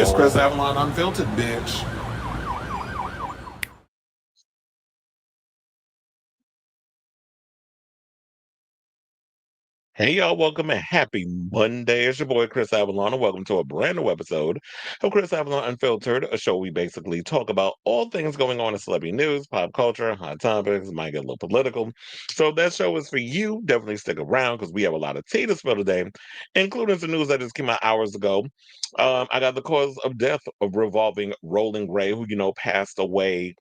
It's Chris Avalon Unfiltered, bitch. Hey y'all, welcome and happy Monday. It's your boy Chris Avalon, and welcome to a brand new episode of Chris Avalon Unfiltered, a show we basically talk about all things going on in celebrity news, pop culture, hot topics, might get a little political. So if that show is for you, definitely stick around because we have a lot of tea to spill today, including some news that just came out hours ago. I got the cause of death of revolving Rolling Ray, who passed away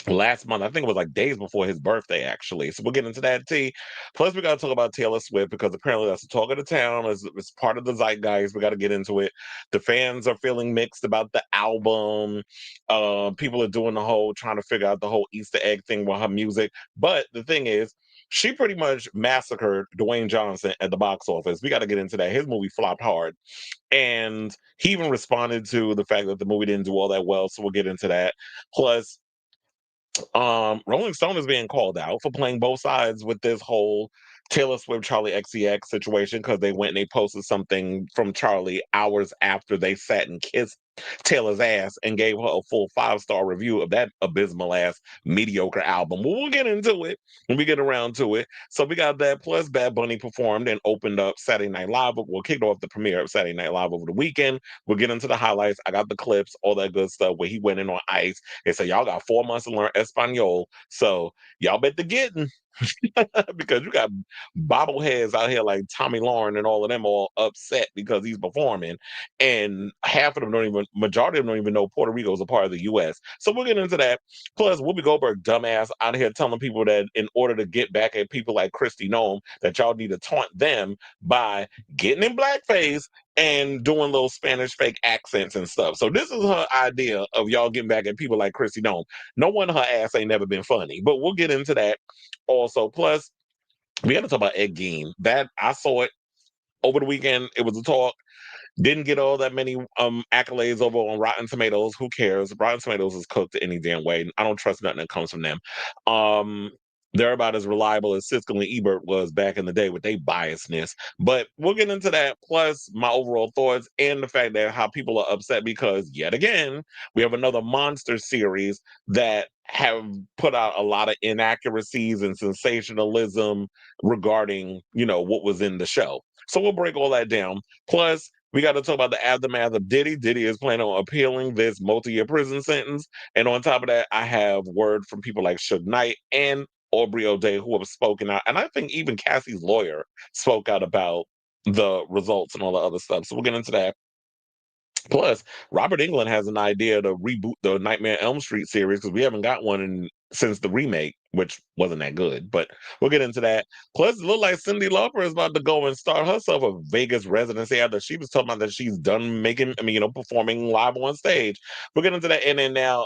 last month. I think it was like days before his birthday, actually. So we'll get into that tea. Plus, we got to talk about Taylor Swift because apparently that's the talk of the town. It's part of the zeitgeist. We got to get into it. The fans are feeling mixed about the album. People are doing the whole trying to figure out the whole Easter egg thing with her music. But the thing is, she pretty much massacred Dwayne Johnson at the box office. We got to get into that. His movie flopped hard. And he even responded to the fact that the movie didn't do all that well. So we'll get into that. Plus, Rolling Stone is being called out for playing both sides with this whole Taylor Swift Charlie XCX situation because they went and they posted something from Charlie hours after they sat and kissed Taylor's ass and gave her a full 5-star review of that abysmal ass mediocre album. Well, we'll get into it when we get around to it. So we got that. Plus, Bad Bunny performed and opened up Saturday Night Live. Well, kicked off the premiere of Saturday Night Live over the weekend. We'll get into the highlights. I got the clips, all that good stuff where he went in on ice. They said y'all got 4 months to learn Espanol, so y'all better getting because you got bobbleheads out here like Tommy Lauren and all of them all upset because he's performing, and half of them majority of them don't even know Puerto Rico is a part of the U.S. So we'll get into that. Plus, Whoopi Goldberg, dumbass, out here telling people that in order to get back at people like Kristi Noem, that y'all need to taunt them by getting in blackface and doing little Spanish fake accents and stuff. So this is her idea of y'all getting back at people like Kristi Noem. No wonder her ass ain't never been funny, but we'll get into that also. Plus, we got to talk about Ed Gein. That I saw it over the weekend. It was a talk. Didn't get all that many accolades over on Rotten Tomatoes. Who cares? Rotten Tomatoes is cooked any damn way. I don't trust nothing that comes from them. Um, they're about as reliable as Siskel and Ebert was back in the day with their biasness. But we'll get into that. Plus, my overall thoughts and the fact that how people are upset because yet again we have another monster series that have put out a lot of inaccuracies and sensationalism regarding what was in the show. So we'll break all that down. Plus, we got to talk about the aftermath of Diddy. Diddy is planning on appealing this multi-year prison sentence. And on top of that, I have word from people like Suge Knight and Aubrey O'Day who have spoken out. And I think even Cassie's lawyer spoke out about the results and all the other stuff. So we'll get into that. Plus, Robert Englund has an idea to reboot the Nightmare Elm Street series because we haven't got one since the remake, which wasn't that good. But we'll get into that. Plus, it looks like Cyndi Lauper is about to go and start herself a Vegas residency after she was talking about that she's done performing live on stage. We'll get into that. And then now,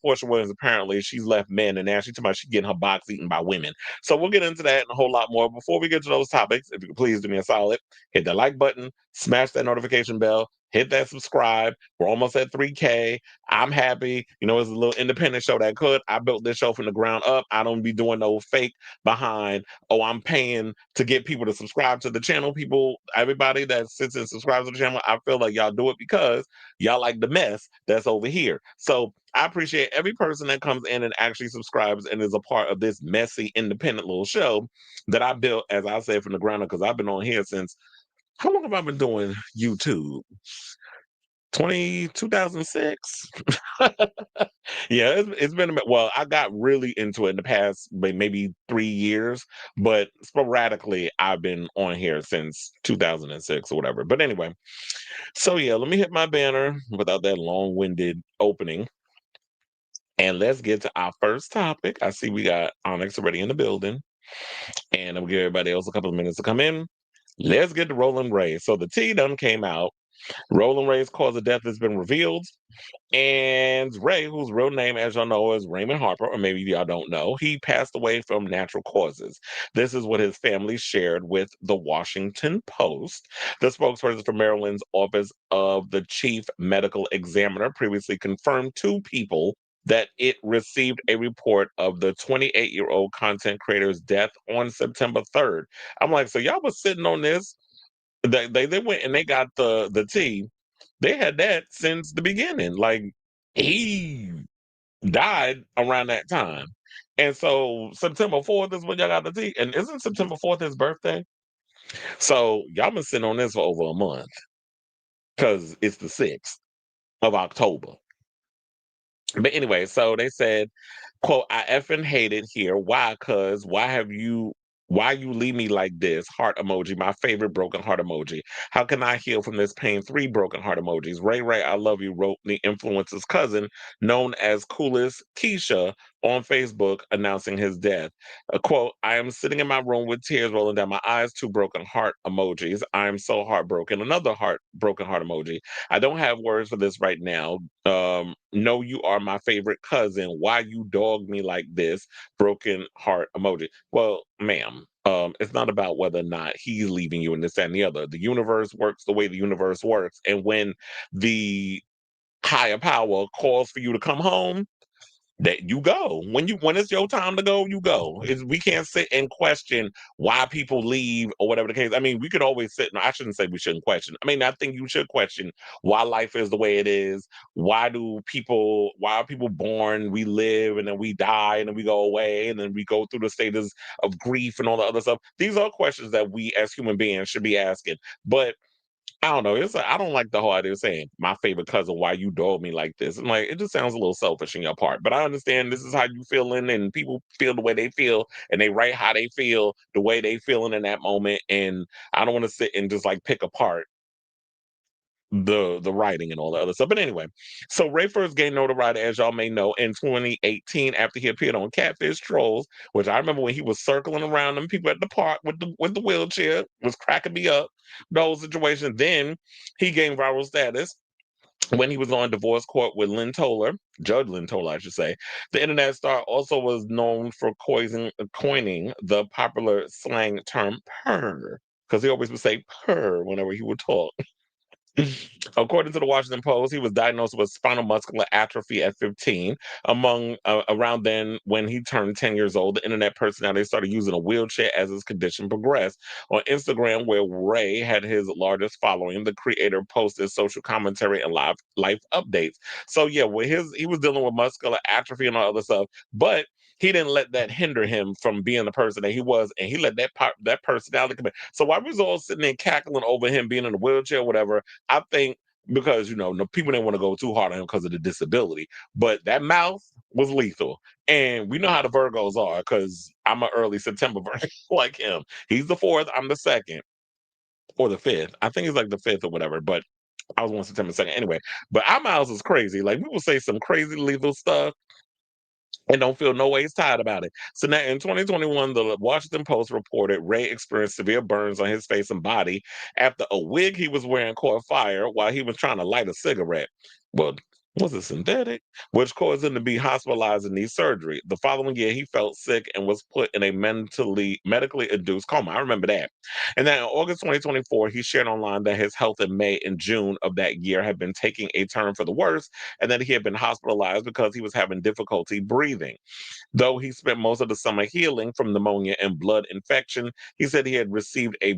Porsha Williams, apparently she's left men and now she's talking about she's getting her box eaten by women. So we'll get into that and a whole lot more. Before we get to those topics, if you could please do me a solid, hit the like button, smash that notification bell, hit that subscribe. We're almost at 3K. I'm happy. It's a little independent show that could. I built this show from the ground up. I don't be doing no fake behind, oh, I'm paying to get people to subscribe to the channel. People, everybody that sits and subscribes to the channel, I feel like y'all do it because y'all like the mess that's over here. So I appreciate every person that comes in and actually subscribes and is a part of this messy, independent little show that I built, as I said, from the ground up because I've been on here since, how long have I been doing YouTube? 2006. Yeah, it's been a minute. Well, I got really into it in the past maybe 3 years, but sporadically I've been on here since 2006 or whatever. But anyway, so yeah, let me hit my banner without that long-winded opening. And let's get to our first topic. I see we got Onyx already in the building. And I'm gonna give everybody else a couple of minutes to come in. Let's get to Rolling Ray. So the tea done came out. Rolling Ray's cause of death has been revealed. And Ray, whose real name, as y'all know, is Raymond Harper, or maybe y'all don't know, he passed away from natural causes. This is what his family shared with the Washington Post. The spokesperson for Maryland's Office of the Chief Medical Examiner previously confirmed to People that it received a report of the 28-year-old content creator's death on September 3rd. I'm like, so y'all was sitting on this? They went and they got the tea They had that since the beginning. Like, he died around that time. And so September 4th is when y'all got the tea. And isn't September 4th his birthday? So y'all been sitting on this for over a month because it's the 6th of October. But anyway, so they said, quote, I effing hate it here. Why? Cause why you leave me like this? Heart emoji, my favorite broken heart emoji. How can I heal from this pain? 3 broken heart emojis. Ray Ray, I love you, wrote the influencer's cousin, known as Coolest Keisha, on Facebook announcing his death. A quote, I am sitting in my room with tears rolling down my eyes, 2 broken heart emojis. I am so heartbroken. Another broken heart emoji. I don't have words for this right now. No, you are my favorite cousin. Why you dog me like this? Broken heart emoji. Well, ma'am, it's not about whether or not he's leaving you and this that, and the other. The universe works the way the universe works. And when the higher power calls for you to come home, that you go. When it's your time to go, you go. We can't sit and question why people leave or whatever the case. I mean, we could always sit. No, I shouldn't say we shouldn't question. I mean, I think you should question why life is the way it is. Why are people born? We live and then we die and then we go away and then we go through the stages of grief and all the other stuff. These are questions that we as human beings should be asking. But I don't know. I don't like the whole idea of saying my favorite cousin. Why you dog me like this? I'm like, it just sounds a little selfish in your part. But I understand this is how you feeling, and people feel the way they feel, and they write how they feel, the way they feeling in that moment. And I don't want to sit and just like pick apart the writing and all the other stuff. But anyway, so Ray first gained notoriety, as y'all may know, in 2018 after he appeared on Catfish Trolls, which I remember when he was circling around them people at the park with the wheelchair, was cracking me up. Those situations. Then he gained viral status when he was on divorce court with Lynn Toller, Judge Lynn Toller, I should say. The internet star also was known for coining the popular slang term "purr," because he always would say "purr" whenever he would talk. According to the Washington Post, he was diagnosed with spinal muscular atrophy at 15. Around then, when he turned 10 years old, the internet personality started using a wheelchair as his condition progressed. On Instagram, where Ray had his largest following, the creator posted social commentary and life updates. So yeah, he was dealing with muscular atrophy and all other stuff, but he didn't let that hinder him from being the person that he was, and he let that personality come in. So while we was all sitting there cackling over him being in a wheelchair, or whatever, I think because no people didn't want to go too hard on him because of the disability, but that mouth was lethal. And we know how the Virgos are because I'm an early September Virgo like him. He's the 4th, I'm the 2nd or the 5th. I think he's like the 5th or whatever, but I was on September 2nd anyway. But our mouths is crazy. Like, we will say some crazy lethal stuff and don't feel no ways tired about it. So now in 2021, the Washington Post reported Ray experienced severe burns on his face and body after a wig he was wearing caught fire while he was trying to light a cigarette. Well, was it synthetic? Which caused him to be hospitalized and need surgery. The following year, he felt sick and was put in a medically induced coma. I remember that. And then in August 2024, he shared online that his health in May and June of that year had been taking a turn for the worse, and that he had been hospitalized because he was having difficulty breathing. Though he spent most of the summer healing from pneumonia and blood infection, he said he had received a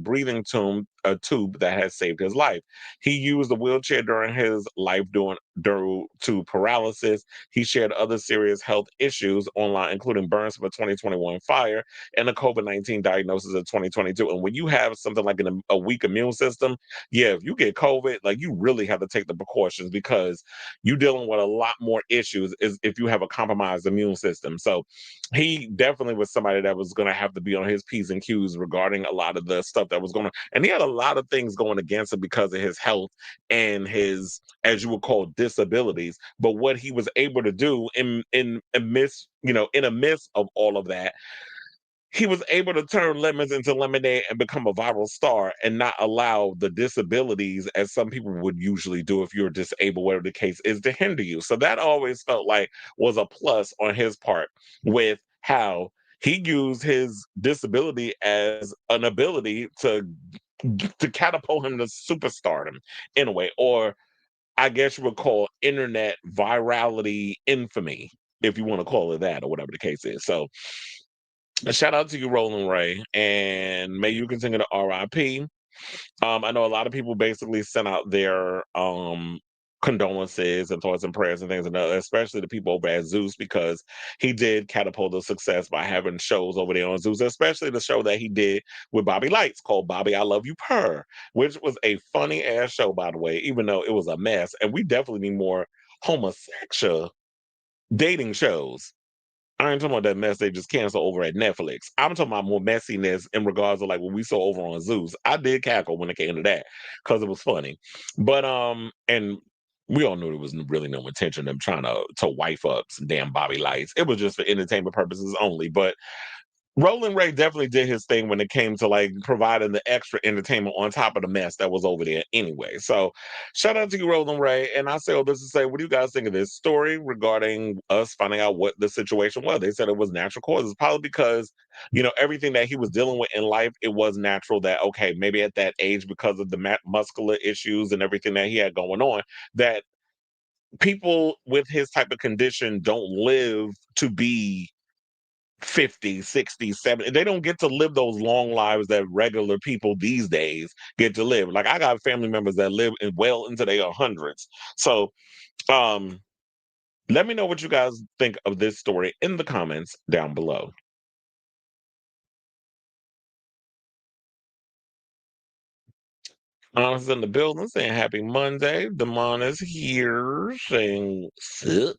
a tube that had saved his life. He used a wheelchair during his life due to paralysis. He shared other serious health issues online, including burns from a 2021 fire and a COVID-19 diagnosis in 2022. And when you have something like a weak immune system, yeah, if you get COVID, like, you really have to take the precautions because you're dealing with a lot more issues is if you have a compromised immune system. So he definitely was somebody that was going to have to be on his P's and Q's regarding a lot of the stuff that was going on. And he had a lot of things going against him because of his health and his, as you would call, disabilities. But what he was able to do in a midst of all of that, he was able to turn lemons into lemonade and become a viral star and not allow the disabilities, as some people would usually do if you're disabled, whatever the case is, to hinder you. So that always felt like was a plus on his part with how he used his disability as an ability to catapult him to superstardom in a way, or I guess you would call internet virality infamy, if you want to call it that, or whatever the case is. So a shout out to you, Roland Ray, and may you continue to RIP. I know a lot of people basically sent out their condolences and thoughts and prayers and things, and especially the people over at Zeus because he did catapult the success by having shows over there on Zeus, especially the show that he did with Bobby Lights called Bobby I Love You Purr, which was a funny ass show, by the way, even though it was a mess. And we definitely need more homosexual dating shows. I ain't talking about that mess they just canceled over at Netflix. I'm talking about more messiness in regards to like what we saw over on Zeus. I did cackle when it came to that because it was funny. But and we all knew there was really no intention of them trying to wife up some damn Bobby Lights. It was just for entertainment purposes only. But Roland Ray definitely did his thing when it came to like providing the extra entertainment on top of the mess that was over there anyway. So shout out to you, Roland Ray. And I say all this to say, what do you guys think of this story regarding us finding out what the situation was? They said it was natural causes, probably because, everything that he was dealing with in life, it was natural that, okay, maybe at that age, because of the muscular issues and everything that he had going on, that people with his type of condition don't live to be 50, 60, 70. They don't get to live those long lives that regular people these days get to live. Like I got family members that live well into their hundreds. So um let me know what you guys think of this story in the comments down below. Honest in the building saying happy Monday. Damon is here saying "Sup?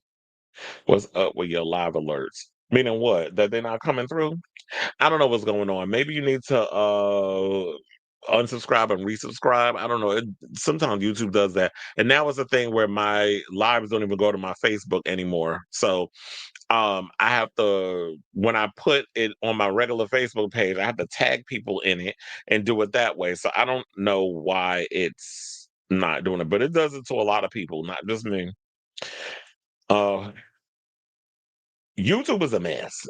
What's up with your live alerts? Meaning what? That they're not coming through? I don't know what's going on. Maybe you need to unsubscribe and resubscribe. I don't know. Sometimes YouTube does that. And now it's a thing where my lives don't even go to my Facebook anymore. So I have to, when I put it on my regular Facebook page, I have to tag people in it and do it that way. So I don't know why it's not doing it, but it does it to a lot of people, not just me. Uh YouTube is a mess.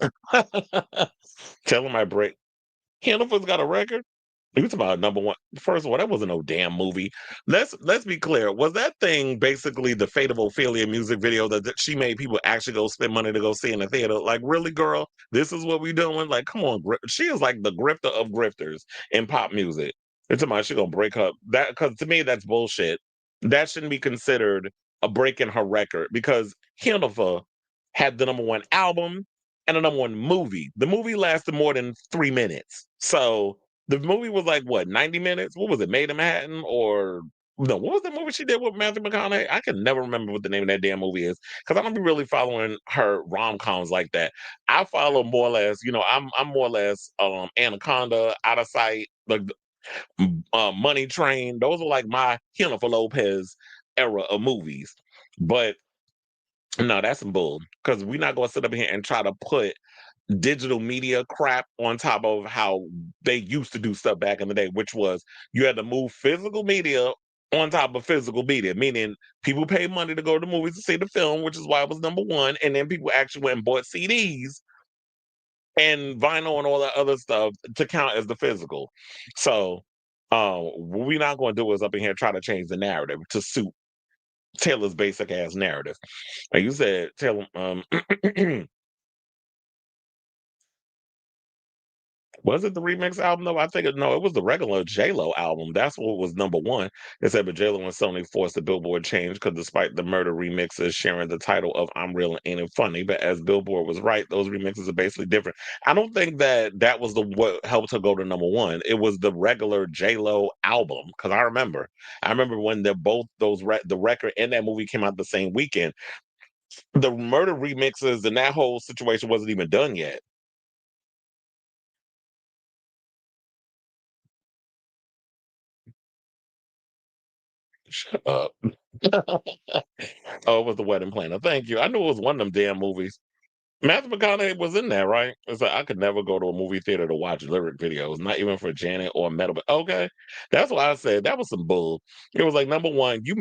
Tell them I break. Hannibal's got a record. You talking about number one? First of all, that wasn't no damn movie. Let's be clear. Was that thing basically the Fate of Ophelia music video that she made people actually go spend money to go see in the theater? Like, really, girl? This is what we doing? Like, come on, she is like the grifter of grifters in pop music. It's about she gonna break up that because to me that's bullshit. That shouldn't be considered a break in her record because Hannibal had the number one album and a number one movie. The movie lasted more than 3 minutes, so the movie was like what, 90 minutes? What was it? Made in Manhattan or no, what was the movie she did with Matthew McConaughey? I can never remember what the name of that damn movie is because I don't be really following her rom-coms like that. I follow more or less, I'm more or less Anaconda, Out of Sight, like Money Train. Those are like my Jennifer Lopez era of movies. But no, that's some bull because we're not gonna sit up here and try to put digital media crap on top of how they used to do stuff back in the day, which was you had to move physical media on top of physical media, meaning people paid money to go to the movies to see the film, which is why it was number one, and then people actually went and bought CDs and vinyl and all that other stuff to count as the physical. So what we're not going to do is up in here try to change the narrative to suit Taylor's basic ass narrative. Like you said, Taylor, was it the remix album though? I think no, it was the regular J Lo album. That's what was number one. It said, but J Lo and Sony forced the Billboard change because despite the murder remixes sharing the title of "I'm Real and Ain't It Funny," but as Billboard was right, those remixes are basically different. I don't think that was the what helped her go to number one. It was the regular J Lo album because I remember when they're both those the record and that movie came out the same weekend. The murder remixes and that whole situation wasn't even done yet. Shut up. Oh, it was the wedding planner. Thank you. I knew it was one of them damn movies. Matthew McConaughey was in there, right? It's like I could never go to a movie theater to watch lyric videos, not even for Janet or Metal. But okay, that's why I said that was some bull. It was like number one, you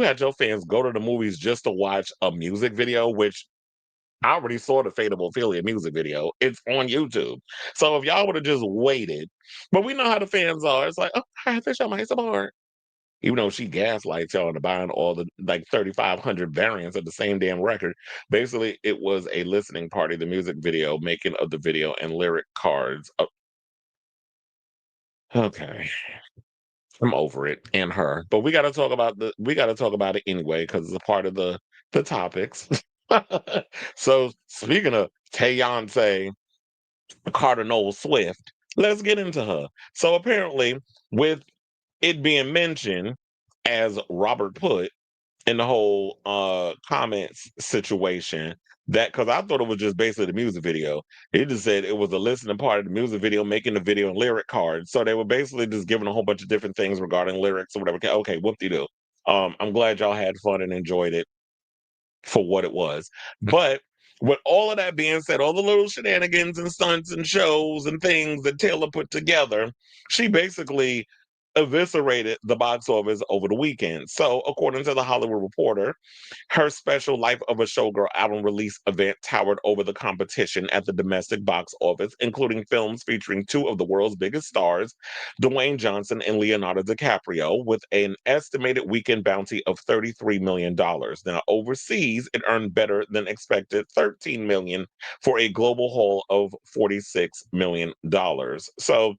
had your fans go to the movies just to watch a music video, which I already saw the Fate of Ophelia music video. It's on YouTube. So if y'all would have just waited, but we know how the fans are. It's like, oh, I have to show my support. Even though she gaslights y'all into buying all the like 3,500 variants of the same damn record. Basically, it was a listening party, the music video, making of the video, and lyric cards. Oh, okay. I'm over it and her. But we gotta talk about it anyway, because it's a part of the topics. So speaking of Tayonce Cardinal Swift, let's get into her. So apparently, with it being mentioned, as Robert put in the whole comments situation, that because I thought it was just basically the music video. It just said it was a listening part of the music video, making the video and lyric cards. So they were basically just giving a whole bunch of different things regarding lyrics or whatever. Okay, whoop de doo. I'm glad y'all had fun and enjoyed it for what it was. But with all of that being said, all the little shenanigans and stunts and shows and things that Taylor put together, she basically eviscerated the box office over the weekend. So, according to the Hollywood Reporter, her special Life of a Showgirl album release event towered over the competition at the domestic box office, including films featuring two of the world's biggest stars, Dwayne Johnson and Leonardo DiCaprio, with an estimated weekend bounty of $33 million. Now, overseas, it earned better than expected $13 million for a global haul of $46 million. So,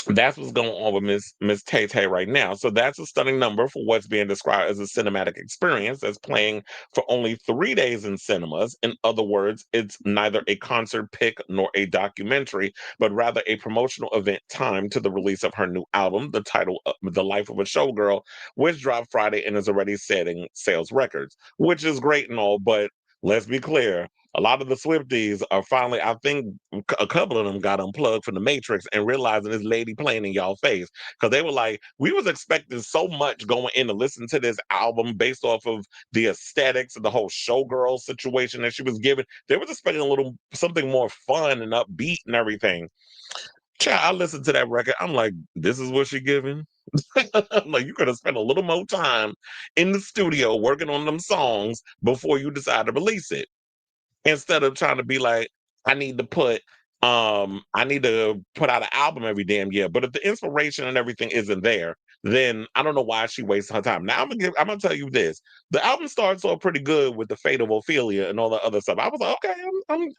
that's what's going on with Miss Tay Tay right now. So that's a stunning number for what's being described as a cinematic experience that's playing for only 3 days in cinemas. In other words, it's neither a concert pick nor a documentary, but rather a promotional event timed to the release of her new album, the title The Life of a Showgirl, which dropped Friday and is already setting sales records, which is great and all, but let's be clear, a lot of the Swifties are finally, I think a couple of them got unplugged from the Matrix and realizing this lady playing in y'all face. Because they were like, we was expecting so much going in to listen to this album based off of the aesthetics of the whole showgirl situation that she was given. They was expecting a little something more fun and upbeat and everything. Child, I listened to that record. I'm like, this is what she giving. I'm like, you could have spent a little more time in the studio working on them songs before you decide to release it, instead of trying to be like, I need to put out an album every damn year. But if the inspiration and everything isn't there, then I don't know why she wastes her time. Now I'm gonna tell you this. The album starts off pretty good with the fate of Ophelia and all the other stuff. I was like, okay,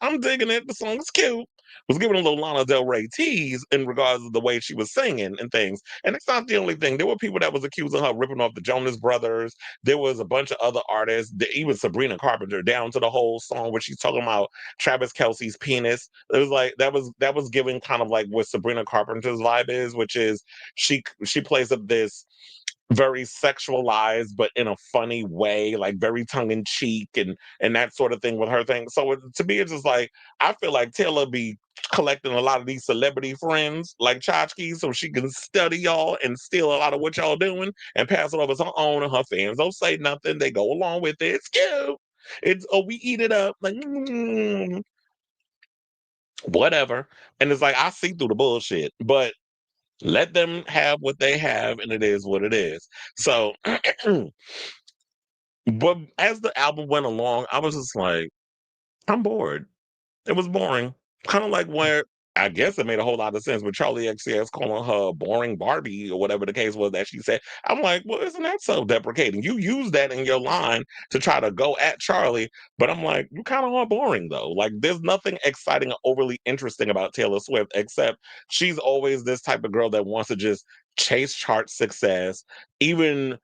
I'm digging it. The song is cute. Was giving a little Lana Del Rey tease in regards to the way she was singing and things. And it's not the only thing. There were people that was accusing her of ripping off the Jonas Brothers. There was a bunch of other artists, even Sabrina Carpenter, down to the whole song where she's talking about Travis Kelsey's penis. It was like that was giving kind of like what Sabrina Carpenter's vibe is, which is she plays up this very sexualized but in a funny way, like very tongue in cheek and that sort of thing with her thing. So to me, it's just like I feel like Taylor be collecting a lot of these celebrity friends like tchotchkes so she can study y'all and steal a lot of what y'all doing and pass it over to her own, and her fans don't say nothing. They go along with it. It's cute. It's we eat it up like whatever. And it's like I see through the bullshit, but let them have what they have, and it is what it is. So, but as the album went along, I was just like, I'm bored. It was boring. Kind of like where I guess it made a whole lot of sense with Charlie XCX calling her boring Barbie or whatever the case was that she said. I'm like, well, isn't that so deprecating? You use that in your line to try to go at Charlie, but I'm like, you kind of are boring though. Like, there's nothing exciting or overly interesting about Taylor Swift except she's always this type of girl that wants to just chase chart success, even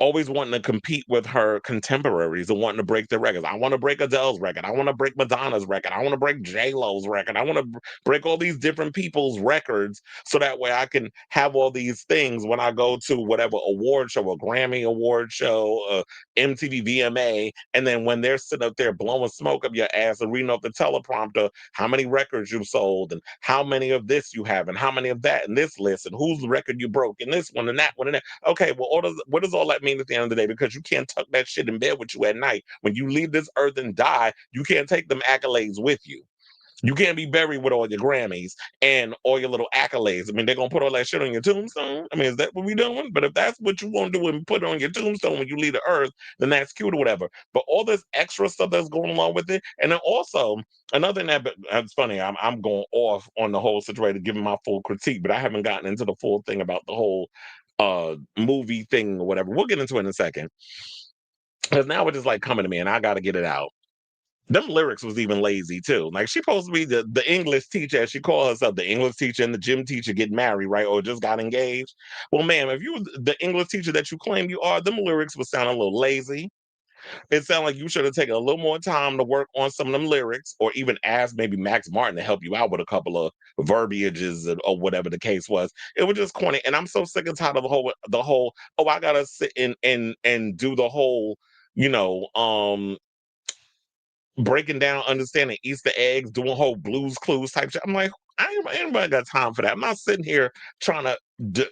always wanting to compete with her contemporaries and wanting to break their records. I want to break Adele's record. I want to break Madonna's record. I want to break J Lo's record. I want to break all these different people's records so that way I can have all these things when I go to whatever award show, a Grammy award show, MTV VMA, and then when they're sitting up there blowing smoke up your ass and reading off the teleprompter how many records you've sold and how many of this you have and how many of that in this list and whose record you broke and this one and that one and that. Okay, well, what does all that mean at the end of the day? Because you can't tuck that shit in bed with you at night. When you leave this earth and die, you can't take them accolades with you. You can't be buried with all your Grammys and all your little accolades. I mean, they're gonna put all that shit on your tombstone. I mean, is that what we doing? But if that's what you want to do and put it on your tombstone when you leave the earth, then that's cute or whatever. But all this extra stuff that's going along with it, and then also another thing that's funny. I'm going off on the whole situation, giving my full critique, but I haven't gotten into the full thing about the whole movie thing or whatever. We'll get into it in a second. Because now it's just like coming to me and I gotta get it out. them lyrics was even lazy too. Like she supposed to be the English teacher, as she calls herself, the English teacher and the gym teacher get married, right? Or just got engaged. Well, ma'am, if you were the English teacher that you claim you are, them lyrics would sound a little lazy. It sounded like you should have taken a little more time to work on some of them lyrics, or even ask maybe Max Martin to help you out with a couple of verbiages or whatever the case was. It was just corny, and I'm so sick and tired of the whole. Oh, I gotta sit and do the whole, you know, breaking down, understanding Easter eggs, doing whole Blues Clues type shit. I'm like, ain't anybody got time for that. I'm not sitting here trying to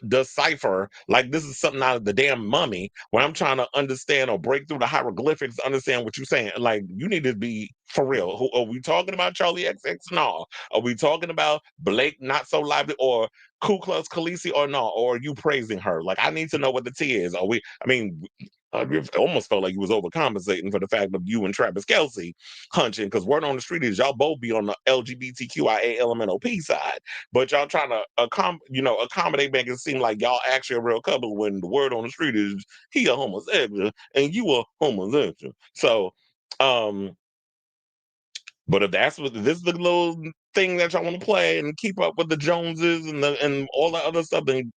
decipher like this is something out of the damn mummy when I'm trying to understand or break through the hieroglyphics to understand what you're saying. Like, you need to be for real. Who, are we talking about Charlie XX? No. Are we talking about Blake Not So Lively or Ku Klux Khaleesi or no? Or are you praising her? Like, I need to know what the T is. Are we, I mean, it almost felt like you was overcompensating for the fact of you and Travis Kelsey hunching, because word on the street is y'all both be on the LGBTQIA LMNOP side, but y'all trying to accommodate, make it seem like y'all actually a real couple when the word on the street is he a homosexual and you a homosexual. So, um, but if that's what this is the little thing that y'all want to play and keep up with the Joneses and all that other stuff, then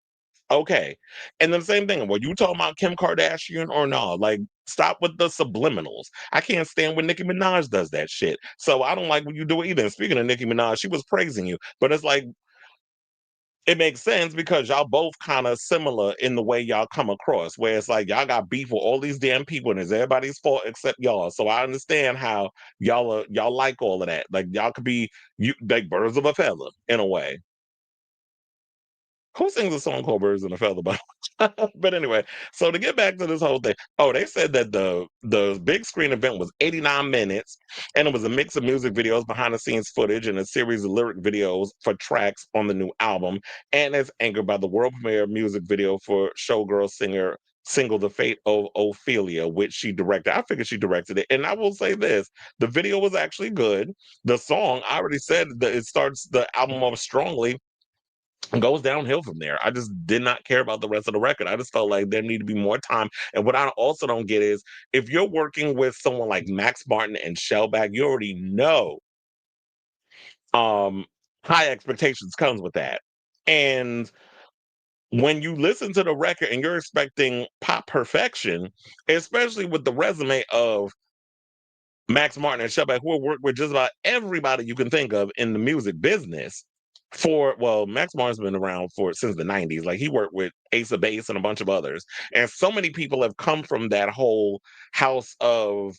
okay. And then same thing. Were you talking about Kim Kardashian or no? Like, stop with the subliminals. I can't stand when Nicki Minaj does that shit. So I don't like when you do it either. And speaking of Nicki Minaj, she was praising you, but it's like it makes sense because y'all both kind of similar in the way y'all come across, where it's like y'all got beef with all these damn people and it's everybody's fault except y'all. So I understand how y'all like all of that. Like y'all could be you like birds of a feather in a way. Who sings a song called "Birds in a Feather"? But anyway, so to get back to this whole thing, oh, they said that the big screen event was 89 minutes, and it was a mix of music videos, behind the scenes footage, and a series of lyric videos for tracks on the new album, and it's anchored by the world premiere music video for Showgirl singer single "The Fate of Ophelia," which she directed. I figured she directed it, and I will say this: the video was actually good. The song, I already said that it starts the album off strongly goes downhill from there. I just did not care about the rest of the record. I just felt like there needed to be more time. And what I also don't get is if you're working with someone like Max Martin and Shellback, you already know um high expectations comes with that. And when you listen to the record and you're expecting pop perfection, especially with the resume of Max Martin and Shellback, who have worked with just about everybody you can think of in the music business. Max Martin's been around for since the 90s. Like he worked with Ace of Base and a bunch of others. And so many people have come from that whole house of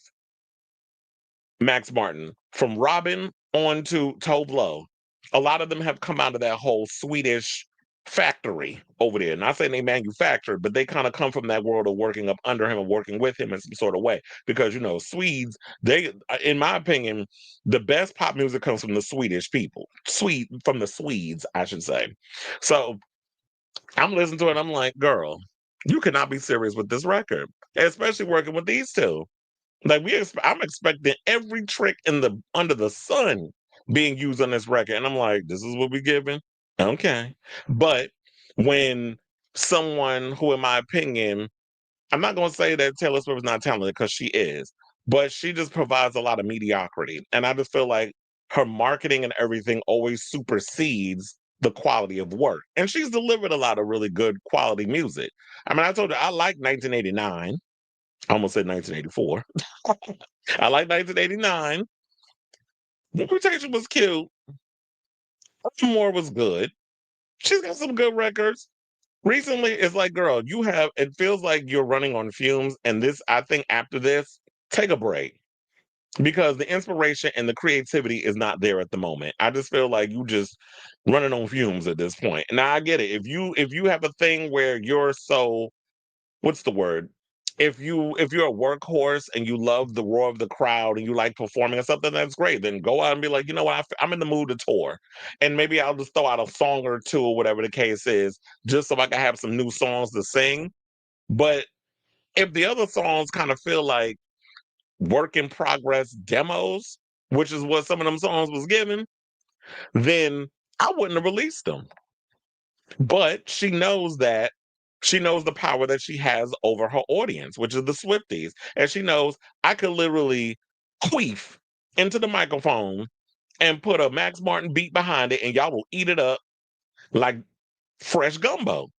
Max Martin, from Robin on to Tove Lo. A lot of them have come out of that whole Swedish factory over there. Not saying they manufactured, but they kind of come from that world of working up under him and working with him in some sort of way. Because Swedes, they, in my opinion, the best pop music comes from the Swedish people. From the Swedes, I should say. So I'm listening to it, I'm like, girl, you cannot be serious with this record, especially working with these two. Like I'm expecting every trick in the under the sun being used on this record, and I'm like, this is what we're giving. Okay, but when someone who, in my opinion, I'm not going to say that Taylor Swift is not talented because she is, but she just provides a lot of mediocrity, and I just feel like her marketing and everything always supersedes the quality of work, and she's delivered a lot of really good quality music. I mean, I told you I like 1989. I almost said 1984. I like 1989. Reputation was cute. More was good. She's got some good records. Recently, it's like, girl, it feels like you're running on fumes. And this, I think after this, take a break because the inspiration and the creativity is not there at the moment. I just feel like you just running on fumes at this point. Now I get it. If you have a thing where you're so, what's the word? If you're a workhorse and you love the roar of the crowd and you like performing or something, that's great. Then go out and be like, you know what, I'm in the mood to tour, and maybe I'll just throw out a song or two or whatever the case is, just so I can have some new songs to sing. But if the other songs kind of feel like work in progress demos, which is what some of them songs was given, then I wouldn't have released them. But she knows the power that she has over her audience, which is the Swifties. And she knows I could literally queef into the microphone and put a Max Martin beat behind it, and y'all will eat it up like fresh gumbo.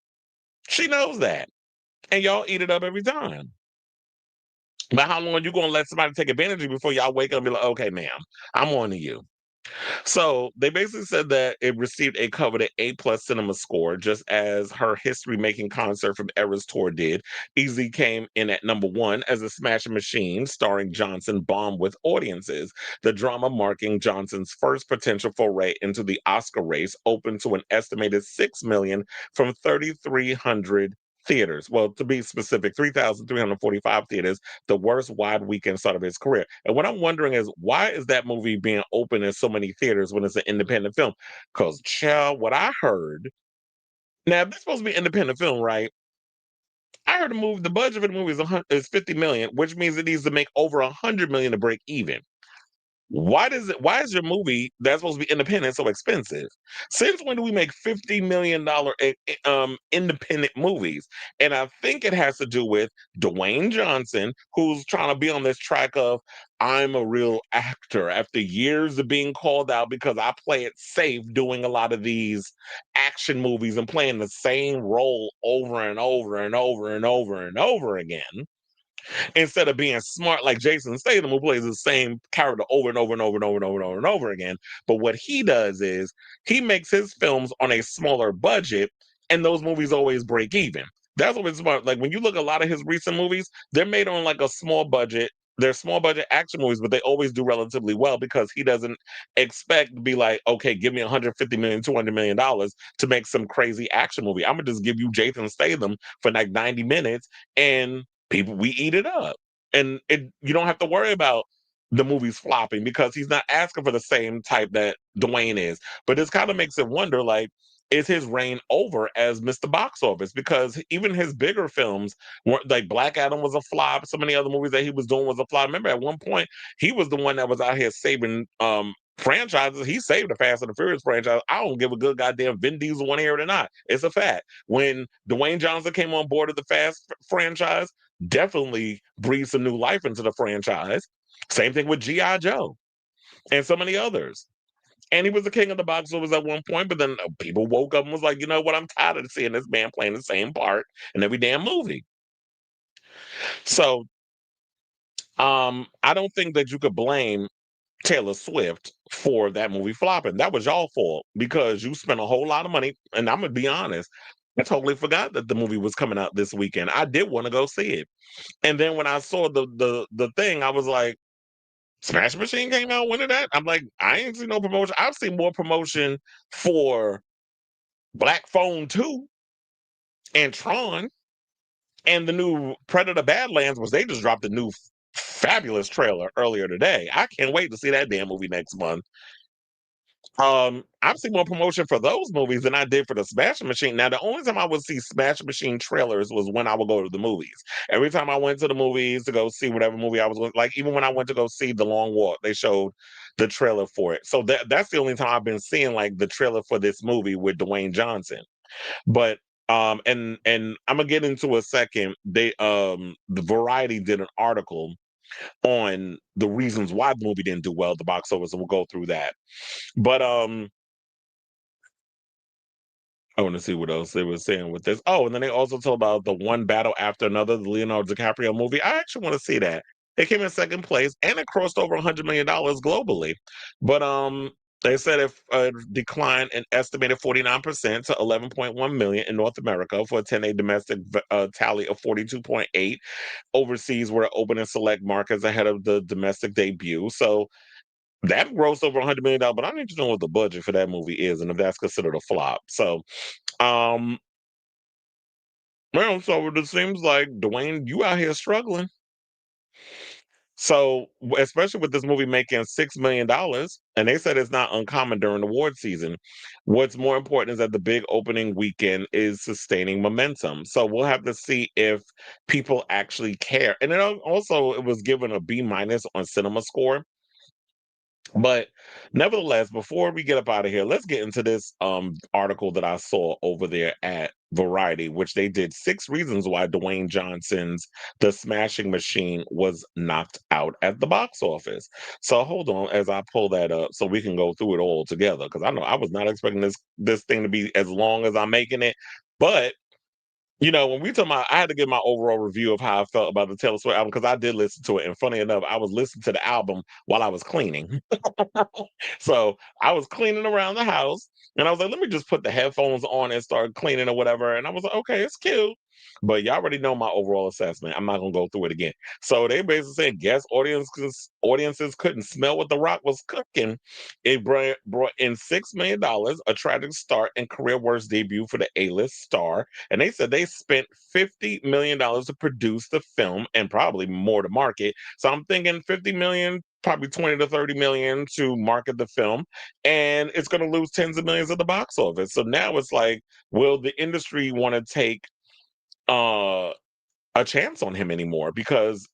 She knows that. And y'all eat it up every time. But how long you gonna let somebody take advantage of you before y'all wake up and be like, okay, ma'am, I'm on to you? So they basically said that it received a coveted A+ cinema score, just as her history-making concert from Eras Tour did. Easy came in at number 1 as a smashing machine, starring Johnson bombed with audiences. The drama marking Johnson's first potential foray into the Oscar race opened to an estimated 6 million from 3,300 theaters. Well, to be specific, 3,345 theaters, the worst wide weekend start of his career. And what I'm wondering is, why is that movie being open in so many theaters when it's an independent film? Because, child, what I heard, now, if this is supposed to be an independent film, right? I heard the budget for the movie is 50 million, which means it needs to make over 100 million to break even. Why is your movie that's supposed to be independent so expensive? Since when do we make $50 million independent movies? And I think it has to do with Dwayne Johnson, who's trying to be on this track of, I'm a real actor after years of being called out because I play it safe doing a lot of these action movies and playing the same role over and over and over and over and over again, instead of being smart like Jason Statham, who plays the same character over and over and over and over and over and over and over again. But what he does is he makes his films on a smaller budget, and those movies always break even. That's what it's about. Like, when you look at a lot of his recent movies, they're made on like a small budget. They're small budget action movies, but they always do relatively well because he doesn't expect to be like, okay, give me 150 million, $200 million to make some crazy action movie. I'm gonna just give you Jason Statham for like 90 minutes, and people, we eat it up. And you don't have to worry about the movies flopping because he's not asking for the same type that Dwayne is. But this kind of makes it wonder, like, is his reign over as Mr. Box Office? Because even his bigger films weren't, like Black Adam was a flop. So many other movies that he was doing was a flop. Remember, at one point, he was the one that was out here saving franchises. He saved the Fast and the Furious franchise. I don't give a good goddamn Vin Diesel want to hear it or not. It's a fact. When Dwayne Johnson came on board of the Fast franchise, definitely breathed some new life into the franchise. Same thing with G.I. Joe and so many others. And he was the king of the box office at one point, but then people woke up and was like, you know what? I'm tired of seeing this man playing the same part in every damn movie. So I don't think that you could blame Taylor Swift for that movie flopping. That was y'all fault because you spent a whole lot of money. And I'm gonna be honest, I totally forgot that the movie was coming out this weekend. I did want to go see it. And then when I saw the thing, I was like, Smash Machine came out. When did that? I'm like, I ain't seen no promotion. I've seen more promotion for Black Phone 2 and Tron and the new Predator Badlands, was they just dropped a new fabulous trailer earlier today. I can't wait to see that damn movie next month. I've seen more promotion for those movies than I did for the Smash Machine. Now, the only time I would see Smash Machine trailers was when I would go to the movies. Every time I went to the movies to go see whatever movie I was going, like even when I went to go see The Long Walk, they showed the trailer for it. So that's the only time I've been seeing like the trailer for this movie with Dwayne Johnson. But and I'm gonna get into a second. The Variety did an article on the reasons why the movie didn't do well at the box office, and we'll go through that. But I want to see what else they were saying with this. Oh, and then they also told about the One Battle After Another, the Leonardo DiCaprio movie. I actually want to see that. It came in second place and it crossed over $100 million globally. But they said it declined an estimated 49% to 11.1 million in North America for a 10-day domestic tally of 42.8. Overseas were open in select markets ahead of the domestic debut. So that grossed over $100 million, but I need to know what the budget for that movie is and if that's considered a flop. So um, well, so it seems like Dwayne, you out here struggling. So, especially with this movie making $6 million, and they said it's not uncommon during award season. What's more important is that the big opening weekend is sustaining momentum. So we'll have to see if people actually care. And it also, it was given a B minus on Cinema Score. But nevertheless, before we get up out of here, let's get into this article that I saw over there at Variety, which they did 6 reasons why Dwayne Johnson's The Smashing Machine was knocked out at the box office. So hold on as I pull that up so we can go through it all together. Because I know I was not expecting this thing to be as long as I'm making it. But when we talk about, I had to give my overall review of how I felt about the Taylor Swift album because I did listen to it. And funny enough, I was listening to the album while I was cleaning. So I was cleaning around the house and I was like, let me just put the headphones on and start cleaning or whatever. And I was like, okay, it's cute. But y'all already know my overall assessment. I'm not gonna go through it again. So they basically said guest audiences couldn't smell what The Rock was cooking. It brought in $6 million, a tragic start and career worst debut for the A-list star. And they said they spent $50 million to produce the film and probably more to market. So I'm thinking 50 million, probably 20 to 30 million to market the film, and it's going to lose tens of millions at the box office. So now it's like, will the industry want to take uh a chance on him anymore because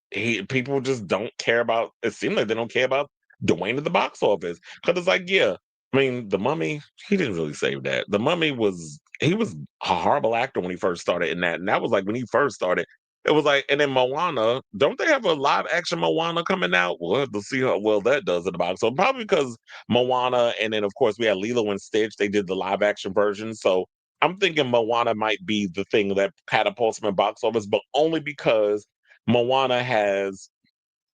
people just don't care about it seems like they don't care about Dwayne at the box office. Because it's like, yeah, I mean, The Mummy, he didn't really save that. The Mummy he was a horrible actor when he first started in that. And that was like when he first started. It was like, and then Moana, don't they have a live action Moana coming out? We'll have to see how well that does at the box. So probably because Moana, and then of course we had Lilo and Stitch, they did the live action version. So I'm thinking Moana might be the thing that catapults him in box office, but only because Moana has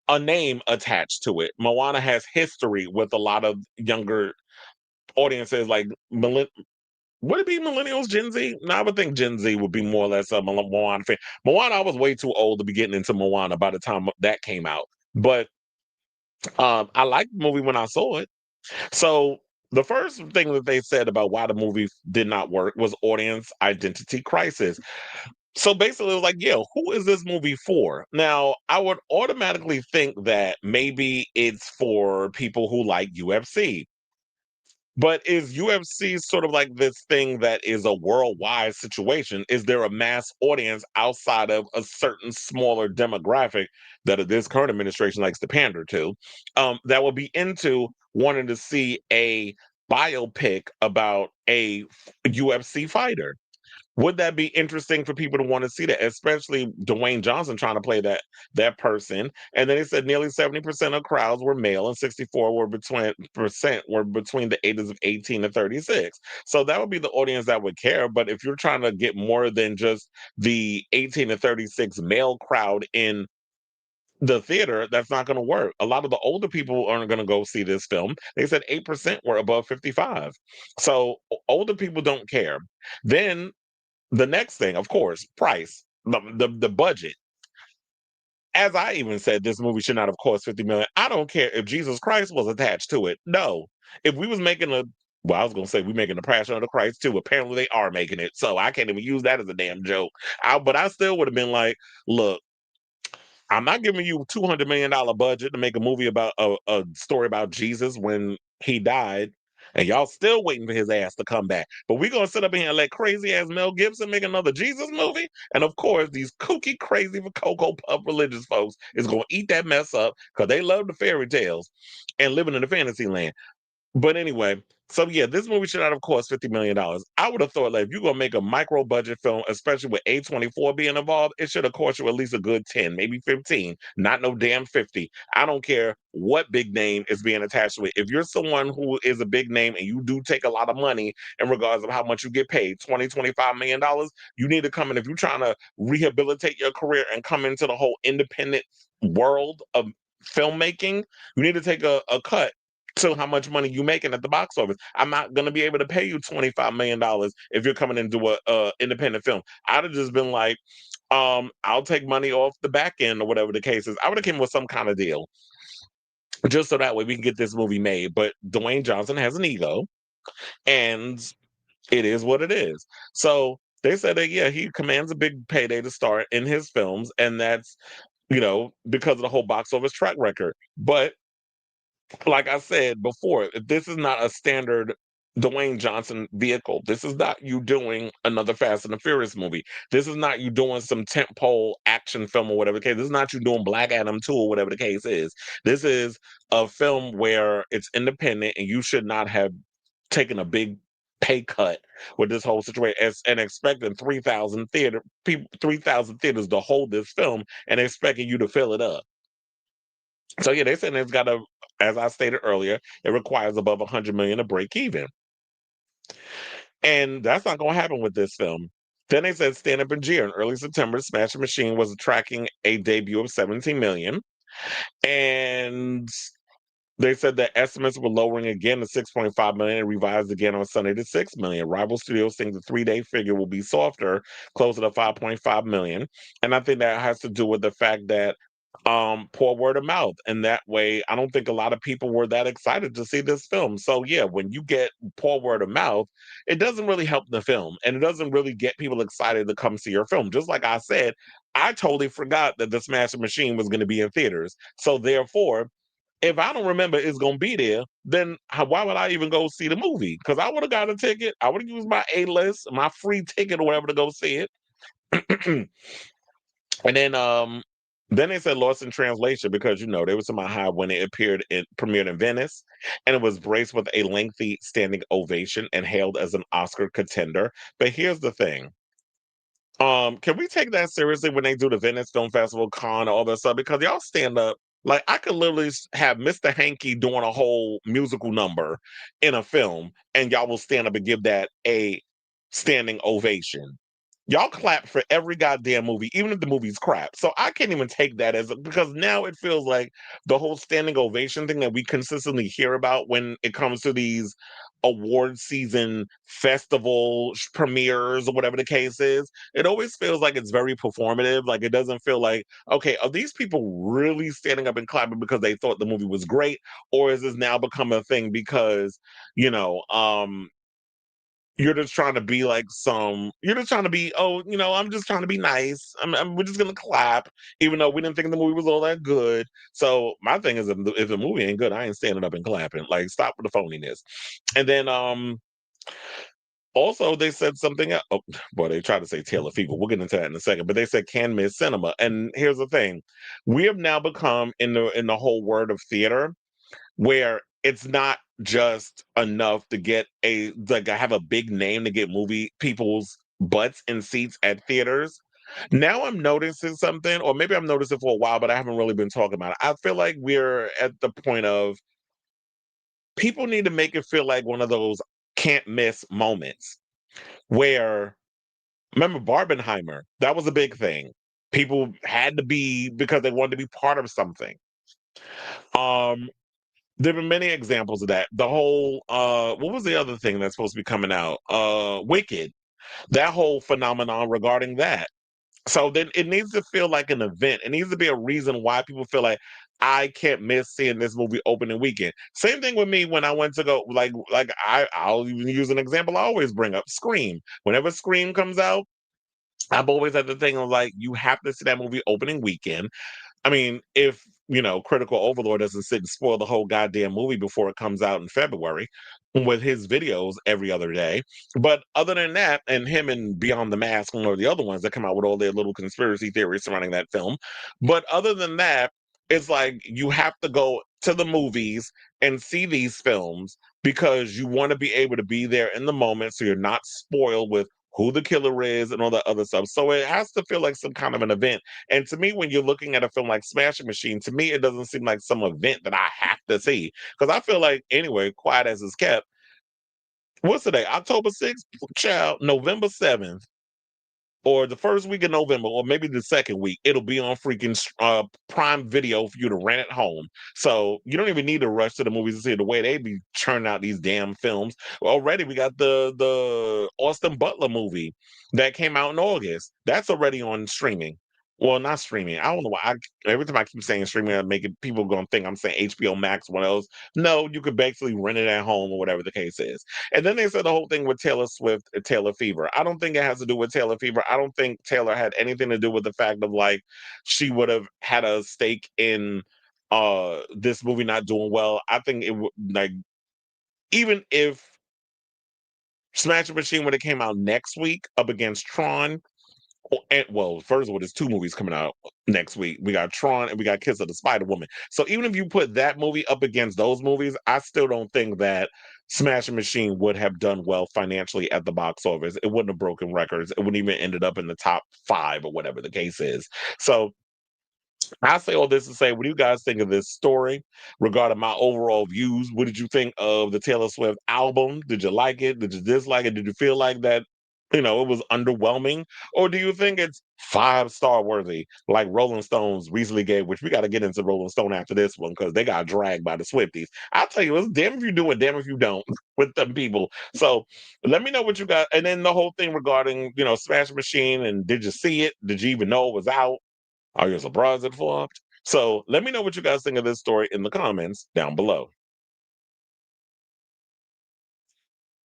a name attached to it. Moana has history with a lot of younger audiences, like would it be millennials, Gen Z? No, I would think Gen Z would be more or less a Moana fan. Moana, I was way too old to be getting into Moana by the time that came out, but I liked the movie when I saw it. So the first thing that they said about why the movie did not work was audience identity crisis. So basically, it was like, yeah, who is this movie for? Now, I would automatically think that maybe it's for people who like UFC. But is UFC sort of like this thing that is a worldwide situation? Is there a mass audience outside of a certain smaller demographic that this current administration likes to pander to, that will be into wanting to see a biopic about a UFC fighter? Would that be interesting for people to want to see that, especially Dwayne Johnson trying to play that person? And then he said nearly 70% of crowds were male and 64 were between the ages of 18 and 36. So that would be the audience that would care. But if you're trying to get more than just the 18 to 36 male crowd in the theater, that's not going to work. A lot of the older people aren't going to go see this film. They said 8% were above 55. So older people don't care. Then the next thing, of course, price, the budget. As I even said, this movie should not have cost 50 million. I don't care if Jesus Christ was attached to it. No. If we was making I was gonna say we making the Passion of the Christ too. Apparently they are making it. So I can't even use that as a damn joke. But I still would have been like, look, I'm not giving you $200 million budget to make a movie about a story about Jesus when he died, and y'all still waiting for his ass to come back. But we gonna sit up here and let crazy ass Mel Gibson make another Jesus movie, and of course these kooky, crazy for Cocoa Puff religious folks is gonna eat that mess up because they love the fairy tales and living in the fantasy land. But anyway, so yeah, this movie should not have cost $50 million. I would have thought, like, if you're gonna make a micro budget film, especially with A24 being involved, it should have cost you at least a good 10, maybe 15, not no damn 50. I don't care what big name is being attached to it. If you're someone who is a big name and you do take a lot of money in regards of how much you get paid, 20, $25 million, you need to come in. If you're trying to rehabilitate your career and come into the whole independent world of filmmaking, you need to take a cut to how much money you making at the box office. I'm not gonna be able to pay you $25 million if you're coming into a independent film. I'd have just been like, I'll take money off the back end or whatever the case is. I would have came with some kind of deal just so that way we can get this movie made. But Dwayne Johnson has an ego, and it is what it is. So they said that yeah, he commands a big payday to star in his films, and that's because of the whole box office track record. But like I said before, this is not a standard. Dwayne Johnson vehicle. This is not you doing another Fast and the Furious movie. This is not you doing some tentpole action film or whatever the case. This is not you doing Black Adam 2 or whatever the case is. This is a film where it's independent and you should not have taken a big pay cut with this whole situation and expecting 3,000 theaters to hold this film and expecting you to fill it up. So yeah, they said it's got to, as I stated earlier, it requires above 100 million to break even. And that's not going to happen with this film. Then they said Stand Up and Jeer in early September, Smash Machine was tracking a debut of 17 million. And they said that estimates were lowering again to 6.5 million and revised again on Sunday to 6 million. Rival studios think the 3-day figure will be softer, closer to 5.5 million. And I think that has to do with the fact that poor word of mouth. And that way, I don't think a lot of people were that excited to see this film. So yeah, when you get poor word of mouth, it doesn't really help the film. And it doesn't really get people excited to come see your film. Just like I said, I totally forgot that the Smash Machine was going to be in theaters. So therefore, if I don't remember it's gonna be there, then why would I even go see the movie? Because I would have got a ticket. I would have used my A list, my free ticket or whatever to go see it. And then they said lost in translation because there was some high when it premiered in Venice, and it was braced with a lengthy standing ovation and hailed as an Oscar contender. But here's the thing. Can we take that seriously when they do the Venice Film Festival, Con, all that stuff? Because y'all stand up. Like I could literally have Mr. Hanky doing a whole musical number in a film, and y'all will stand up and give that a standing ovation. Y'all clap for every goddamn movie, even if the movie's crap. So I can't even take that because now it feels like the whole standing ovation thing that we consistently hear about when it comes to these award season festival premieres or whatever the case is. It always feels like it's very performative. Like it doesn't feel like, okay, are these people really standing up and clapping because they thought the movie was great? Or is this now become a thing because, you know, you're just trying to be like you're just trying to be, I'm just trying to be nice. We're just going to clap, even though we didn't think the movie was all that good. So my thing is, if the movie ain't good, I ain't standing up and clapping. Like, stop with the phoniness. And then, also, they said something else. Oh, boy, they tried to say Taylor Fever. We'll get into that in a second. But they said can miss cinema. And here's the thing: we have now become in the whole word of theater where it's not just enough to get have a big name to get movie people's butts in seats at theaters. Now I'm noticing something, or maybe I've noticed it for a while, but I haven't really been talking about it. I feel like we're at the point of people need to make it feel like one of those can't miss moments where remember Barbenheimer, that was a big thing. People had to be because they wanted to be part of something. Um, there have been many examples of that. The whole what was the other thing that's supposed to be coming out? Wicked. That whole phenomenon regarding that. So then it needs to feel like an event. It needs to be a reason why people feel like I can't miss seeing this movie opening weekend. Same thing with me when I went to go I'll even use an example I always bring up. Scream. Whenever Scream comes out, I've always had the thing of like, you have to see that movie opening weekend. I mean, if Critical Overlord doesn't sit and spoil the whole goddamn movie before it comes out in February with his videos every other day. But other than that, and him and Beyond the Mask or the other ones that come out with all their little conspiracy theories surrounding that film. But other than that, it's like you have to go to the movies and see these films because you want to be able to be there in the moment so you're not spoiled with who the killer is and all that other stuff. So it has to feel like some kind of an event. And to me, when you're looking at a film like Smashing Machine, to me, it doesn't seem like some event that I have to see. Because I feel like, anyway, quiet as it's kept, what's today? October 6th? Child, November 7th or the first week of November, or maybe the second week, it'll be on freaking Prime Video for you to rent at home. So you don't even need to rush to the movies to see the way they be churning out these damn films. Already, we got the Austin Butler movie that came out in August. That's already on streaming. Well, not streaming. I don't know why. Every time I keep saying streaming, I make it people gonna think I'm saying HBO Max, one of those. No, you could basically rent it at home or whatever the case is. And then they said the whole thing with Taylor Swift and Taylor Fever. I don't think it has to do with Taylor Fever. I don't think Taylor had anything to do with the fact of like she would have had a stake in this movie not doing well. I think it would like even if Smashing Machine when it came out next week up against Tron. Well, first of all, there's two movies coming out next week. We got Tron and we got Kiss of the Spider Woman. So even if you put that movie up against those movies, I still don't think that Smashing Machine would have done well financially at the box office. It wouldn't have broken records. It wouldn't even ended up in the top 5 or whatever the case is. So I say all this to say, what do you guys think of this story regarding my overall views? What did you think of the Taylor Swift album? Did you like it? Did you dislike it? Did you feel like that, it was underwhelming? Or do you think it's 5-star worthy, like Rolling Stones recently gave, which we got to get into Rolling Stone after this one because they got dragged by the Swifties. I'll tell you, it's damn if you do it, damn if you don't with them people. So let me know what you got. And then the whole thing regarding, Smash Machine and did you see it? Did you even know it was out? Are you surprised it flopped? So let me know what you guys think of this story in the comments down below.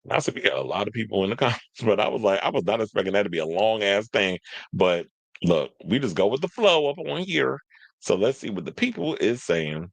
I said we got a lot of people in the comments, but I was like, I was not expecting that to be a long ass thing. But look, we just go with the flow up on here. So let's see what the people is saying.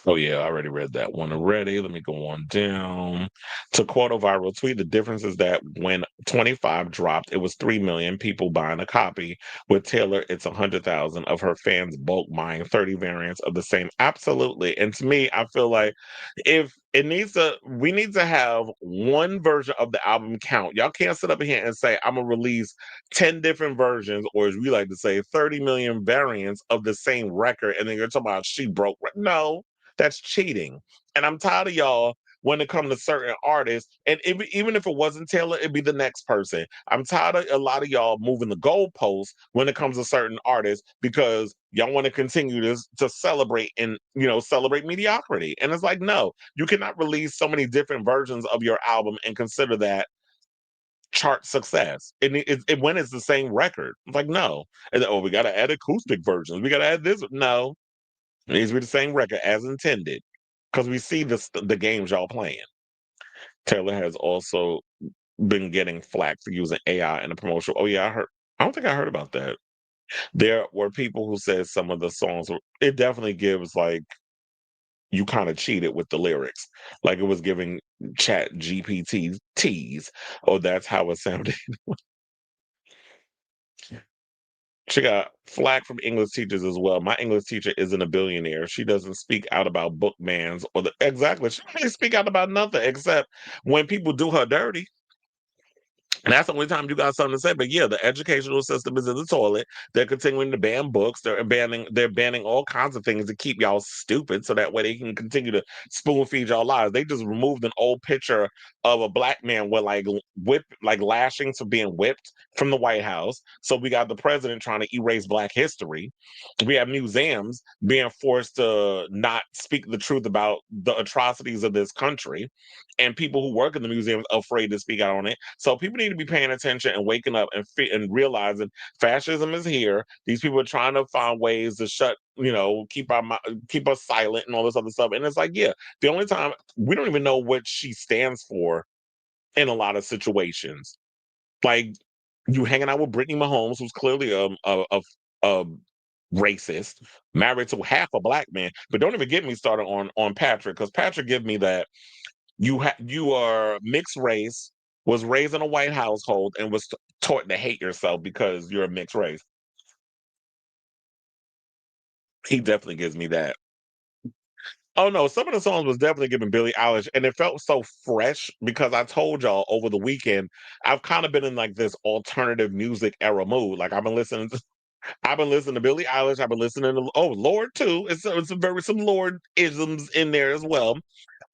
Oh yeah, I already read that one already. Let me go on down. To quote a viral tweet, the difference is that when 25 dropped, it was 3 million people buying a copy. With Taylor, it's 100,000 of her fans bulk buying 30 variants of the same. Absolutely. And to me, I feel like if it needs to, we need to have one version of the album count. Y'all can't sit up here and say, I'm gonna release 10 different versions, or as we like to say, 30 million variants of the same record, and then you're talking about she broke. No, that's cheating. And I'm tired of y'all when it comes to certain artists. And even if it wasn't Taylor, it'd be the next person. I'm tired of a lot of y'all moving the goalposts when it comes to certain artists because y'all want to continue to celebrate and celebrate mediocrity. And it's like, no, you cannot release so many different versions of your album and consider that chart success. When it's the same record. It's like, no. And we gotta add acoustic versions. We gotta add this. No, it needs to be the same record as intended because we see the games y'all playing. Taylor has also been getting flack for using AI in the promotion. Oh yeah, I heard. I don't think I heard about that. There were people who said some of the songs. It definitely gives like you kind of cheated with the lyrics, like it was giving Chat GPT tease. Oh, that's how it sounded. She got flack from English teachers as well. My English teacher isn't a billionaire. She doesn't speak out about book bans or exactly. She doesn't speak out about nothing except when people do her dirty. And that's the only time you got something to say. But yeah, the educational system is in the toilet. They're continuing to ban books. They're banning all kinds of things to keep y'all stupid so that way they can continue to spoon feed y'all lies. They just removed an old picture of a black man with like lashings for being whipped from the White House. So we got the president trying to erase black history. We have museums being forced to not speak the truth about the atrocities of this country, and people who work in the museum are afraid to speak out on it. So people need to be paying attention and waking up and realizing fascism is here. These people are trying to find ways to keep us silent and all this other stuff. And it's like, yeah, the only time we don't even know what she stands for in a lot of situations. Like you hanging out with Brittany Mahomes, who's clearly a racist, married to half a black man. But don't even get me started on Patrick, because Patrick give me that you are mixed race, was raised in a white household, and was taught to hate yourself because you're a mixed race. He definitely gives me that. Oh no, some of the songs was definitely giving Billie Eilish, and it felt so fresh because I told y'all over the weekend I've kind of been in like this alternative music era mood. Like I've been listening to Billie Eilish. I've been listening to Lord too. It's some Lord isms in there as well.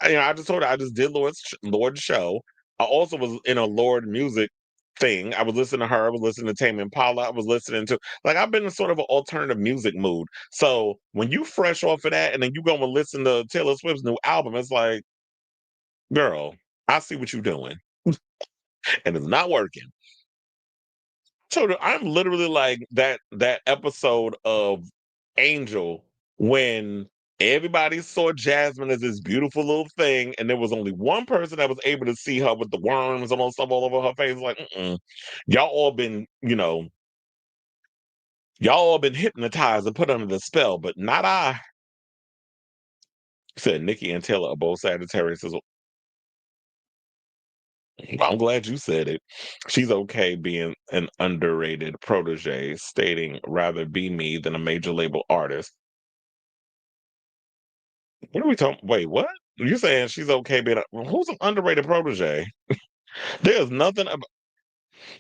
I just told her I just did Lord's show. I also was in a Lord music thing. I was listening to her. I was listening to Tame Impala. I was listening to I've been in sort of an alternative music mood. So when you fresh off of that and then you go and listen to Taylor Swift's new album, it's like, girl, I see what you're doing, and it's not working. So I'm literally like that episode of Angel when everybody saw Jasmine as this beautiful little thing, and there was only one person that was able to see her with the worms and all stuff all over her face. Like, y'all all been, y'all all been hypnotized and put under the spell, but not I. Said Nikki and Taylor are both Sagittarius as well. I'm glad you said it. She's okay being an underrated protege, stating rather be me than a major label artist. What are we talking? Wait, what? You're saying she's okay being who's an underrated protege? There's nothing about.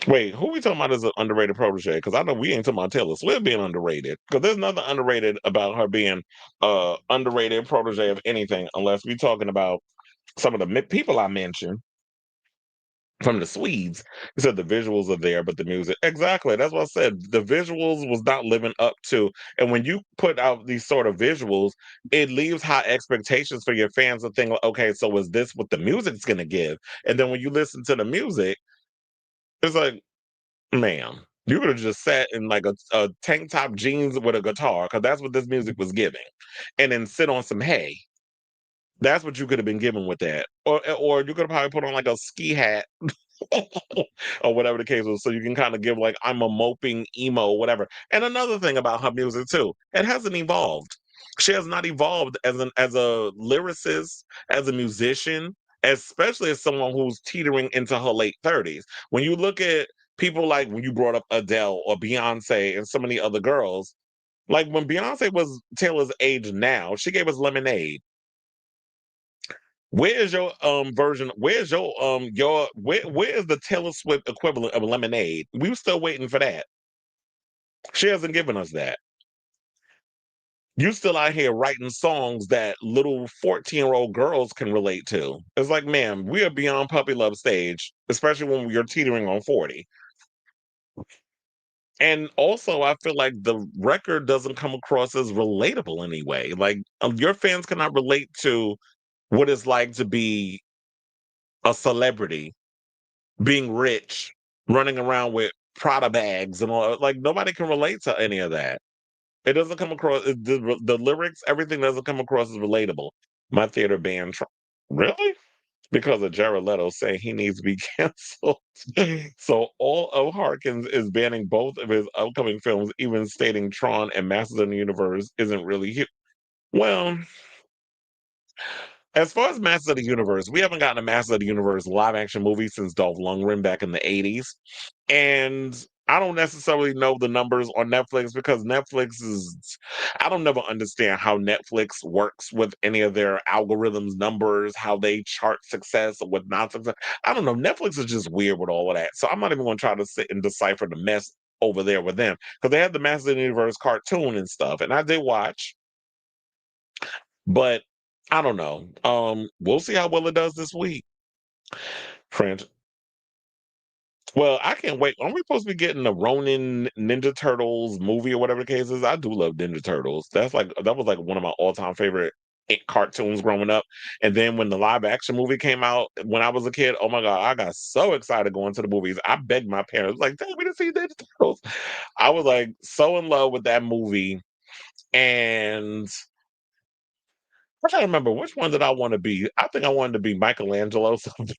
Wait, who we talking about as an underrated protege? Because I know we ain't talking about Taylor Swift being underrated. Because there's nothing underrated about her being underrated protege of anything, unless we're talking about some of the people I mentioned from the Swedes. He said the visuals are there, but the music exactly. That's what I said. The visuals was not living up to. And when you put out these sort of visuals, it leaves high expectations for your fans to think, okay, so is this what the music's gonna give? And then when you listen to the music, it's like, ma'am, you could have just sat in like a tank top jeans with a guitar, because that's what this music was giving, and then sit on some hay. That's what you could have been given with that. Or you could have probably put on like a ski hat or whatever the case was, so you can kind of give like I'm a moping emo, whatever. And another thing about her music too, it hasn't evolved. She has not evolved as a lyricist, as a musician, especially as someone who's teetering into her late 30s. When you look at people like when you brought up Adele or Beyonce and so many other girls, like when Beyonce was Taylor's age now, she gave us Lemonade. Where is your version? Where's your where is the Taylor Swift equivalent of Lemonade? We were still waiting for that. She hasn't given us that. You still out here writing songs that little 14-year-old girls can relate to. It's like, ma'am, we are beyond puppy love stage, especially when you're teetering on 40. And also, I feel like the record doesn't come across as relatable anyway. Like your fans cannot relate to what it's like to be a celebrity, being rich, running around with Prada bags and all. Like nobody can relate to any of that. It doesn't come across the lyrics. Everything doesn't come across as relatable. My theater band, really, because of Jared Leto saying he needs to be canceled. So all of Harkins is banning both of his upcoming films, even stating Tron and Masters of the Universe isn't really well. As far as Masters of the Universe, we haven't gotten a Masters of the Universe live action movie since Dolph Lundgren back in the 80s. And I don't necessarily know the numbers on Netflix because Netflix is, I don't never understand how Netflix works with any of their algorithms, numbers, how they chart success or what not success. I don't know. Netflix is just weird with all of that. So I'm not even going to try to sit and decipher the mess over there with them because they had the Masters of the Universe cartoon and stuff. And I did watch. But I don't know. We'll see how well it does this week. French. Well, I can't wait. Aren't we supposed to be getting the Ronin Ninja Turtles movie or whatever the case is? I do love Ninja Turtles. That was like one of my all-time favorite cartoons growing up. And then when the live action movie came out when I was a kid, oh my god, I got so excited going to the movies. I begged my parents, like, take me to see Ninja Turtles. I was like so in love with that movie. And I'm trying to remember which one did I want to be. I think I wanted to be Michelangelo. Something.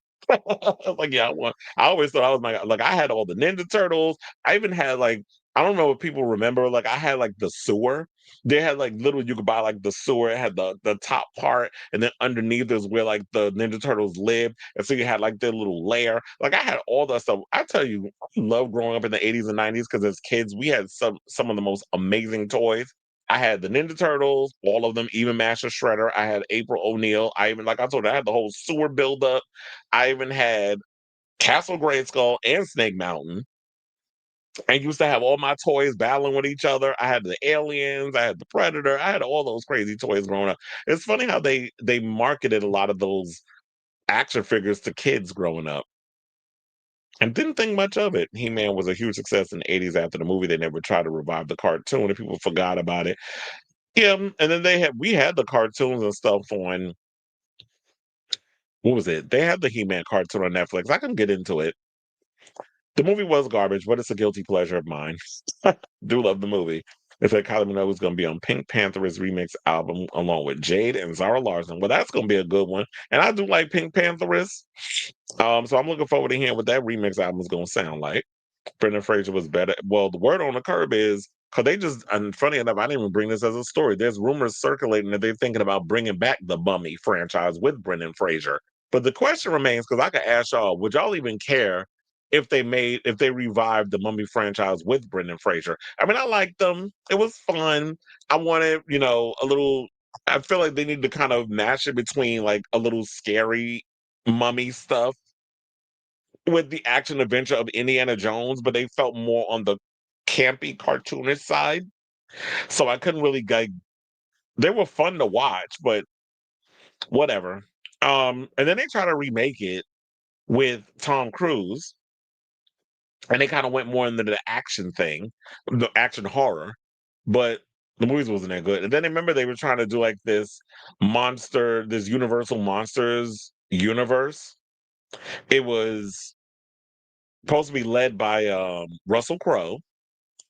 Like, yeah, I always thought I was like I had all the Ninja Turtles. I even had like I don't know if people remember. Like I had like the sewer. They had like little you could buy like the sewer. It had the top part, and then underneath is where like the Ninja Turtles lived. And so you had like their little lair. Like I had all that stuff. I tell you, I love growing up in the 80s and 90s because as kids we had some of the most amazing toys. I had the Ninja Turtles, all of them, even Master Shredder. I had April O'Neil. I even, like I told you, I had the whole sewer buildup. I even had Castle Grayskull and Snake Mountain. I used to have all my toys battling with each other. I had the aliens, I had the Predator, I had all those crazy toys growing up. It's funny how they marketed a lot of those action figures to kids growing up. And didn't think much of it. He-Man was a huge success in the 80s after the movie. They never tried to revive the cartoon and people forgot about it. Yeah, and then we had the cartoons and stuff on what was it? They had the He-Man cartoon on Netflix. I couldn't get into it. The movie was garbage, but it's a guilty pleasure of mine. Do love the movie. They said Kylie Minogue is going to be on Pink Panther's remix album along with Jade and Zara Larson. Well, that's going to be a good one. And I do like Pink Pantheress. So I'm looking forward to hearing what that remix album is going to sound like. Brendan Fraser was better. Well, the word on the curb is because they just, and funny enough, I didn't even bring this as a story. There's rumors circulating that they're thinking about bringing back the Mummy franchise with Brendan Fraser. But the question remains, because I could ask y'all, would y'all even care if they revived the Mummy franchise with Brendan Fraser? I mean, I liked them. It was fun. I wanted, a little. I feel like they need to kind of match it between like a little scary mummy stuff with the action adventure of Indiana Jones, but they felt more on the campy cartoonish side. So I couldn't really like. They were fun to watch, but whatever. And then they try to remake it with Tom Cruise, and they kind of went more into the action thing, the action horror, but the movies wasn't that good. And then I remember they were trying to do like this Universal Monsters universe. It was supposed to be led by Russell Crowe.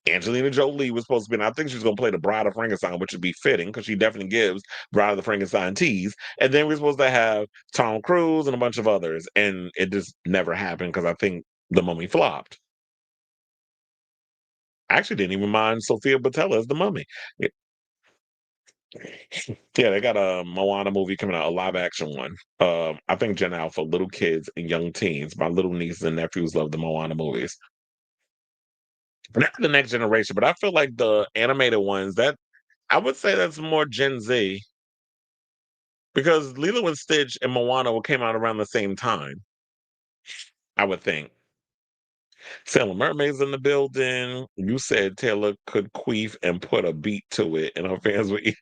Angelina Jolie was supposed to be, and I think she's going to play the Bride of Frankenstein, which would be fitting because she definitely gives Bride of the Frankenstein tease. And then we're supposed to have Tom Cruise and a bunch of others, and it just never happened because I think the Mummy flopped. I actually didn't even mind Sophia Boutella as the Mummy. Yeah, yeah, they got a Moana movie coming out, a live action one. I think Gen Alpha, little kids and young teens. My little nieces and nephews love the Moana movies. Not the next generation, but I feel like the animated ones that I would say that's more Gen Z because Lilo and Stitch and Moana came out around the same time. I would think. Sailor Mermaid's in the building. You said Taylor could queef and put a beat to it, and her fans would.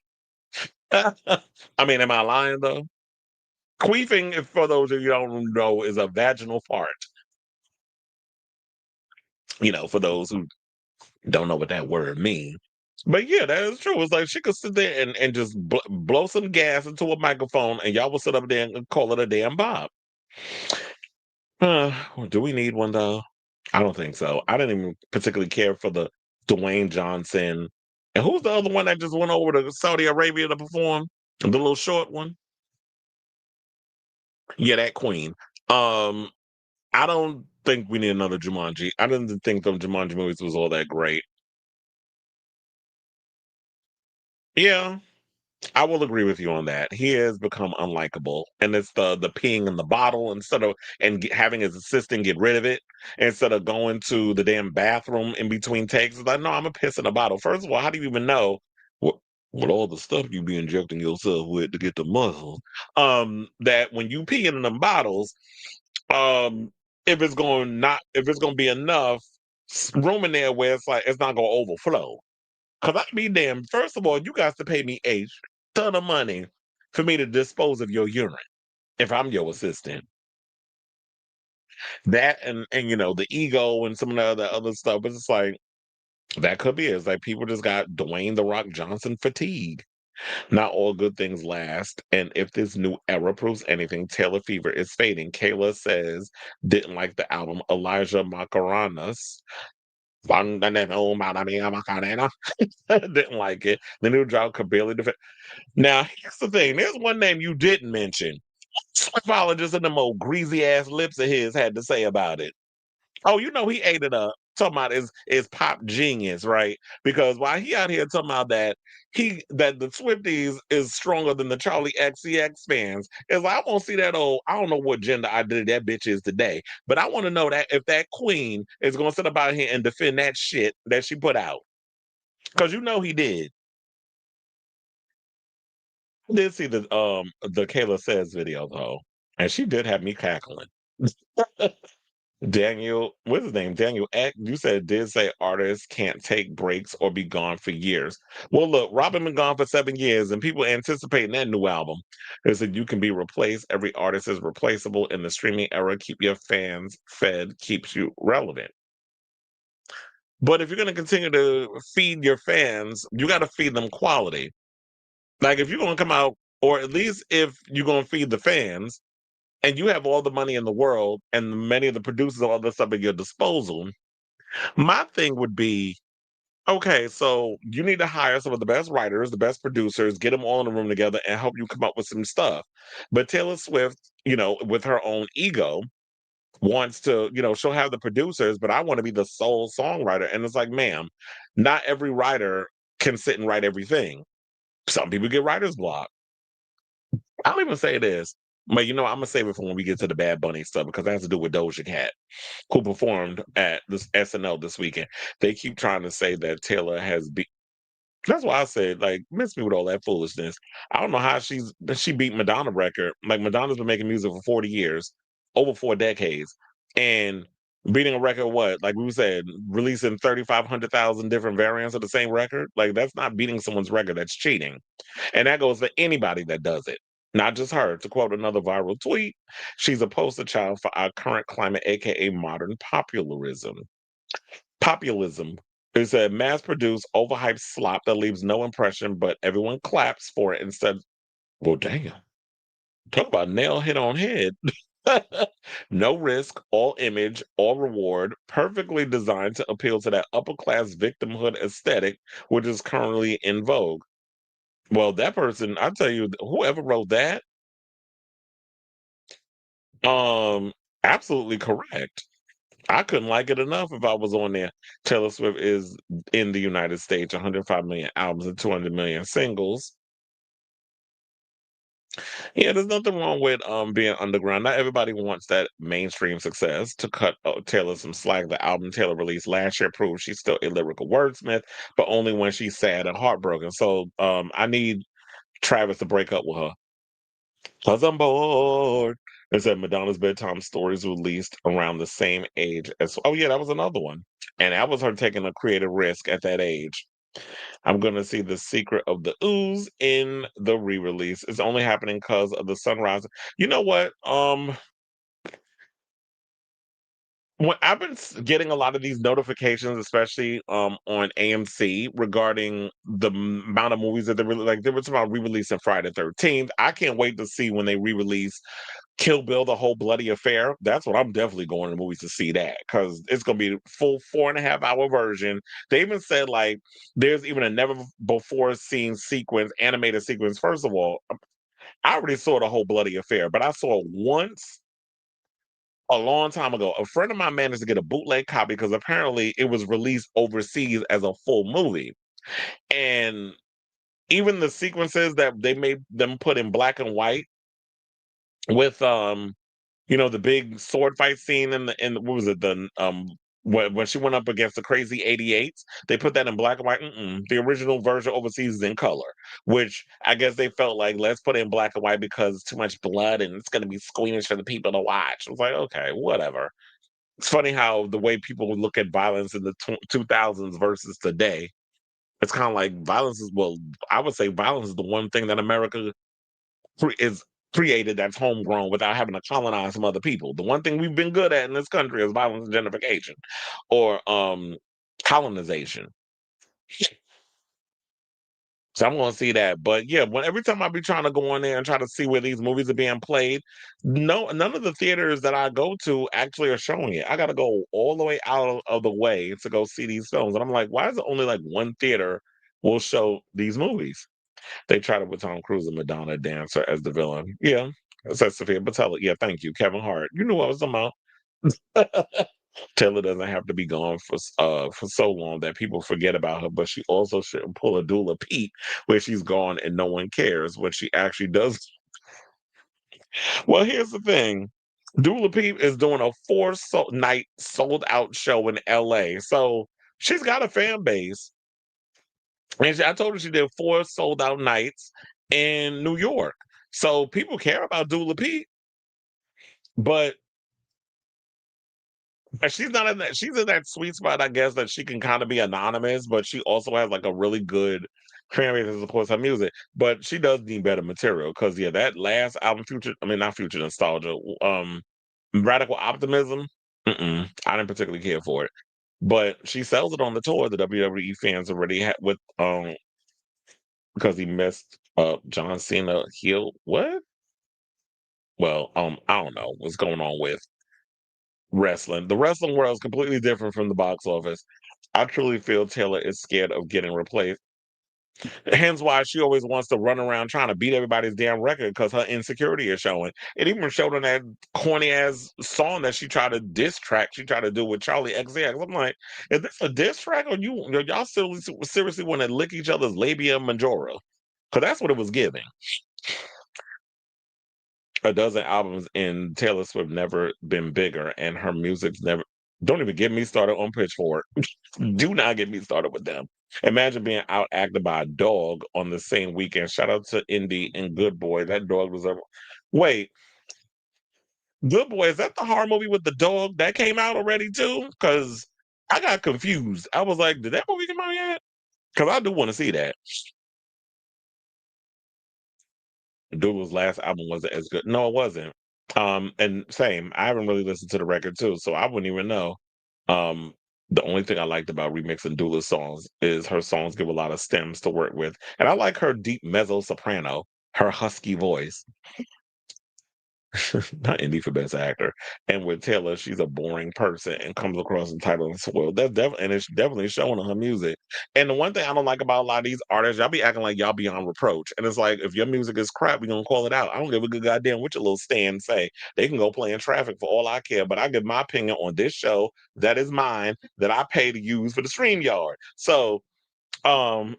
I mean, am I lying though? Queefing, if for those of you who don't know, is a vaginal fart. For those who don't know what that word means. But yeah, that is true. It's like she could sit there and just blow some gas into a microphone, and y'all will sit up there and call it a damn bob. Do we need one though? I don't think so. I didn't even particularly care for the Dwayne Johnson. And who's the other one that just went over to Saudi Arabia to perform? The little short one? Yeah, that queen. Um, I don't think we need another Jumanji. I didn't think the Jumanji movies was all that great. Yeah, I will agree with you on that. He has become unlikable, and it's the peeing in the bottle instead of having his assistant get rid of it instead of going to the damn bathroom in between takes. It's like, no, I'm a piss in the bottle. First of all, how do you even know what all the stuff you be injecting yourself with to get the muscles? That when you pee in them bottles, um, if it's going to be enough room in there where it's like it's not going to overflow. Cause I be damned. First of all, you guys to pay me a ton of money for me to dispose of your urine if I'm your assistant. That and the ego and some of the other stuff. But it's like that could be it. It's like people just got Dwayne the Rock Johnson fatigue. Not all good things last. And if this new era proves anything, Taylor Fever is fading. Kayla says didn't like the album. Elijah Macaranas. Didn't like it. The new job could barely defend. Now, here's the thing. There's one name you didn't mention. Swiffologist and them old greasy ass lips of his had to say about it. Oh, he ate it up. Talking about is pop genius, right? Because while he out here talking about that the Swifties is stronger than the Charlie XCX fans. It's like I won't see that old. I don't know what gender identity that bitch is today, but I want to know that if that queen is gonna sit about here and defend that shit that she put out. Because he did. I did see the Kayla Says video though, and she did have me cackling. Daniel, what's his name? Daniel Eck, you did say artists can't take breaks or be gone for years. Well, look, Robin been gone for 7 years, and people anticipating that new album. They said you can be replaced. Every artist is replaceable in the streaming era. Keep your fans fed, keeps you relevant. But if you're going to continue to feed your fans, you got to feed them quality. Like if you're going to come out, or at least if you're going to feed the fans, and you have all the money in the world and many of the producers all this stuff at your disposal, my thing would be, okay, so you need to hire some of the best writers, the best producers, get them all in the room together and help you come up with some stuff. But Taylor Swift, with her own ego, wants to, she'll have the producers, but I want to be the sole songwriter. And it's like, ma'am, not every writer can sit and write everything. Some people get writer's block. I'll even say this. But I'm gonna save it for when we get to the Bad Bunny stuff because it has to do with Doja Cat, who performed at this SNL this weekend. They keep trying to say that Taylor has beat. That's why I said, like, miss me with all that foolishness. I don't know how she beat Madonna record. Like Madonna's been making music for 40 years, over 4 decades, and beating a record, what? Like we said, releasing 3,500,000 different variants of the same record. Like that's not beating someone's record. That's cheating. And that goes for anybody that does it, not just her. To quote another viral tweet, she's a poster child for our current climate, aka modern popularism. Populism is a mass-produced, overhyped slop that leaves no impression, but everyone claps for it instead. Well, damn. Talk about nail hit on head. No risk, all image, all reward, perfectly designed to appeal to that upper class victimhood aesthetic, which is currently in vogue. Well, that person, I tell you, whoever wrote that, um, absolutely correct. I couldn't like it enough if I was on there. Taylor Swift is in the United States, 105 million albums and 200 million singles. Yeah, there's nothing wrong with being underground. Not everybody wants that mainstream success. To cut Taylor some slack, the album Taylor released last year proves she's still a lyrical wordsmith, but only when she's sad and heartbroken. So I need Travis to break up with her. Cause I'm bored. It said Madonna's bedtime stories released around the same age as. Oh yeah, that was another one, and that was her taking a creative risk at that age. I'm gonna see The Secret of the Ooze in the re-release. It's only happening because of the sunrise. You know what? When I've been getting a lot of these notifications, especially on AMC, regarding the amount of movies that they're really like. They were talking about re-releasing Friday the 13th. I can't wait to see when they re-release Kill Bill, the whole bloody affair. That's what I'm definitely going to the movies to see that because it's gonna be a full 4.5 hour version. They even said like there's even a never before seen sequence, animated sequence. First of all, I already saw the whole bloody affair, but I saw it once a long time ago. A friend of mine managed to get a bootleg copy because apparently it was released overseas as a full movie. And even the sequences that they made them put in black and white with the big sword fight scene in what was it, the when she went up against the crazy 88s, they put that in black and white. The original version overseas is in color, which I guess they felt like let's put it in black and white because it's too much blood and it's going to be squeamish for the people to watch. I was like, okay, whatever. It's funny how the way people look at violence in the 2000s versus today. It's kind of like violence is, well, I would say violence is the one thing that America is created that's homegrown without having to colonize some other people. The one thing we've been good at in this country is violence and gentrification or colonization. So I'm going to see that. But yeah, when every time I be trying to go on there and try to see where these movies are being played, no, none of the theaters that I go to actually are showing it. I got to go all the way out of the way to go see these films, and I'm like, why is it only like one theater will show these movies? They tried it with Tom Cruise and Madonna Dancer as the villain. Yeah, says Sophia Patella. Yeah, thank you, Kevin Hart. You knew what I was talking about. Taylor doesn't have to be gone for so long that people forget about her, but she also shouldn't pull a Dula Pete where she's gone and no one cares when she actually does. Well, here's the thing. Dula Peep is doing a night sold out show in LA. So she's got a fan base. And I told her she did 4 sold out nights in New York. So people care about Dula Peep, but she's not in that. She's in that sweet spot, I guess, that she can kind of be anonymous, but she also has like a really good fan base that supports her music. But she does need better material because yeah, that last album, not Future Nostalgia, Radical Optimism. I didn't particularly care for it, but she sells it on the tour. The WWE fans already had with because he messed up John Cena heel. What? Well, I don't know what's going on with wrestling. The wrestling world is completely different from the box office. I truly feel Taylor is scared of getting replaced. Hence why she always wants to run around trying to beat everybody's damn record because her insecurity is showing. It even showed on that corny ass song that she tried to diss track. She tried to do with Charlie XCX. I'm like, is this a diss track or y'all seriously want to lick each other's labia majora? Because that's what it was giving. a dozen albums and Taylor Swift never been bigger, and her music's never. Don't even get me started on Pitchfork. Do not get me started with them. Imagine being out acted by a dog on the same weekend. Shout out to Indy and Good Boy. That dog was a. Wait, Good Boy, is that the horror movie with the dog that came out already too? Because I got confused. I was like, did that movie come out yet? Because I do want to see that. Doodle's last album wasn't as good. No, it wasn't. And same. I haven't really listened to the record too, so I wouldn't even know. Um, the only thing I liked about remixing Doula's songs is her songs give a lot of stems to work with, and I like her deep mezzo soprano, her husky voice. Not Indy for Best Actor. And with Taylor, she's a boring person and comes across entitled and spoiled. That's definitely, and it's definitely showing on her music. And the one thing I don't like about a lot of these artists, y'all be acting like y'all beyond reproach. And it's like, if your music is crap, we gonna call it out. I don't give a good goddamn what your little stand say. They can go play in traffic for all I care. But I give my opinion on this show that is mine that I pay to use for the stream yard. So um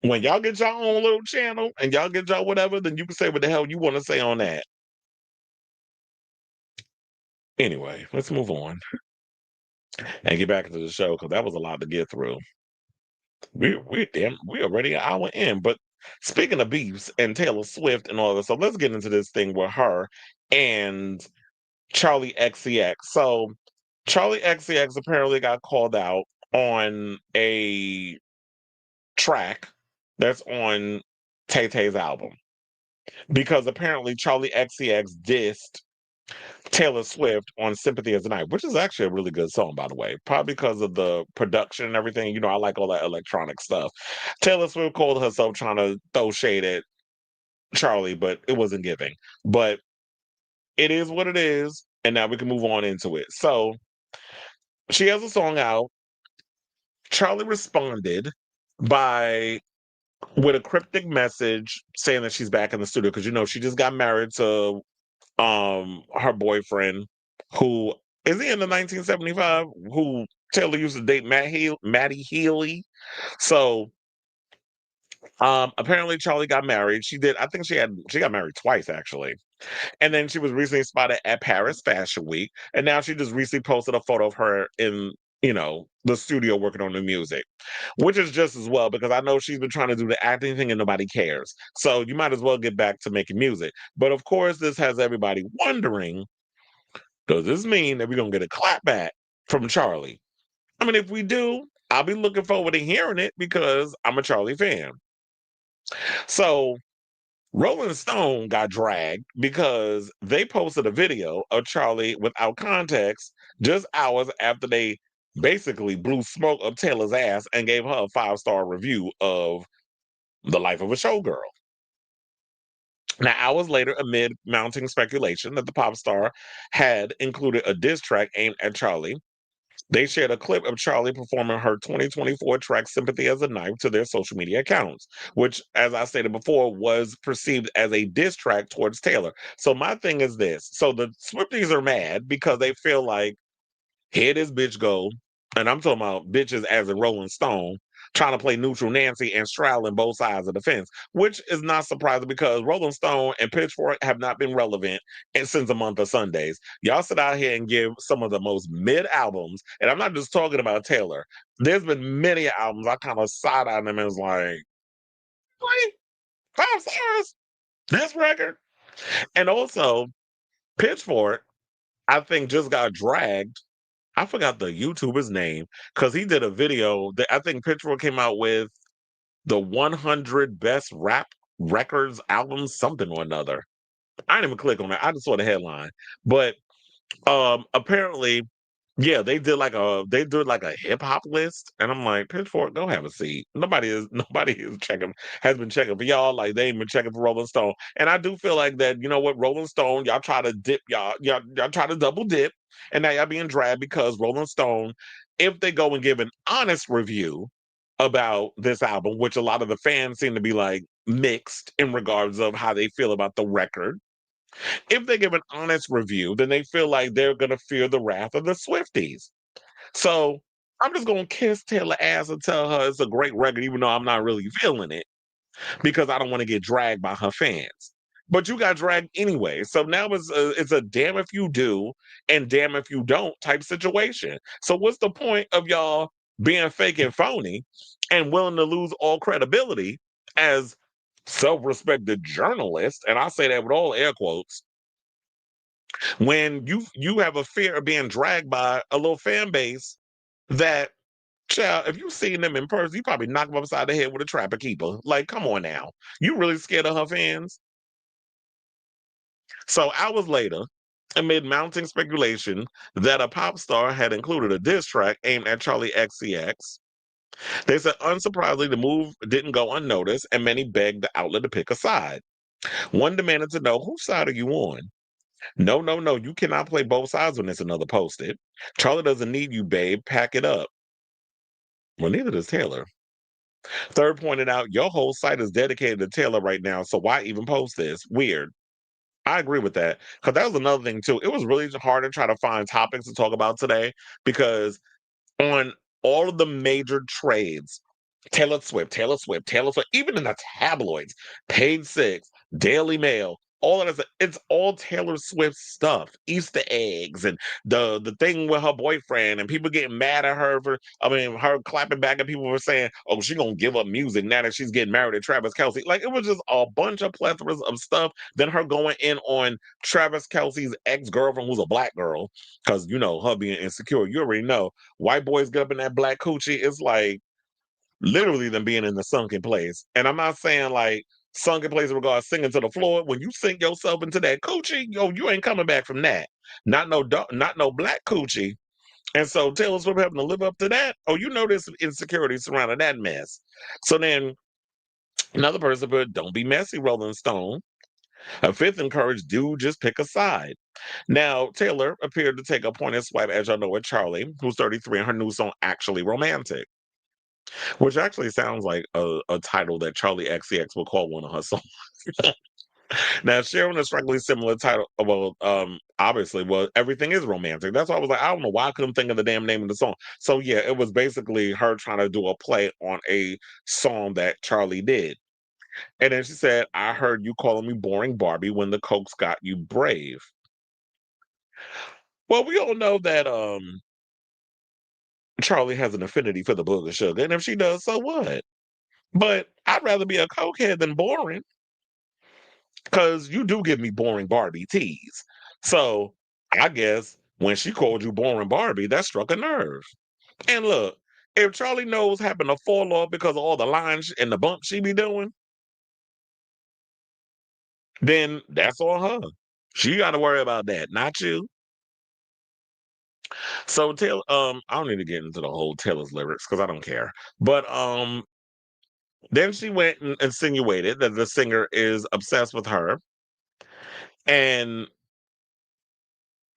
when y'all get your own little channel and y'all get y'all whatever, then you can say what the hell you want to say on that. Anyway, let's move on and get back into the show because that was a lot to get through. We already an hour in, but speaking of beefs and Taylor Swift and all this, so let's get into this thing with her and Charlie XCX. So Charlie XCX apparently got called out on a track that's on Tay Tay's album because apparently Charlie XCX dissed Taylor Swift on Sympathy as a Night, which is actually a really good song, by the way. Probably because of the production and everything. You know, I like all that electronic stuff. Taylor Swift called herself trying to throw shade at Charlie, but it wasn't giving. But it is what it is. And now we can move on into it. So she has a song out. Charlie responded by with a cryptic message saying that she's back in the studio because you know she just got married to her boyfriend who is he in the 1975 who Taylor used to date Maddie Healy. So apparently Charlie got married. She did, I think she got married twice actually. And then she was recently spotted at Paris Fashion Week. And now she just recently posted a photo of her in, you know, the studio working on new music, which is just as well because I know she's been trying to do the acting thing and nobody cares. So you might as well get back to making music. But of course, this has everybody wondering, does this mean that we're going to get a clapback from Charlie? I mean, if we do, I'll be looking forward to hearing it because I'm a Charlie fan. So Rolling Stone got dragged because they posted a video of Charlie without context just hours after they basically blew smoke up Taylor's ass and gave her a 5-star review of The Life of a Showgirl. Now, hours later, amid mounting speculation that the pop star had included a diss track aimed at Charlie, they shared a clip of Charlie performing her 2024 track Sympathy as a Knife to their social media accounts, which, as I stated before, was perceived as a diss track towards Taylor. So my thing is this. So the Swifties are mad because they feel like, here this bitch go, and I'm talking about bitches as a Rolling Stone, trying to play neutral Nancy and straddling both sides of the fence, which is not surprising because Rolling Stone and Pitchfork have not been relevant since the month of Sundays. Y'all sit out here and give some of the most mid albums, and I'm not just talking about Taylor. There's been many albums I kind of side on them and was like, "Really? 5 stars? This record?" And also, Pitchfork, I think, just got dragged. I forgot the YouTuber's name because he did a video that I think Pitchfork came out with the 100 best rap records albums, something or another. I didn't even click on that. I just saw the headline. But apparently, yeah, they did like a hip hop list, and I'm like, Pitchfork, go have a seat. Nobody is checking has been checking for y'all like they ain't been checking for Rolling Stone. And I do feel like that, you know what, Rolling Stone, y'all try to dip y'all try to double dip, and now y'all being dragged because Rolling Stone, if they go and give an honest review about this album, which a lot of the fans seem to be like mixed in regards of how they feel about the record, if they give an honest review, then they feel like they're going to fear the wrath of the Swifties. So I'm just going to kiss Taylor ass and tell her it's a great record, even though I'm not really feeling it because I don't want to get dragged by her fans. but you got dragged anyway. So now it's a damn if you do and damn if you don't type situation. So what's the point of y'all being fake and phony and willing to lose all credibility as self-respected journalists? And I say that with all air quotes. When you have a fear of being dragged by a little fan base that, child, if you seen them in person, you probably knock them upside the head with a trapper keeper. Like, come on now. You really scared of her fans? So hours later, amid mounting speculation that a pop star had included a diss track aimed at Charlie XCX, they said unsurprisingly the move didn't go unnoticed and many begged the outlet to pick a side. One demanded to know, whose side are you on? No, no, no, you cannot play both sides when this, another posted. Charlie doesn't need you, babe. Pack it up. Well, neither does Taylor. Third pointed out, your whole site is dedicated to Taylor right now, so why even post this? Weird. I agree with that. Because that was another thing, too. It was really hard to try to find topics to talk about today because on all of the major trades, Taylor Swift, Taylor Swift, Taylor Swift, even in the tabloids, Page Six, Daily Mail, all of that, it's all Taylor Swift stuff, Easter eggs, and the thing with her boyfriend, and people getting mad at her for, I mean, her clapping back at people for saying, oh, she gonna give up music now that she's getting married to Travis Kelce. Like, it was just a bunch of plethoras of stuff. Then her going in on Travis Kelce's ex-girlfriend, who's a black girl, because, you know, her being insecure. You already know, white boys get up in that black coochie, it's like, literally them being in the sunken place. And I'm not saying like sunken place in regards singing to the floor. When you sink yourself into that coochie, yo, you ain't coming back from that. Not no black coochie. And so Taylor Swift having to live up to that. Oh, you know there's some insecurity surrounding that mess. So then another person put, don't be messy, Rolling Stone. A fifth encouraged, dude, just pick a side. Now, Taylor appeared to take a pointed swipe, as y'all know, at Charli, who's 33, and her new song, Actually Romantic. Which actually sounds like a title that Charlie XCX would call one of her songs. Now, sharing a strikingly similar title, well, obviously, well, everything is romantic. That's why I was like, I don't know why I couldn't think of the damn name of the song. So yeah, it was basically her trying to do a play on a song that Charlie did. And then she said, I heard you calling me boring Barbie when the Cokes got you brave. Well, we all know that Charlie has an affinity for the booger sugar, and if she does, so what? But I'd rather be a cokehead than boring, because you do give me boring Barbie tease. So I guess when she called you boring Barbie, that struck a nerve. And look, if Charlie knows happened to fall off because of all the lines and the bumps she be doing, then that's on her. She got to worry about that, not you. So Taylor, I don't need to get into the whole Taylor's lyrics because I don't care. But then she went and insinuated that the singer is obsessed with her, and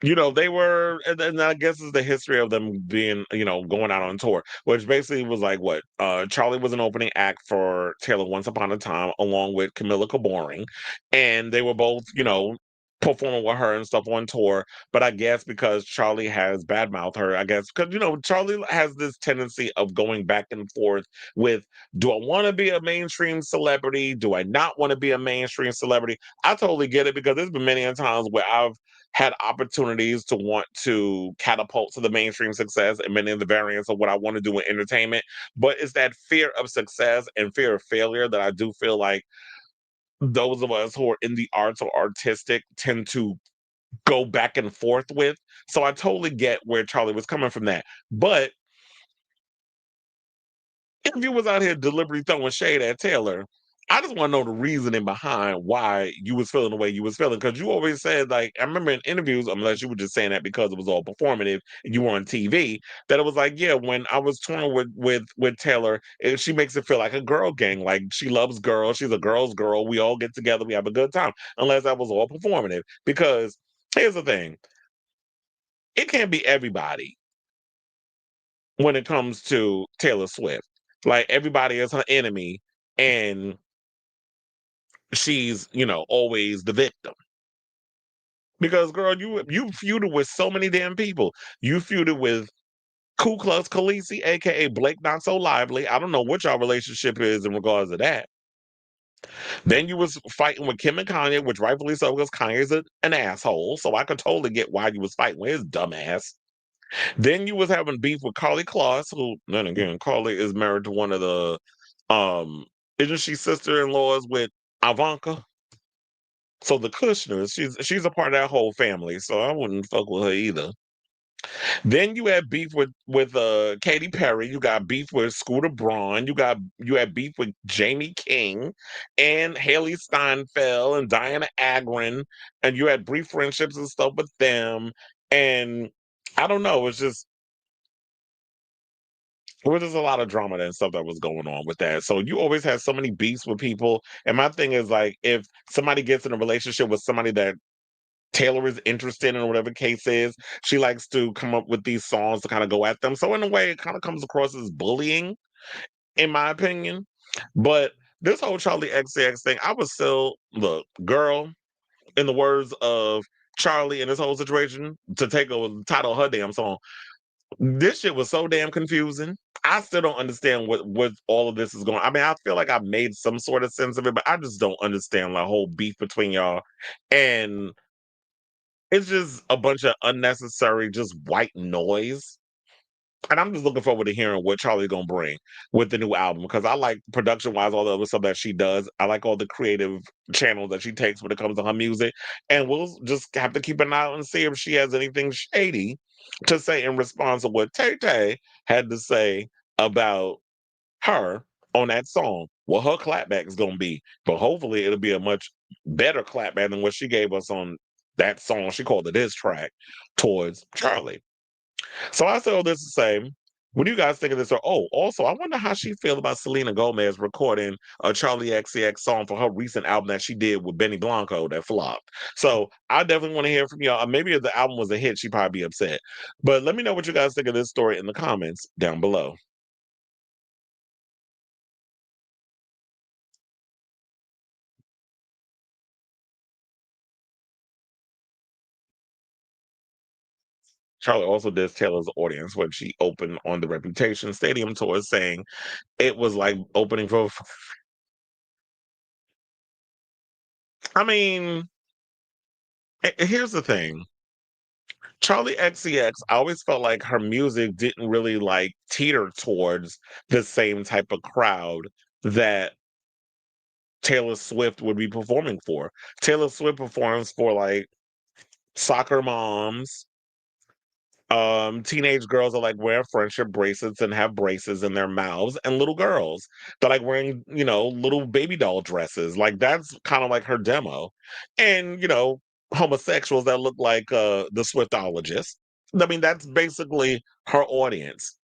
you know, they were, and I guess it's the history of them being, you know, going out on tour, which basically was like what Charlie was an opening act for Taylor once upon a time, along with Camilla Cabring, and they were both, you know, performing with her and stuff on tour. But I guess because Charlie has badmouthed her, I guess because you know Charlie has this tendency of going back and forth with, do I want to be a mainstream celebrity? Do I not want to be a mainstream celebrity? I totally get it because there's been many times where I've had opportunities to want to catapult to the mainstream success and many of the variants of what I want to do in entertainment. But it's that fear of success and fear of failure that I do feel like those of us who are in the arts or artistic tend to go back and forth with. So I totally get where Charlie was coming from that. But if you was out here deliberately throwing shade at Taylor, I just want to know the reasoning behind why you was feeling the way you was feeling. Because you always said, like, I remember in interviews, unless you were just saying that because it was all performative and you were on TV, that it was like, yeah, when I was touring with Taylor, she makes it feel like a girl gang. Like she loves girls, she's a girl's girl. We all get together, we have a good time. Unless that was all performative. Because here's the thing, it can't be everybody when it comes to Taylor Swift. Like everybody is her enemy, and she's, you know, always the victim. Because girl, you feuded with so many damn people. You feuded with Ku Klux Khaleesi, aka Blake Not So Lively. I don't know what y'all relationship is in regards to that. Then you was fighting with Kim and Kanye, which rightfully so, because Kanye's an asshole. So I could totally get why you was fighting with his dumb ass. Then you was having beef with Carly Kloss, who then again, Carly is married to one of the isn't she sister-in-laws with Ivanka? So the Kushners, she's a part of that whole family. So I wouldn't fuck with her either. Then you had beef with Katy Perry. You got beef with Scooter Braun. You had beef with Jamie King and Haley Steinfeld and Diana Agron, and you had brief friendships and stuff with them. And I don't know. There was just a lot of drama and stuff that was going on with that. So you always have so many beefs with people. And my thing is like, if somebody gets in a relationship with somebody that Taylor is interested in, or whatever the case is, she likes to come up with these songs to kind of go at them. So in a way, it kind of comes across as bullying, in my opinion. But this whole Charlie XCX thing, I was still look, girl, in the words of Charlie in this whole situation, to take over the title of her damn song. This shit was so damn confusing. I still don't understand what all of this is going. I mean, I feel like I made some sort of sense of it, but I just don't understand the whole beef between y'all. And it's just a bunch of unnecessary, just white noise. And I'm just looking forward to hearing what Charlie's gonna bring with the new album, because I like production wise all the other stuff that she does. I like all the creative channels that she takes when it comes to her music. And we'll just have to keep an eye out and see if she has anything shady to say in response to what Tay Tay had to say about her on that song. What her clapback is gonna be. But hopefully it'll be a much better clapback than what she gave us on that song. She called it this track towards Charlie. So I say all this to say, what do you guys think of this? Or also, I wonder how she feel about Selena Gomez recording a Charlie XCX song for her recent album that she did with Benny Blanco that flopped. So I definitely want to hear from y'all. Maybe if the album was a hit, she'd probably be upset. But let me know what you guys think of this story in the comments down below. Charlie also did Taylor's audience when she opened on the Reputation Stadium tour, saying it was like opening for. I mean, here's the thing. Charlie XCX, I always felt like her music didn't really like teeter towards the same type of crowd that Taylor Swift would be performing for. Taylor Swift performs for like soccer moms, teenage girls that like wear friendship bracelets and have braces in their mouths, and little girls that like wearing, little baby doll dresses. Like that's kind of like her demo. And, homosexuals that look like the Swiftologists. I mean, that's basically her audience.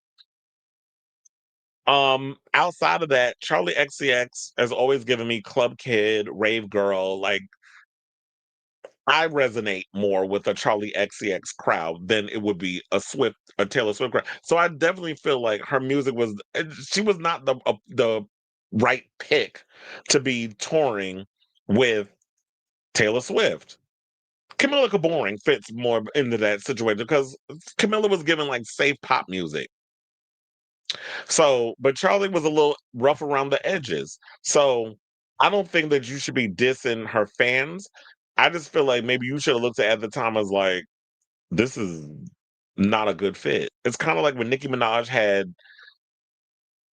Outside of that, Charlie XCX has always given me club kid, rave girl. Like I resonate more with a Charlie XCX crowd than it would be a Taylor Swift crowd. So I definitely feel like her music she was not the right pick to be touring with Taylor Swift. Camilla Cabring fits more into that situation because Camilla was given like safe pop music. So, but Charlie was a little rough around the edges. So I don't think that you should be dissing her fans. I just feel like maybe you should have looked at the time as like, this is not a good fit. It's kind of like when Nicki Minaj had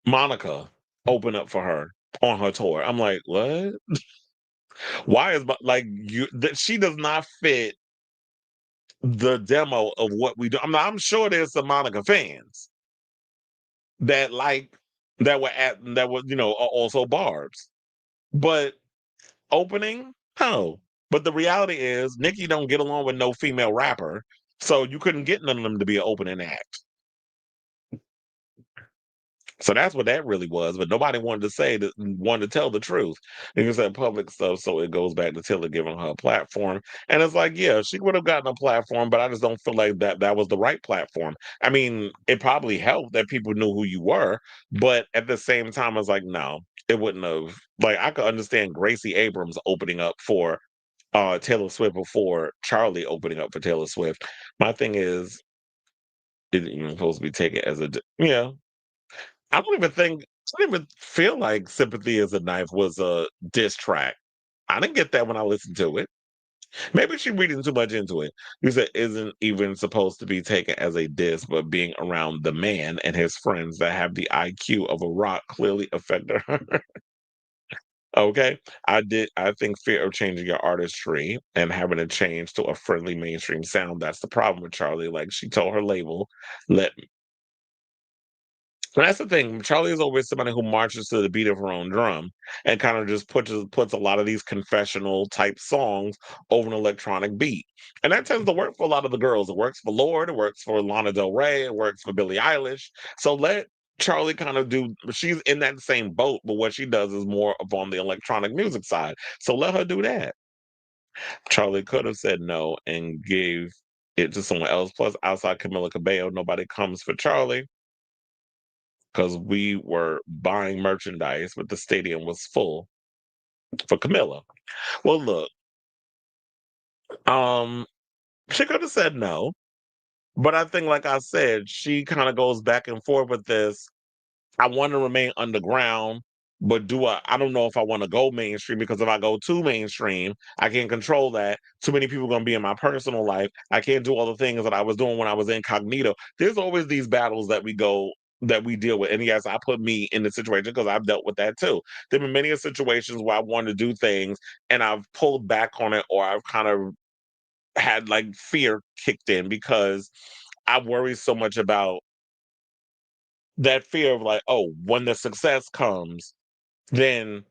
Monica open up for her on her tour. I'm like, what? Why is like you that she does not fit the demo of what we do. I'm sure there's some Monica fans that like that were are also Barb's, but opening no. But the reality is, Nicki don't get along with no female rapper, so you couldn't get none of them to be an opening act. So that's what that really was. But nobody wanted to tell the truth. It said public stuff, so it goes back to Taylor giving her a platform. And it's like, yeah, she would have gotten a platform, but I just don't feel like that was the right platform. I mean, it probably helped that people knew who you were, but at the same time, I was like, no, it wouldn't have. Like, I could understand Gracie Abrams opening up for Taylor Swift before Charlie opening up for Taylor Swift. My thing is, it even supposed to be taken as a yeah. I don't even think. I didn't even feel like Sympathy is a Knife was a diss track. I didn't get that when I listened to it. Maybe she's reading too much into it. You said isn't even supposed to be taken as a diss, but being around the man and his friends that have the IQ of a rock clearly affected her. Okay. I think fear of changing your artistry and having to change to a friendly mainstream sound. That's the problem with Charlie. Like she told her label, let but that's the thing. Charlie is always somebody who marches to the beat of her own drum and kind of just puts a lot of these confessional type songs over an electronic beat. And that tends to work for a lot of the girls. It works for Lord, it works for Lana Del Rey, it works for Billie Eilish. So let Charlie kind of do she's in that same boat, but what she does is more of on the electronic music side. So let her do that. Charlie could have said no and gave it to someone else. Plus, outside Camila Cabello, nobody comes for Charlie because we were buying merchandise, but the stadium was full for Camilla. Well, look, um, she could have said no, but I think, like I said, she kind of goes back and forth with this. I want to remain underground, but I don't know if I want to go mainstream because if I go too mainstream, I can't control that. Too many people are going to be in my personal life. I can't do all the things that I was doing when I was incognito. There's always these battles that we deal with. And yes, I put me in the situation because I've dealt with that too. There have been many situations where I wanted to do things and I've pulled back on it or I've kind of had like fear kicked in because I worry so much about that fear of like, oh, when the success comes, then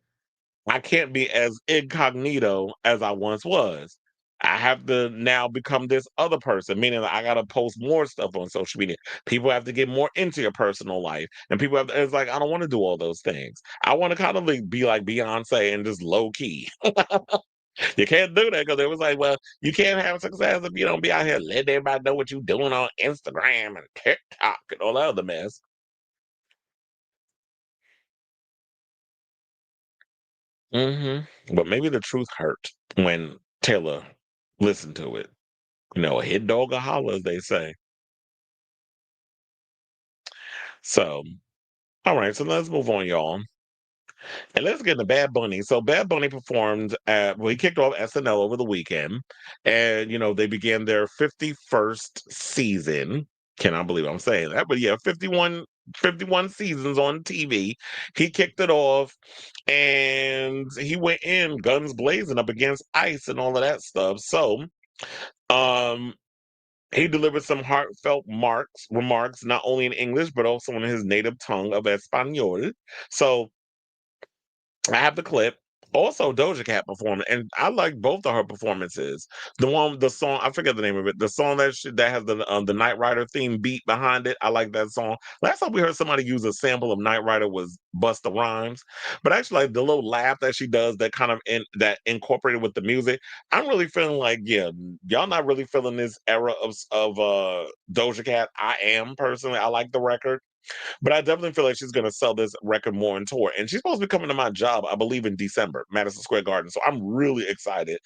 I can't be as incognito as I once was. I have to now become this other person, meaning that I got to post more stuff on social media. People have to get more into your personal life. And people have it's like, I don't want to do all those things. I want to kind of like be like Beyonce and just low key. You can't do that because it was like, well, you can't have success if you don't be out here letting everybody know what you're doing on Instagram and TikTok and all that other mess. But maybe the truth hurt when Taylor listened to it. You know, a hit dog a holler, as they say. So, all right, so let's move on, y'all. And let's get into Bad Bunny. So Bad Bunny performed he kicked off SNL over the weekend. And, they began their 51st season. Cannot believe I'm saying that. But yeah, 51 seasons on TV. He kicked it off and he went in guns blazing up against Ice and all of that stuff. So, um, he delivered some heartfelt remarks, not only in English, but also in his native tongue of Espanol. So I have the clip. Also, Doja Cat performed, and I like both of her performances. The song, I forget the name of it. The song that has the Knight Rider theme beat behind it. I like that song. Last time we heard somebody use a sample of Knight Rider was Busta Rhymes, but actually, like the little laugh that she does, that kind of that incorporated with the music. I'm really feeling like, yeah, y'all not really feeling this era of Doja Cat. I am personally. I like the record. But I definitely feel like she's going to sell this record more in tour. And she's supposed to be coming to my job, I believe, in December, Madison Square Garden. So I'm really excited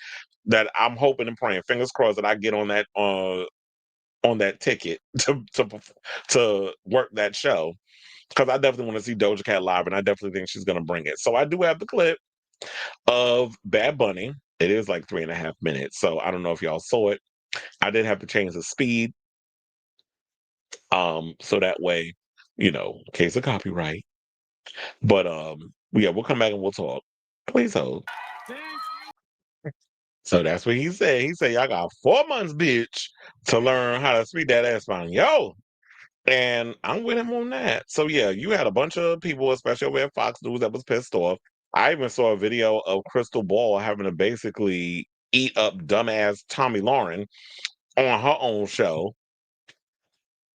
that I'm hoping and praying, fingers crossed, that I get on that ticket to work that show because I definitely want to see Doja Cat live, and I definitely think she's going to bring it. So I do have the clip of Bad Bunny. It is like 3.5 minutes, so I don't know if y'all saw it. I did have to change the speed, so that way, in case of copyright. But yeah, we'll come back and we'll talk. Please hold. So that's what he said. He said, y'all got 4 months, bitch, to learn how to speak that Espanol. And I'm with him on that. So yeah, you had a bunch of people, especially over at Fox News, that was pissed off. I even saw a video of Crystal Ball having to basically eat up dumbass Tommy Lauren on her own show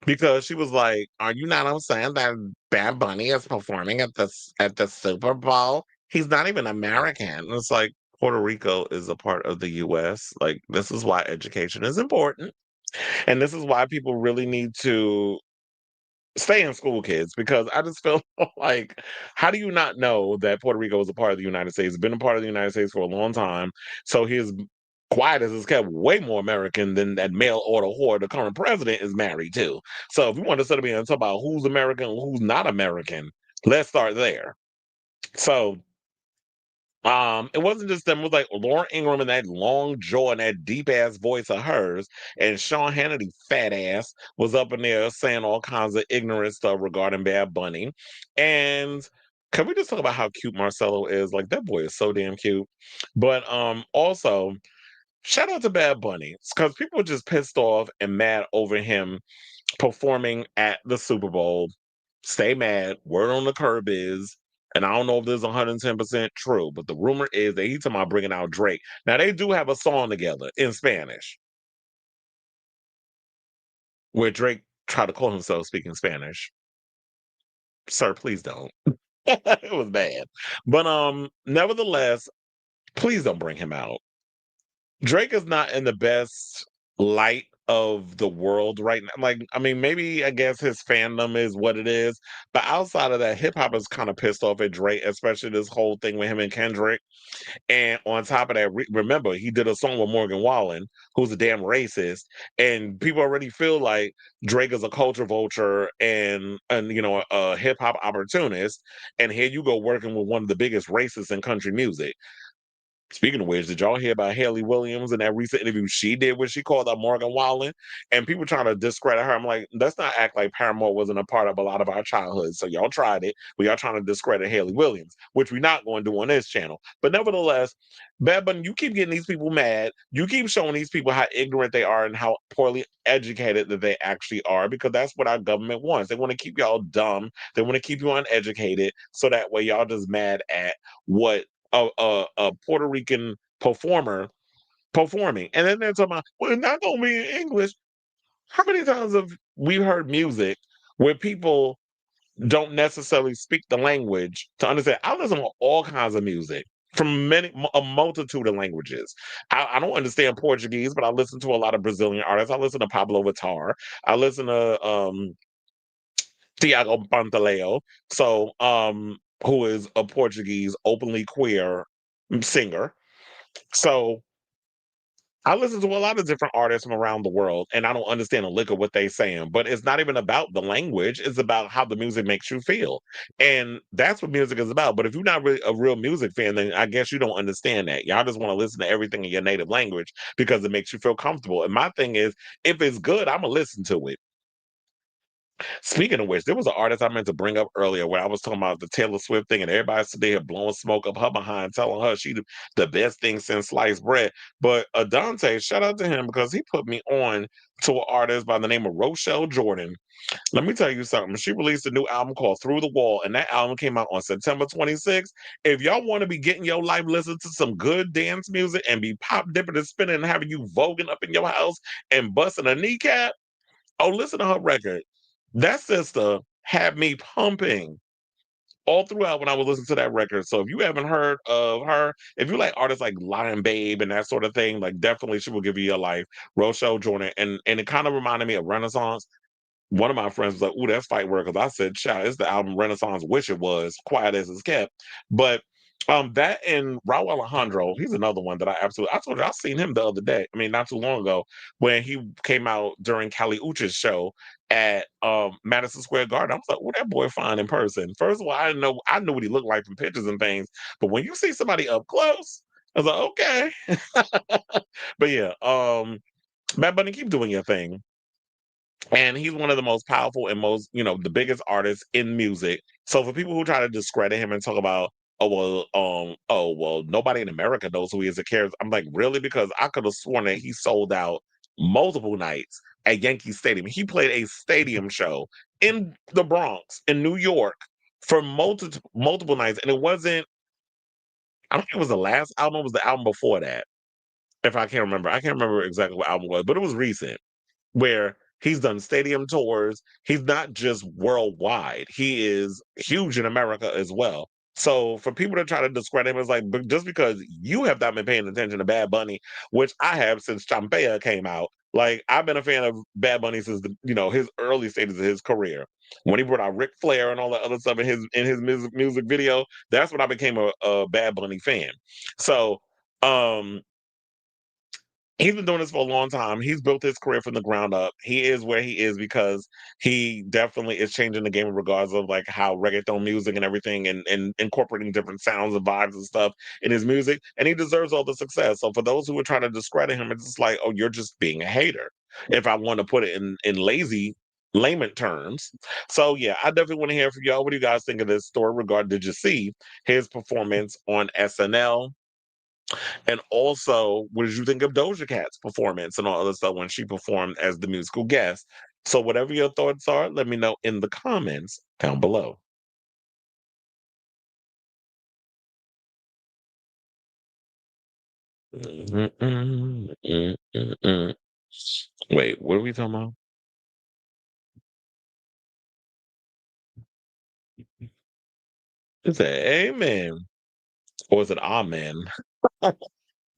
because she was like, "Are you not understand that Bad Bunny is performing at the Super Bowl? He's not even American." And it's like Puerto Rico is a part of the U.S. Like this is why education is important, and this is why people really need to stay in school, kids, because I just feel like, how do you not know that Puerto Rico is a part of the United States? It's been a part of the United States for a long time. So his quiet as is kept way more American than that mail order whore the current president is married to. So if we want to sit up here and talk about who's American and who's not American, Let's start there. So it wasn't just them, it was like Lauren Ingram and that long jaw and that deep ass voice of hers, and Sean Hannity fat ass was up in there saying all kinds of ignorant stuff regarding Bad Bunny. And can we just talk about how cute Marcelo is? Like that boy is so damn cute. But also shout out to Bad Bunny because people were just pissed off and mad over him performing at the Super Bowl. Stay mad. Word on the curb is, and I don't know if this is 110% true, but the rumor is that he's talking about bringing out Drake. Now, they do have a song together in Spanish where Drake tried to call himself speaking Spanish. Sir, please don't. It was bad. But nevertheless, please don't bring him out. Drake is not in the best light of the world right now. Like, I mean, maybe I guess his fandom is what it is, but outside of that, hip hop is kind of pissed off at Drake, especially this whole thing with him and Kendrick. And on top of that, remember he did a song with Morgan Wallen, who's a damn racist, and people already feel like Drake is a culture vulture and a hip hop opportunist. And here you go working with one of the biggest racists in country music. Speaking of which, did y'all hear about Haley Williams and that recent interview she did where she called out Morgan Wallen and people trying to discredit her? I'm like, let's not act like Paramore wasn't a part of a lot of our childhood. So y'all tried it, but y'all trying to discredit Haley Williams, which we're not going to do on this channel. But nevertheless, Bad Bunny, you keep getting these people mad. You keep showing these people how ignorant they are and how poorly educated that they actually are, because that's what our government wants. They want to keep y'all dumb. They want to keep you uneducated, so that way y'all just mad at what a Puerto Rican performer performing. And then they're talking about, well, it's not going to be in English. How many times have we heard music where people don't necessarily speak the language to understand? I listen to all kinds of music from a multitude of languages. I don't understand Portuguese, but I listen to a lot of Brazilian artists. I listen to Pablo Vittar. I listen to Tiago Pantaleo, who is a Portuguese openly queer singer. So I listen to a lot of different artists from around the world, and I don't understand a lick of what they're saying. But it's not even about the language; it's about how the music makes you feel, and that's what music is about. But if you're not really a real music fan, then I guess you don't understand that. Y'all just want to listen to everything in your native language because it makes you feel comfortable. And my thing is, if it's good, I'm gonna listen to it. Speaking of which, there was an artist I meant to bring up earlier where I was talking about the Taylor Swift thing, and everybody's there blowing smoke up her behind, telling her she the best thing since sliced bread. But Adante, shout out to him because he put me on to an artist by the name of Rochelle Jordan. Let me tell you something. She released a new album called Through the Wall, and that album came out on September 26th. If y'all want to be getting your life, listen to some good dance music and be pop dipping and spinning and having you voguing up in your house and busting a kneecap, oh, listen to her record. That sister had me pumping all throughout when I was listening to that record. So if you haven't heard of her, if you like artists like Lion Babe and that sort of thing, like definitely she will give you your life. Rochelle Jordan. And it kind of reminded me of Renaissance. One of my friends was like, "Ooh, that's fight word," because I said, "Child, it's the album Renaissance. Wish it was quiet as it's kept." But that and Raul Alejandro, he's another one that I absolutely. I told you I seen him the other day. I mean, not too long ago when he came out during Kali Uchis show at Madison Square Garden. I was like, "Oh, that boy fine in person." First of all, I knew what he looked like from pictures and things, but when you see somebody up close, I was like, "Okay." But yeah, Bad Bunny, keep doing your thing. And he's one of the most powerful and most, the biggest artists in music. So for people who try to discredit him and talk about, oh well, nobody in America knows who he is or cares. I'm like, really? Because I could have sworn that he sold out multiple nights at Yankee Stadium. He played a stadium show in the Bronx, in New York, for multiple nights. And it wasn't, I don't think it was the last album, it was the album before that. If I can't remember. I can't remember exactly what album it was, but it was recent where he's done stadium tours. He's not just worldwide. He is huge in America as well. So for people to try to discredit him, it's like just because you have not been paying attention to Bad Bunny, which I have since Champea came out. Like I've been a fan of Bad Bunny since his early stages of his career. When he brought out Ric Flair and all that other stuff in his music video, that's when I became a Bad Bunny fan. So um He's been doing this for a long time. He's built his career from the ground up. He is where he is because he definitely is changing the game in regards of like how reggaeton music and everything and incorporating different sounds and vibes and stuff in his music. And he deserves all the success. So for those who are trying to discredit him, it's just like, oh, you're just being a hater. If I want to put it in lazy layman terms. So yeah, I definitely want to hear from y'all. What do you guys think of this story regard? Did you see his performance on SNL? And also, what did you think of Doja Cat's performance and all other stuff when she performed as the musical guest? So, whatever your thoughts are, let me know in the comments down below. Mm, mm, mm, mm, mm. Wait, what are we talking about? Is it amen or is it amen?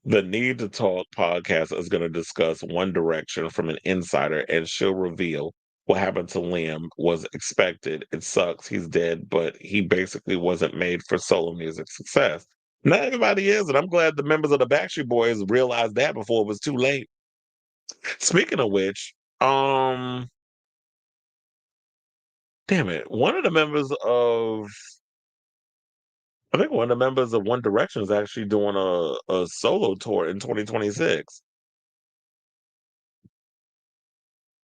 The Need to Talk podcast is going to discuss One Direction from an insider, and she'll reveal what happened to Liam was expected. It sucks. He's dead, but he basically wasn't made for solo music success. Not everybody is, and I'm glad the members of the Backstreet Boys realized that before it was too late. Speaking of which, damn it, I think one of the members of One Direction is actually doing a solo tour in 2026.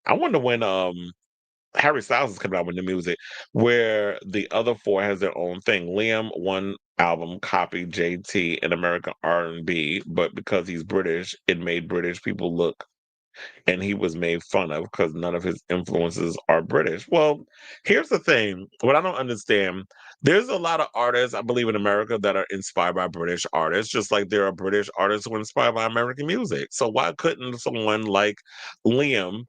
I wonder when Harry Styles is coming out with new music, where the other four has their own thing. Liam, one album copied JT in American R&B, but because he's British, it made British people look, and he was made fun of because none of his influences are British. Well, here's the thing: what I don't understand, there's a lot of artists I believe in America that are inspired by British artists, just like there are British artists who are inspired by American music. So why couldn't someone like Liam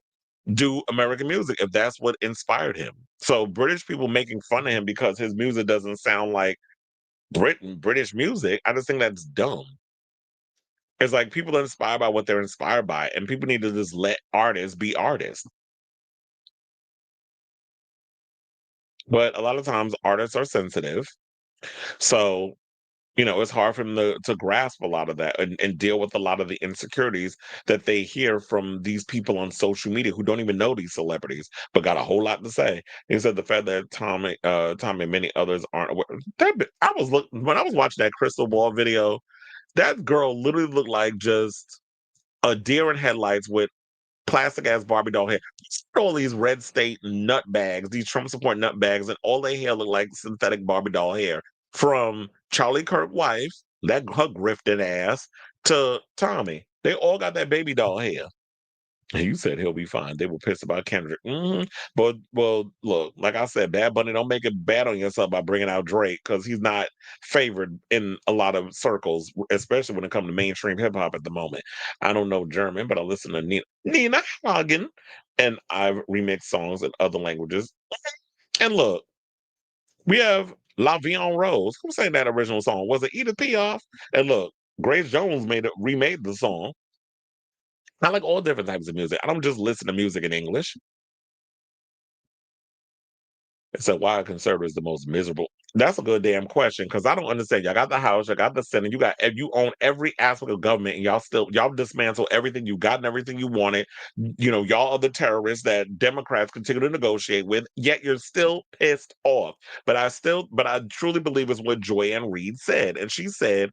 do American music if that's what inspired him? So British people making fun of him because his music doesn't sound like British music, I just think that's dumb. It's like people are inspired by what they're inspired by, and people need to just let artists be artists. But a lot of times artists are sensitive. So, it's hard for them to grasp a lot of that and deal with a lot of the insecurities that they hear from these people on social media who don't even know these celebrities, but got a whole lot to say. He said the fact that Tom and many others aren't aware. When I was watching that crystal ball video, that girl literally looked like just a deer in headlights with plastic ass Barbie doll hair. All these red state nut bags, these Trump support nut bags, and all their hair look like synthetic Barbie doll hair. From Charlie Kirk's wife, that her grifted ass, to Tommy. They all got that baby doll hair. And you said he'll be fine. They were pissed about Kendrick. But well, look, like I said, Bad Bunny, don't make it bad on yourself by bringing out Drake because he's not favored in a lot of circles, especially when it comes to mainstream hip hop at the moment. I don't know German, but I listen to Nina Hagen, and I've remixed songs in other languages. And look, we have La Vie en Rose. Who sang that original song? Was it Edith Piaf? And look, Grace Jones remade the song. I like all different types of music. I don't just listen to music in English. So why are conservatives the most miserable? That's a good damn question because I don't understand. Y'all got the House, y'all got the Senate, you own every aspect of government, and y'all dismantle everything you got and everything you wanted. Y'all are the terrorists that Democrats continue to negotiate with, yet you're still pissed off. But I truly believe it's what Joyanne Reed said. And she said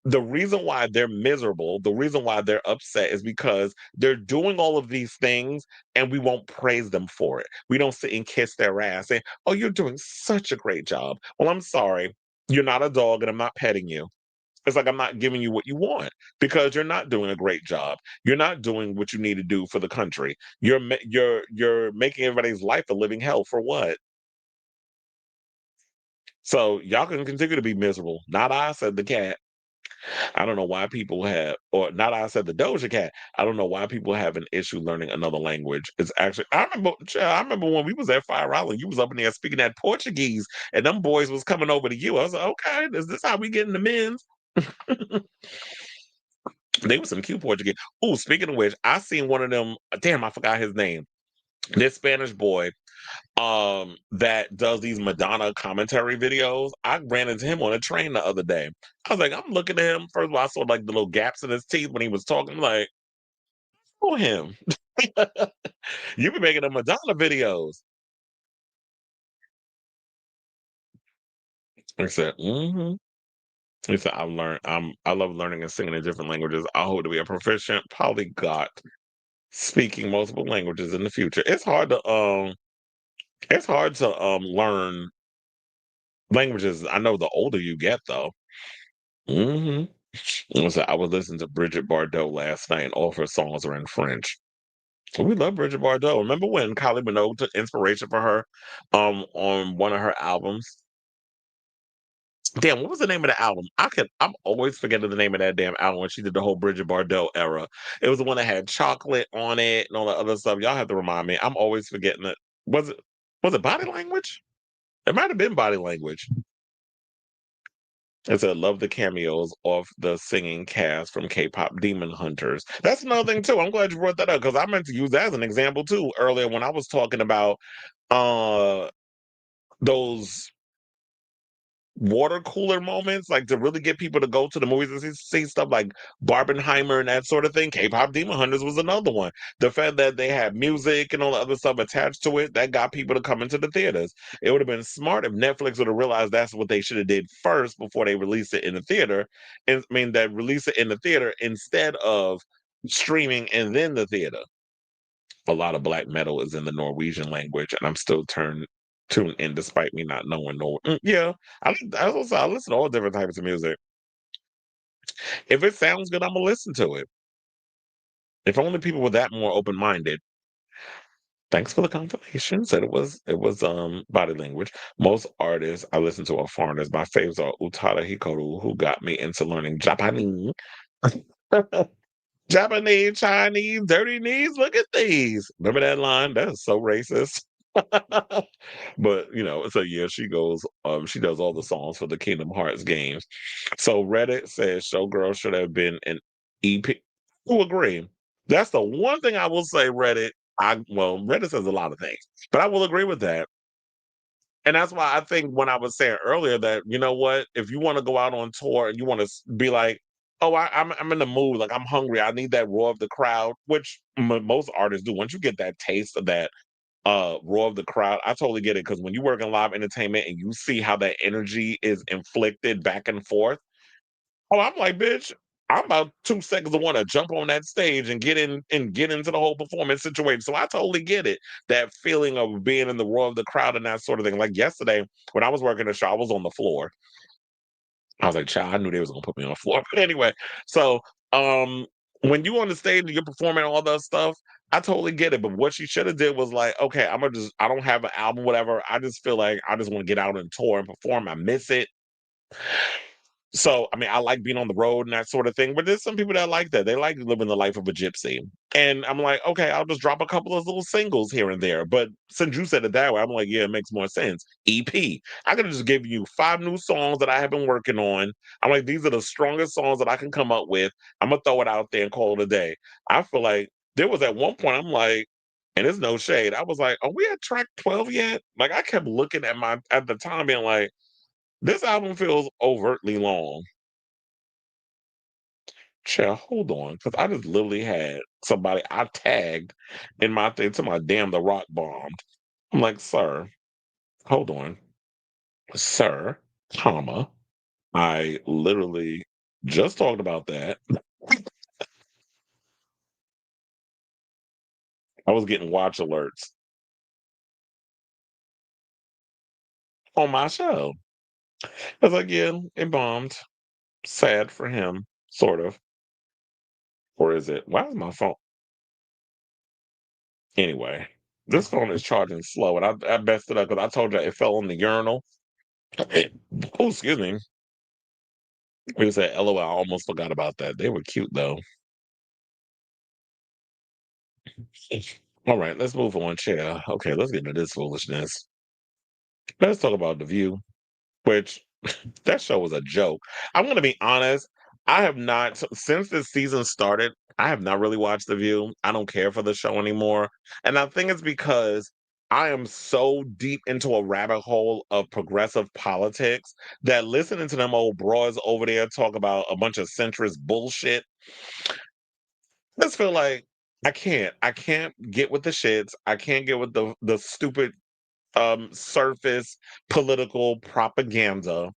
the reason why they're miserable, the reason why they're upset is because they're doing all of these things and we won't praise them for it. We don't sit and kiss their ass and, oh, you're doing such a great job. Well, I'm sorry. You're not a dog and I'm not petting you. It's like I'm not giving you what you want because you're not doing a great job. You're not doing what you need to do for the country. You're making everybody's life a living hell for what? So y'all can continue to be miserable. Not I, said the cat. I don't know why people have, or not I said the Doja Cat. I don't know why people have an issue learning another language. It's actually, I remember when we was at Fire Island, you was up in there speaking that Portuguese, and them boys was coming over to you. I was like, okay, is this how we get in the men's? They were some cute Portuguese. Oh, speaking of which, I seen one of them. Damn, I forgot his name. This Spanish boy that does these Madonna commentary videos. I ran into him on a train the other day. I was like, I'm looking at him. First of all, I saw like the little gaps in his teeth when he was talking. I'm like, Oh, him. You be making the Madonna videos. I said, mm-hmm. He said, I love learning and singing in different languages. I hope to be a proficient polyglot speaking multiple languages in the future. It's hard to learn languages. I know the older you get though. Hmm. So I was listening to Bridget Bardot last night and all of her songs are in French. We love Bridget Bardot. Remember when Kylie Minogue took inspiration for her on one of her albums? Damn, what was the name of the album? I'm always forgetting the name of that damn album when she did the whole Bridget Bardot era. It was the one that had chocolate on it and all that other stuff. Y'all have to remind me. I'm always forgetting it. Was it was it body language? It might have been body language. It said love the cameos of the singing cast from K-pop Demon Hunters. That's another thing too. I'm glad you brought that up because I meant to use that as an example too earlier when I was talking about uh those water cooler moments, like to really get people to go to the movies and see stuff like Barbenheimer and that sort of thing. K-pop Demon Hunters was another one. The fact that they had music and all the other stuff attached to it, that got people to come into the theaters. It would have been smart if Netflix would have realized that's what they should have did first before they released it in the theater. And I mean that release it in the theater instead of streaming and then the theater. A lot of black metal is in the Norwegian language, and I'm still tuned in despite me not knowing yeah, I listen to all different types of music. If it sounds good, I'm gonna listen to it. If only people were that more open minded. Thanks for the confirmation. Said it was body language. Most artists I listen to are foreigners. My faves are Utada Hikaru, who got me into learning Japanese. Japanese, Chinese, dirty knees. Look at these. Remember that line? That is so racist. But so yeah, she does all the songs for the Kingdom Hearts games. So Reddit says Showgirl should have been an EP. Who agree? That's the one thing I will say, Reddit. Reddit says a lot of things, but I will agree with that. And that's why I think when I was saying earlier that, you know what, if you want to go out on tour and you want to be like, oh, I'm in the mood, like I'm hungry, I need that roar of the crowd, which most artists do. Once you get that taste of that roar of the crowd, I totally get it because when you work in live entertainment and you see how that energy is inflicted back and forth, oh, I'm like, bitch, I'm about 2 seconds to want to jump on that stage and get into the whole performance situation. So I totally get it. That feeling of being in the roar of the crowd and that sort of thing. Like yesterday, when I was working the show, I was on the floor. I was like, child, I knew they was gonna put me on the floor. But anyway, so when you on the stage and you're performing all that stuff, I totally get it. But what she should have did was like, okay, I don't have an album, whatever. I just feel like I just want to get out and tour and perform. I miss it. So, I mean, I like being on the road and that sort of thing, but there's some people that like that. They like living the life of a gypsy. And I'm like, okay, I'll just drop a couple of little singles here and there. But since you said it that way, I'm like, yeah, it makes more sense. EP. I could have just given you 5 new songs that I have been working on. I'm like, these are the strongest songs that I can come up with. I'm gonna throw it out there and call it a day. I feel like there was at one point, I'm like, and it's no shade. I was like, are we at track 12 yet? Like I kept looking at the time being like, this album feels overtly long. Child, hold on, because I just literally had somebody I tagged in my thing to my damn the rock bombed. I'm like, sir, hold on. Sir, comma. I literally just talked about that. I was getting watch alerts on my show. I was like, yeah, it bombed. Sad for him, sort of. Or is it? Why is my phone? Anyway, this phone is charging slow, and I messed it up because I told you it fell in the urinal. Oh, excuse me. We said, "LOL." I almost forgot about that. They were cute though. All right, let's move on. Chair. Okay, let's get into this foolishness. Let's talk about the View, which that show was a joke. I'm gonna be honest. I have not since this season started. I have not really watched The View. I don't care for the show anymore, and I think it's because I am so deep into a rabbit hole of progressive politics that listening to them old broads over there talk about a bunch of centrist bullshit. I just feel like. I can't get with the shits. I can't get with the stupid surface political propaganda.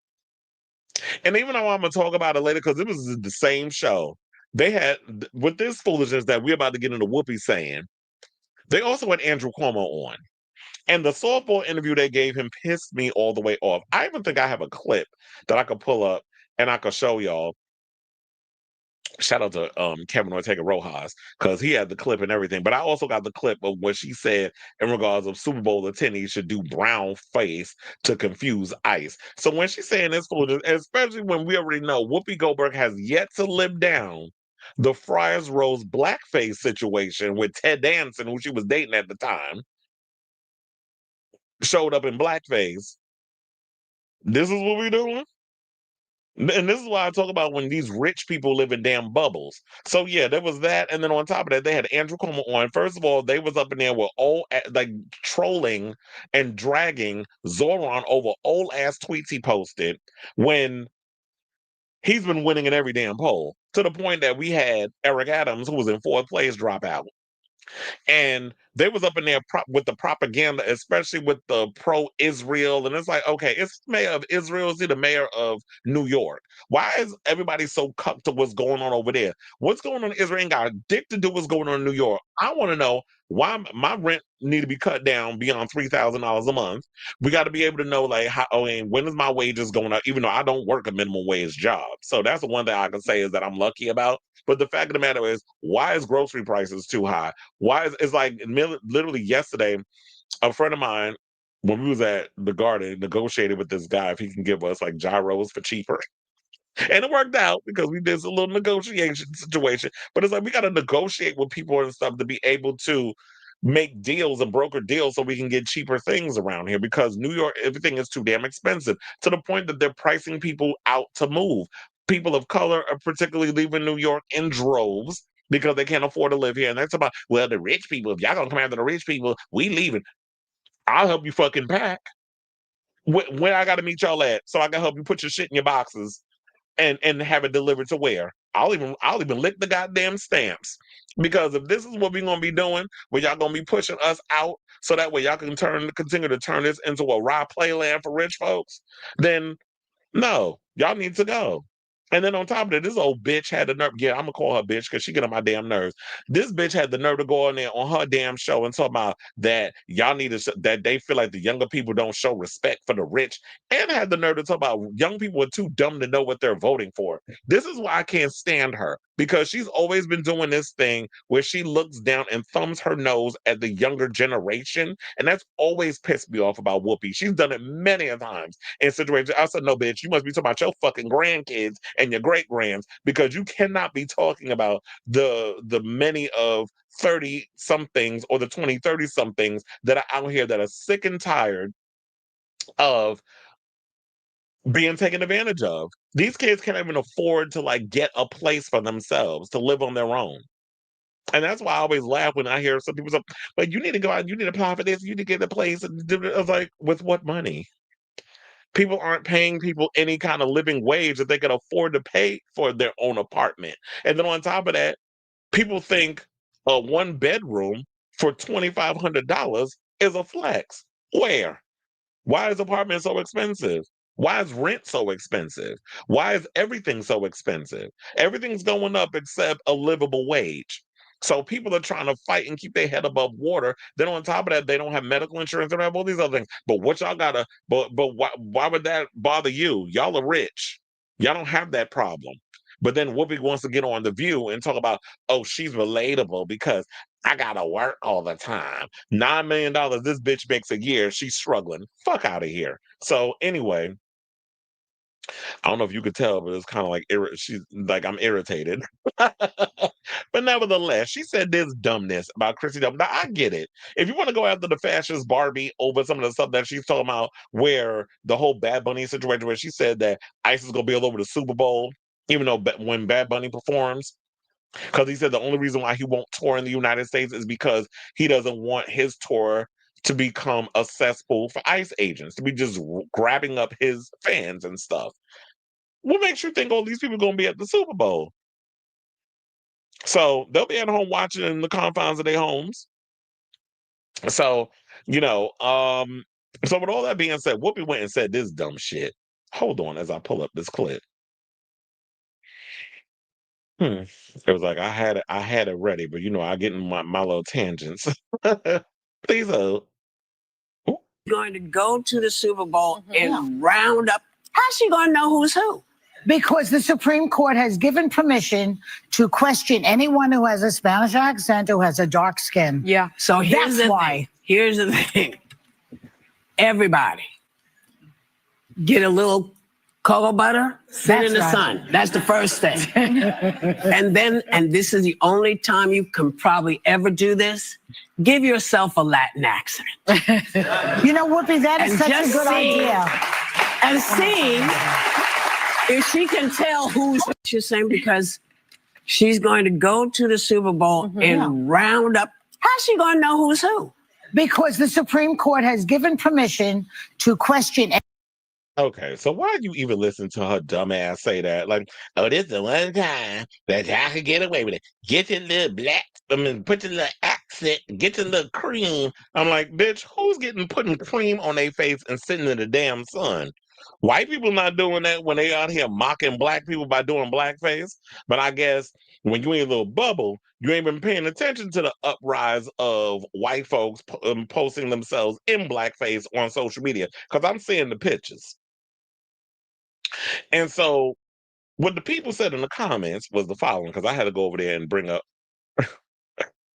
And even though I'm gonna talk about it later, because it was the same show. They had with this foolishness that we're about to get into Whoopi saying, they also had Andrew Cuomo on. And the softball interview they gave him pissed me all the way off. I even think I have a clip that I could pull up and I could show y'all. Shout out to Kevin Ortega Rojas because he had the clip and everything. But I also got the clip of what she said in regards of Super Bowl attendees should do brown face to confuse ICE. So when she's saying this food, especially when we already know Whoopi Goldberg has yet to live down the Friars Rose blackface situation with Ted Danson, who she was dating at the time, showed up in blackface. This is what we're doing. And this is why I talk about when these rich people live in damn bubbles. So yeah, there was that, and then on top of that, they had Andrew Cuomo on. First of all, they was up in there with like trolling and dragging Zoran over old ass tweets he posted when he's been winning in every damn poll. To the point that we had Eric Adams, who was in fourth place, drop out. And they was up in there with the propaganda, especially with the pro-Israel. And it's like, okay, it's the mayor of Israel, is he the mayor of New York? Why is everybody so cucked to what's going on over there? What's going on in Israel ain't got a dick to do what's going on in New York. I want to know why my rent need to be cut down beyond $3,000 a month. We got to be able to know, like, how, I mean, when is my wages going up, even though I don't work a minimum wage job. So that's the one thing I can say is that I'm lucky about. But the fact of the matter is, why is grocery prices too high? Why is it's like literally yesterday, a friend of mine, when we was at the garden, negotiated with this guy if he can give us like gyros for cheaper. And it worked out because we did a little negotiation situation. But it's like we got to negotiate with people and stuff to be able to make deals and broker deals so we can get cheaper things around here because New York, everything is too damn expensive to the point that they're pricing people out to move. People of color are particularly leaving New York in droves because they can't afford to live here. And that's about, well, the rich people, if y'all gonna come after the rich people, we leaving. I'll help you fucking pack. Where I gotta meet y'all at so I can help you put your shit in your boxes and have it delivered to where? I'll even lick the goddamn stamps. Because if this is what we're gonna be doing, where y'all gonna be pushing us out so that way y'all can continue to turn this into a raw playland for rich folks, then no, y'all need to go. And then on top of it, this old bitch had the nerve. Yeah, I'm gonna call her bitch because she get on my damn nerves. This bitch had the nerve to go on there on her damn show and talk about that y'all need to that they feel like the younger people don't show respect for the rich, and had the nerve to talk about young people are too dumb to know what they're voting for. This is why I can't stand her because she's always been doing this thing where she looks down and thumbs her nose at the younger generation, and that's always pissed me off about Whoopi. She's done it many a times in situations. I said, no, bitch, you must be talking about your fucking grandkids and your great grands because you cannot be talking about the many of 30 somethings or the 20, 30 somethings that are out here that are sick and tired of being taken advantage of. These kids can't even afford to like get a place for themselves to live on their own. And that's why I always laugh when I hear some people say, but you need to go out, you need to apply for this, you need to get a place. I was like, with what money? People aren't paying people any kind of living wage that they can afford to pay for their own apartment. And then on top of that, people think a one bedroom for $2,500 is a flex. Where? Why is apartment so expensive? Why is rent so expensive? Why is everything so expensive? Everything's going up except a livable wage. So people are trying to fight and keep their head above water. Then on top of that, they don't have medical insurance. They don't have all these other things. But what y'all gotta? But why would that bother you? Y'all are rich. Y'all don't have that problem. But then Whoopi wants to get on The View and talk about, oh, she's relatable because I gotta work all the time. $9 million this bitch makes a year. She's struggling. Fuck out of here. So anyway, I don't know if you could tell, but it's kind of like she's like I'm irritated. But nevertheless, she said this dumbness about Kristi. Now I get it. If you want to go after the fascist Barbie over some of the stuff that she's talking about, where the whole Bad Bunny situation, where she said that ICE is gonna be all over the Super Bowl, even though when Bad Bunny performs, because he said the only reason why he won't tour in the United States is because he doesn't want his tour to become a cesspool for ICE agents, to be just grabbing up his fans and stuff. What makes you think all these people are going to be at the Super Bowl? So they'll be at home watching in the confines of their homes. So, so with all that being said, Whoopi went and said this dumb shit. Hold on as I pull up this clip. It was like I had it ready, but I get in my little tangents. Please hold. Going to go to the Super Bowl and round up. How's she going to know who's who? Because the Supreme Court has given permission to question anyone who has a Spanish accent, who has a dark skin. Yeah. So here's That's the why. thing. Here's the thing. Everybody get a little cocoa butter, sit in the sun. That's the first thing. and this is the only time you can probably ever do this. Give yourself a Latin accent. Whoopi, that is such a good idea. And see if she can tell who's she's saying, because she's going to go to the Super Bowl and round up. How's she going to know who's who? Because the Supreme Court has given permission to question. Okay, so why you even listen to her dumb ass say that? Like, oh, this is the one time that I could get away with it. Get your little put your little accent, get your little cream. I'm like, bitch, who's putting cream on their face and sitting in the damn sun? White people not doing that when they out here mocking black people by doing blackface. But I guess when you in a little bubble, you ain't been paying attention to the uprise of white folks posting themselves in blackface on social media. Because I'm seeing the pictures. And so what the people said in the comments was the following, because I had to go over there and bring up.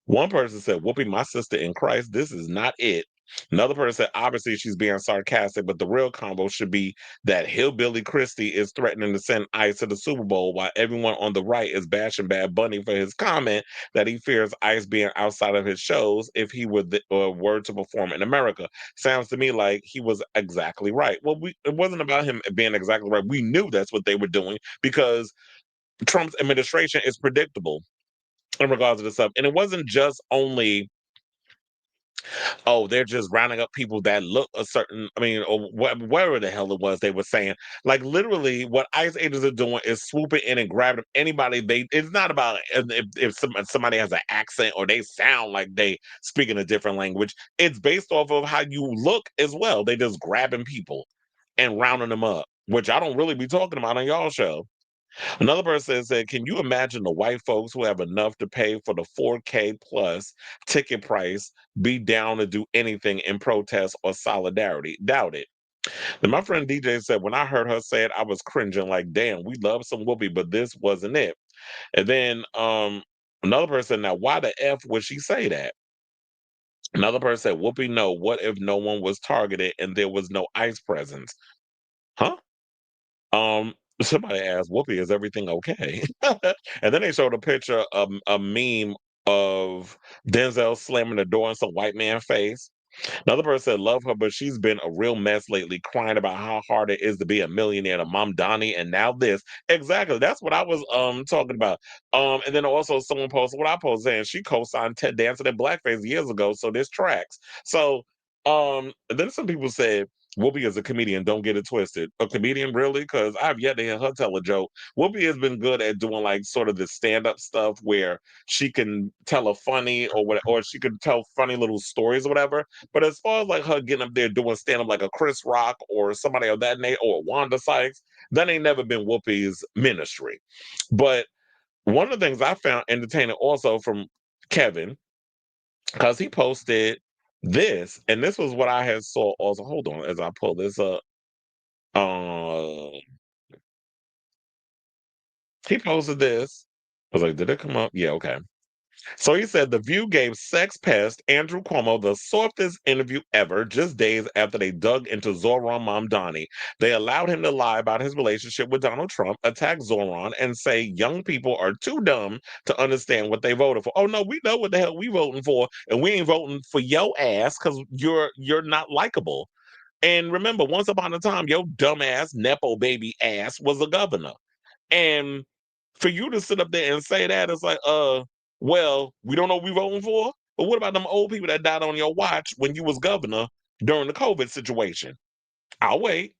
One person said, Whoopi, my sister in Christ, this is not it. Another person said, obviously she's being sarcastic, but the real combo should be that hillbilly Kristi is threatening to send ICE to the Super Bowl while everyone on the right is bashing Bad Bunny for his comment that he fears ICE being outside of his shows if he were to perform in America. Sounds to me like he was exactly right. Well, it wasn't about him being exactly right. We knew that's what they were doing because Trump's administration is predictable in regards to this stuff. And it wasn't just only, they're just rounding up people that look a certain, or whatever the hell it was they were saying. Like literally what ICE agents are doing is swooping in and grabbing anybody. It's not about if somebody has an accent or they sound like they speak in a different language. It's based off of how you look as well. They just grabbing people and rounding them up, which I don't really be talking about on y'all show. Another person said, can you imagine the white folks who have enough to pay for the 4K plus ticket price be down to do anything in protest or solidarity? Doubt it. Then my friend DJ said, when I heard her say it, I was cringing like, damn, we love some Whoopi, but this wasn't it. And then another person, now why the F would she say that? Another person said, Whoopi, no, what if no one was targeted and there was no ICE presence? Huh? Somebody asked, Whoopi, is everything okay? And then they showed a picture of a meme of Denzel slamming the door in some white man face. Another person said, love her, but she's been a real mess lately, crying about how hard it is to be a millionaire to Mom Donnie, and now this. Exactly. That's what I was talking about. And then also someone posted what I posted saying she co-signed Ted Danson in blackface years ago, so this tracks. So then some people said, Whoopi is a comedian. Don't get it twisted. A comedian, really? Because I've yet to hear her tell a joke. Whoopi has been good at doing like sort of the stand-up stuff where she can tell a funny or she could tell funny little stories or whatever. But as far as like her getting up there doing stand-up like a Chris Rock or somebody of that name or Wanda Sykes, that ain't never been Whoopi's ministry. But one of the things I found entertaining also from Kevin, because he posted this, and this was what I had saw also. Hold on as I pull this up. He posted this. I was like, did it come up? Yeah, okay. So he said The View gave sex pest Andrew Cuomo the softest interview ever just days after they dug into Zoran Mamdani. They allowed him to lie about his relationship with Donald Trump, attack Zoran, and say young people are too dumb to understand what they voted for. Oh no, we know what the hell we voting for, and we ain't voting for your ass because you're not likable. And remember, once upon a time, your dumbass Nepo baby ass was a governor. And for you to sit up there and say that, it's like, well, we don't know what we voting for. But what about them old people that died on your watch when you was governor during the COVID situation? I'll wait.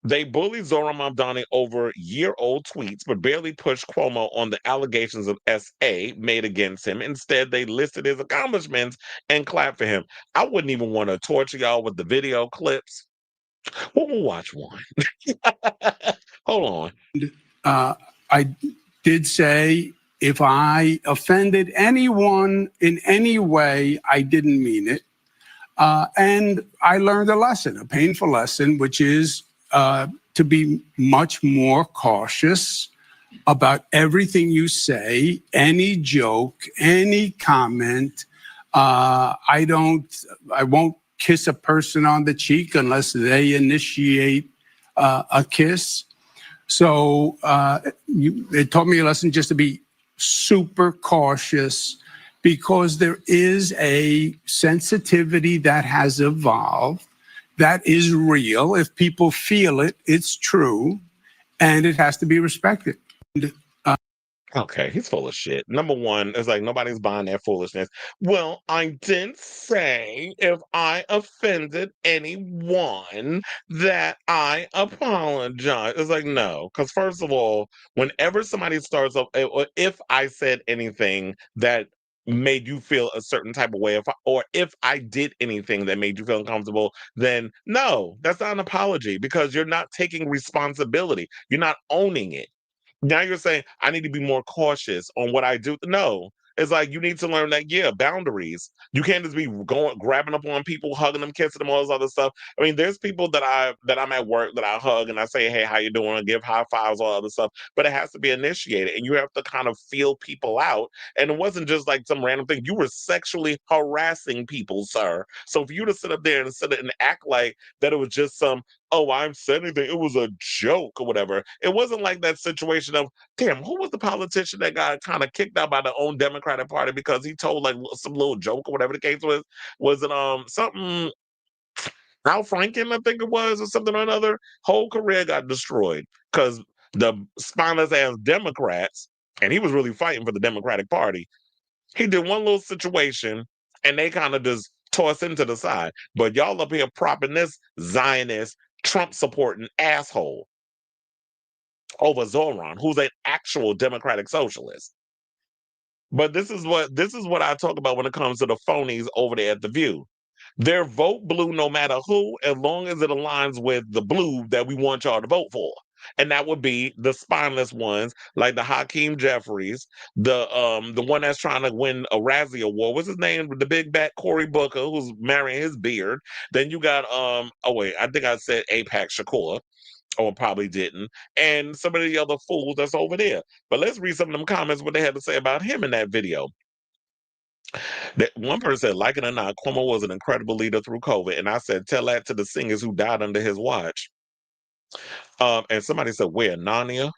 They bullied Zohran Mamdani over year-old tweets, but barely pushed Cuomo on the allegations of SA made against him. Instead, they listed his accomplishments and clapped for him. I wouldn't even want to torture y'all with the video clips. We'll watch one. Hold on. I did say if I offended anyone in any way, I didn't mean it. And I learned a lesson, a painful lesson, which is to be much more cautious about everything you say, any joke, any comment. I won't kiss a person on the cheek unless they initiate a kiss. So it taught me a lesson just to be super cautious, because there is a sensitivity that has evolved that is real. If people feel it, it's true, and it has to be respected. Okay, he's full of shit. Number one, it's like nobody's buying that foolishness. Well, I did say if I offended anyone that I apologize. It's like, no, because first of all, whenever somebody starts off, if I said anything that made you feel a certain type of way, if I did anything that made you feel uncomfortable, then no, that's not an apology, because you're not taking responsibility. You're not owning it. Now you're saying I need to be more cautious on what I do. No, it's like you need to learn that, yeah, boundaries. You can't just be grabbing up on people, hugging them, kissing them, all this other stuff. I mean, there's people that I'm at work that I hug and I say, hey, how you doing? I give high fives, all other stuff. But it has to be initiated, and you have to kind of feel people out. And it wasn't just like some random thing. You were sexually harassing people, sir. So for you to sit up there and act like that it was just some, oh, I'm saying anything, it was a joke or whatever. It wasn't like that situation of, damn, who was the politician that got kind of kicked out by the own Democratic Party because he told like some little joke or whatever the case was? Was it something Al Franken, I think it was, or something or another? Whole career got destroyed because the spineless ass Democrats, and he was really fighting for the Democratic Party. He did one little situation and they kind of just tossed him to the side. But y'all up here propping this Zionist, Trump supporting asshole over Zohran, who's an actual democratic socialist. But this is what I talk about when it comes to the phonies over there at The View. Their vote blue no matter who, as long as it aligns with the blue that we want y'all to vote for. And that would be the spineless ones, like the Hakeem Jeffries, the one that's trying to win a Razzie Award. What's his name? The big back Cory Booker, who's marrying his beard. Then you got I think I said Apex Shakur, or probably didn't, and some of the other fools that's over there. But let's read some of them comments, what they had to say about him in that video. That one person said, like it or not, Cuomo was an incredible leader through COVID. And I said, tell that to the singers who died under his watch. And somebody said, where, Narnia?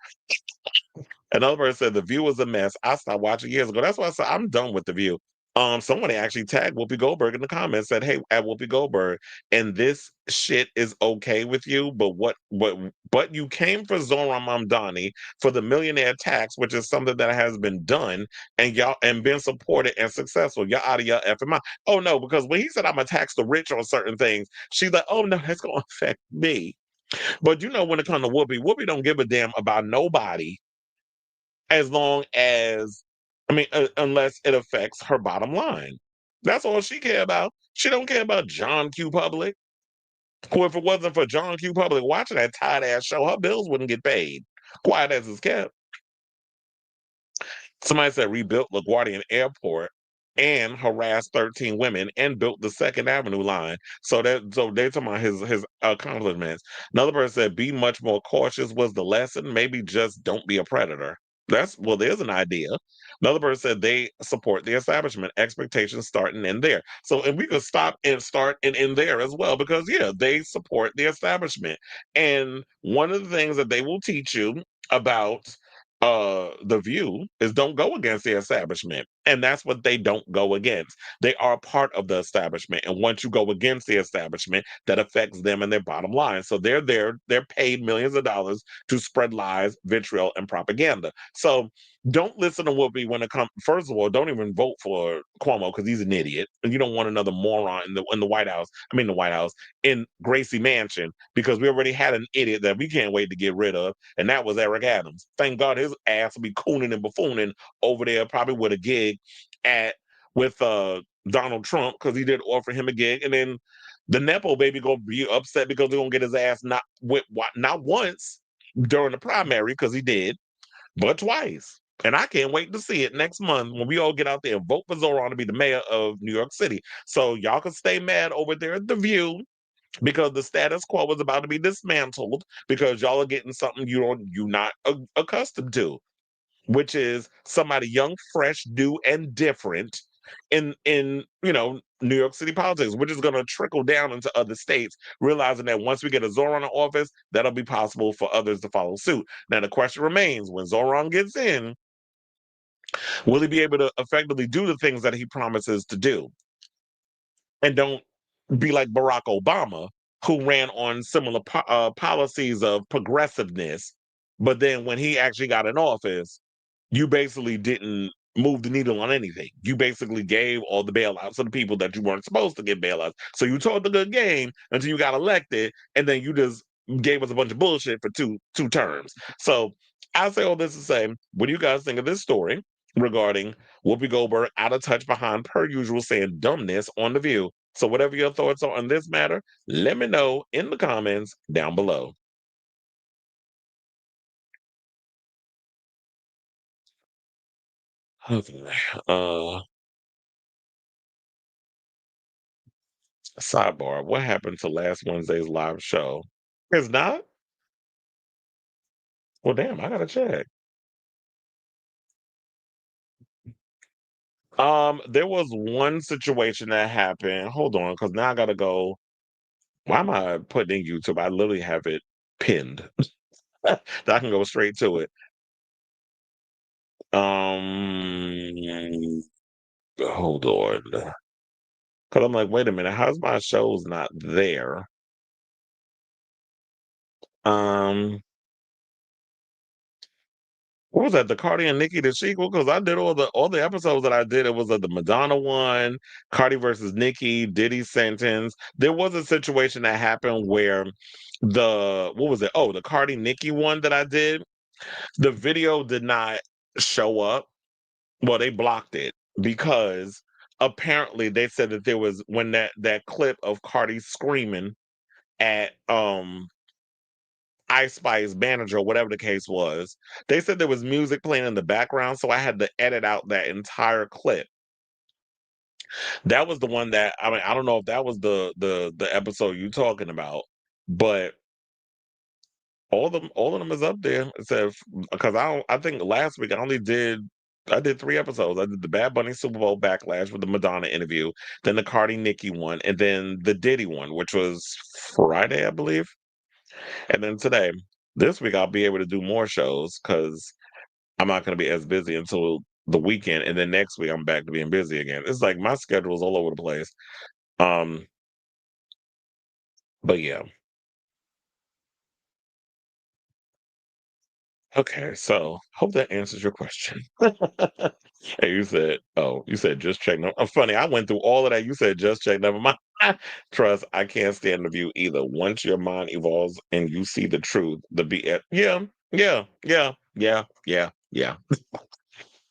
Another person said, The View was a mess. I stopped watching years ago. That's why I said, I'm done with The View. Somebody actually tagged Whoopi Goldberg in the comments, said, hey, at Whoopi Goldberg, and this shit is okay with you, but you came for Zohran Mamdani for the millionaire tax, which is something that has been done and been supported and successful. You're out of your effing mind. Oh no, because when he said I'm gonna tax the rich on certain things, she's like, oh no, that's gonna affect me. But you know, when it comes to Whoopi don't give a damn about nobody as long as, unless it affects her bottom line. That's all she care about. She don't care about John Q. Public. Who, if it wasn't for John Q. Public watching that tight ass show, her bills wouldn't get paid. Quiet as it's kept. Somebody said rebuilt LaGuardia Airport and harassed 13 women and built the Second Avenue line. So they're talking about his accomplishments. Another person said be much more cautious was the lesson. Maybe just don't be a predator. There's an idea. Another person said they support the establishment. Expectations start and end there. So if we could stop and start and end there as well, because yeah, they support the establishment. And one of the things that they will teach you about The View is don't go against the establishment. And that's what they don't go against. They are a part of the establishment. And once you go against the establishment, that affects them and their bottom line. So they're paid millions of dollars to spread lies, vitriol, and propaganda. So don't listen to Whoopi when it comes. First of all, don't even vote for Cuomo because he's an idiot, and you don't want another moron in the White House. I mean, the White House in Gracie Mansion because we already had an idiot that we can't wait to get rid of, and that was Eric Adams. Thank God his ass will be cooning and buffooning over there, probably with a gig with Donald Trump because he did offer him a gig, and then the nepo baby gonna be upset because they're gonna get his ass not once during the primary because he did, but twice. And I can't wait to see it next month when we all get out there and vote for Zoran to be the mayor of New York City. So y'all can stay mad over there at The View because the status quo is about to be dismantled because y'all are getting something you're not accustomed to, which is somebody young, fresh, new, and different in New York City politics, which is going to trickle down into other states, realizing that once we get a Zoran in office, that'll be possible for others to follow suit. Now the question remains: when Zoran gets in, will he be able to effectively do the things that he promises to do? And don't be like Barack Obama, who ran on similar policies of progressiveness, but then when he actually got in office, you basically didn't move the needle on anything. You basically gave all the bailouts to the people that you weren't supposed to give bailouts. So you taught the good game until you got elected, and then you just gave us a bunch of bullshit for two terms. So I say all this to say, what do you guys think of this story regarding Whoopi Goldberg out of touch behind per usual saying dumbness on The View? So whatever your thoughts are on this matter, let me know in the comments down below. Okay. Sidebar, what happened to last Wednesday's live show? It's not? Well, damn, I gotta check. There was one situation that happened. Hold on, because now I gotta go. Why am I putting in YouTube? I literally have it pinned. That I can go straight to it. Hold on. Because I'm like, wait a minute, how's my shows not there? Um, what was that? The Cardi and Nicki the sequel? Because I did all the episodes that I did. It was the Madonna one, Cardi versus Nicki, Diddy sentence. There was a situation that happened where what was it? Oh, the Cardi Nicki one that I did. The video did not show up. Well, they blocked it because apparently they said that there was when that clip of Cardi screaming at Ice Spice manager, or whatever the case was, they said there was music playing in the background, so I had to edit out that entire clip. That was the one that I don't know if that was the episode you talking about, but all of them is up there. Except because I think last week I did 3 episodes. I did the Bad Bunny Super Bowl backlash with the Madonna interview, then the Cardi Nicki one, and then the Diddy one, which was Friday, I believe. And then today, this week, I'll be able to do more shows because I'm not going to be as busy until the weekend. And then next week, I'm back to being busy again. It's like my schedule is all over the place. Um, but yeah. Okay, so hope that answers your question. Hey, you said just check. No, funny, I went through all of that. You said just check. Never mind. Trust, I can't stand the view either. Once your mind evolves and you see the truth, yeah.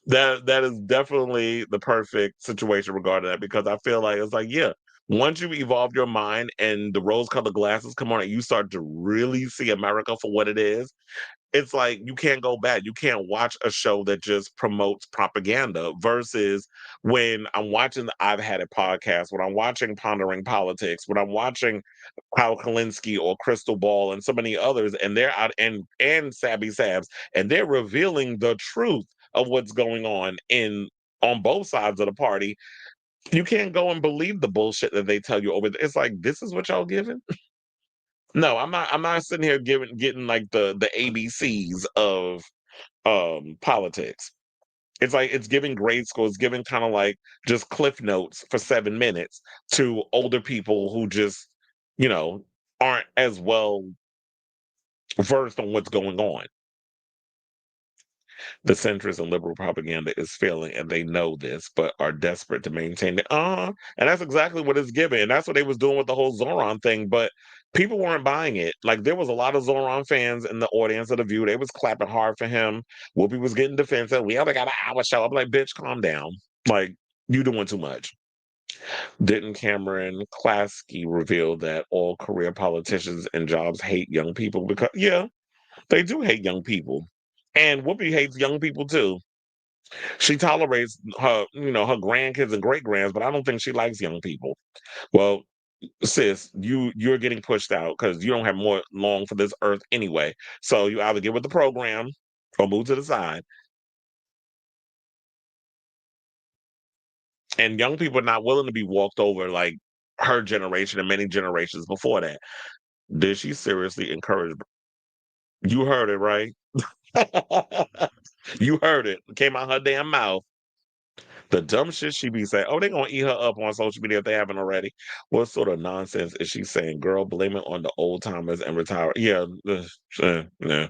That is definitely the perfect situation regarding that because I feel like it's like, yeah, once you evolve your mind and the rose-colored glasses come on and you start to really see America for what it is, it's like you can't go back. You can't watch a show that just promotes propaganda versus when I'm watching the I've Had It podcast, when I'm watching Pondering Politics, when I'm watching Kyle Kalinske or Crystal Ball and so many others, and they're out and Sabby Sabs, and they're revealing the truth of what's going on both sides of the party. You can't go and believe the bullshit that they tell you over there. It's like this is what y'all giving? No, I'm not. I'm not sitting here getting like the ABCs of politics. It's like it's giving grade school. It's giving kind of like just cliff notes for 7 minutes to older people who just you know aren't as well versed on what's going on. The centrist and liberal propaganda is failing, and they know this, but are desperate to maintain it. And that's exactly what it's giving. And that's what they was doing with the whole Zoran thing. But people weren't buying it. Like there was a lot of Zoran fans in the audience of the View. They was clapping hard for him. Whoopi was getting defensive. We only got an hour show. I'm like, bitch, calm down. Like you doing too much. Didn't Cameron Klasky reveal that all career politicians and jobs hate young people? Because yeah, they do hate young people. And Whoopi hates young people too. She tolerates her, her grandkids and great grands, but I don't think she likes young people. Well, sis, you're getting pushed out because you don't have more long for this earth anyway. So you either get with the program or move to the side. And young people are not willing to be walked over like her generation and many generations before that. Did she seriously encourage? You heard it, right? You heard it. It came out her damn mouth. The dumb shit she be saying. Oh, they gonna eat her up on social media if they haven't already. What sort of nonsense is she saying? Girl, blame it on the old timers and retire. Yeah, yeah.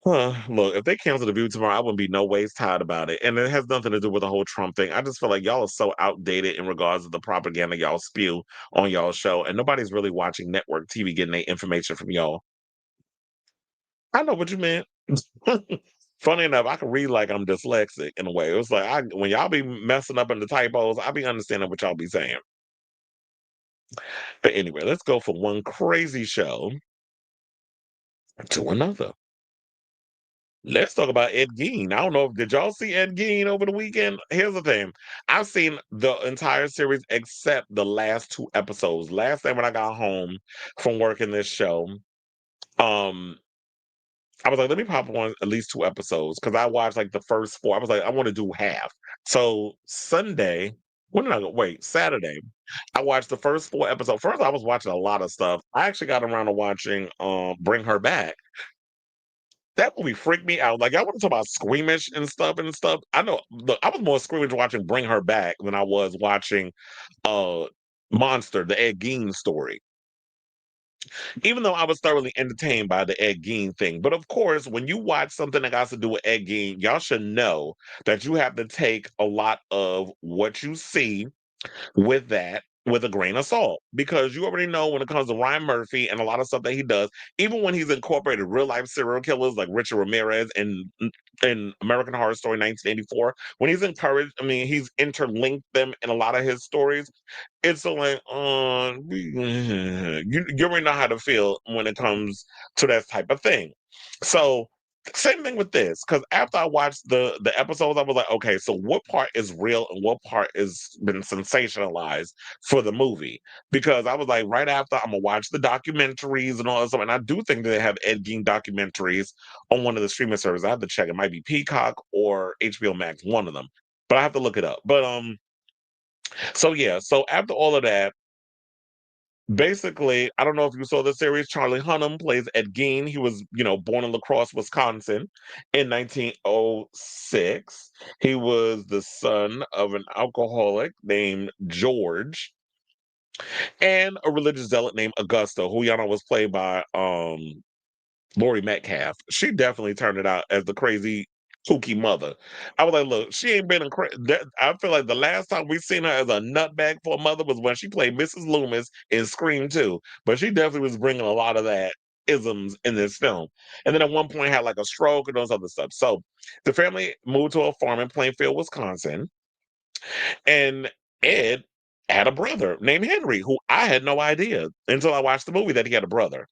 Look, if they cancel the View tomorrow, I wouldn't be no ways tired about it. And it has nothing to do with the whole Trump thing. I just feel like y'all are so outdated in regards to the propaganda y'all spew on y'all show, and nobody's really watching network TV getting their information from y'all. I know what you meant. Funny enough, I can read like I'm dyslexic in a way. It was like when y'all be messing up in the typos, I be understanding what y'all be saying. But anyway, let's go from one crazy show to another. Let's talk about Ed Gein. I don't know if did y'all see Ed Gein over the weekend? Here's the thing. I've seen the entire series except the last 2 episodes. Last time when I got home from working this show, um, I was like, let me pop on at least 2 episodes because I watched like the first 4. I was like, I want to do half. So Sunday, when did I go? Wait, Saturday. I watched the first 4 episodes. First, I was watching a lot of stuff. I actually got around to watching Bring Her Back. That movie freaked me out. Like, I want to talk about squeamish and stuff and stuff. I know look, I was more squeamish watching Bring Her Back than I was watching uh Monster, the Ed Gein story. Even though I was thoroughly entertained by the Ed Gein thing. But of course, when you watch something that has to do with Ed Gein, y'all should know that you have to take a lot of what you see with that with a grain of salt because you already know when it comes to Ryan Murphy and a lot of stuff that he does, even when he's incorporated real life serial killers like Richard Ramirez in American Horror Story 1984, when he's encouraged, I mean, he's interlinked them in a lot of his stories. It's so like, you already know how to feel when it comes to that type of thing. So same thing with this, because after I watched the episodes, I was like, okay, so what part is real and what part is been sensationalized for the movie? Because I was like, right after I'm gonna watch the documentaries and all that stuff, and I do think that they have Ed Gein documentaries on one of the streaming services. I have to check; it might be Peacock or HBO Max, one of them. But I have to look it up. But so yeah, so after all of that. Basically, I don't know if you saw the series. Charlie Hunnam plays Ed Gein. He was, born in La Crosse, Wisconsin, in 1906. He was the son of an alcoholic named George and a religious zealot named Augusta, who y'all know was played by Lori Metcalf. She definitely turned it out as the crazy kooky mother. I was like, look, she ain't been a I feel like the last time we seen her as a nutbag for a mother was when she played Mrs. Loomis in Scream 2. But she definitely was bringing a lot of that isms in this film. And then at one point had like a stroke and those other stuff. So the family moved to a farm in Plainfield, Wisconsin. And Ed had a brother named Henry, who I had no idea until I watched the movie that he had a brother.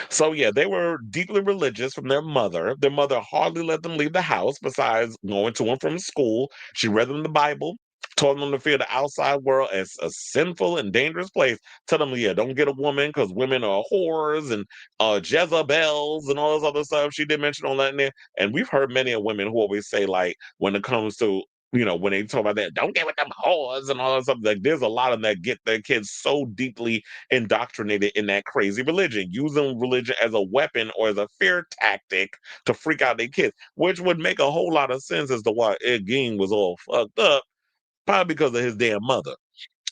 So yeah, they were deeply religious from their mother. Their mother hardly let them leave the house besides going to and from school. She read them the Bible, told them to fear the outside world as a sinful and dangerous place. Tell them, yeah, don't get a woman because women are whores and Jezebels and all this other stuff. She did mention all that in there. And we've heard many of women who always say, like, when it comes to when they talk about that, don't get with them whores and all that stuff. Like, there's a lot of them that get their kids so deeply indoctrinated in that crazy religion, using religion as a weapon or as a fear tactic to freak out their kids, which would make a whole lot of sense as to why Ed Gein was all fucked up, probably because of his damn mother.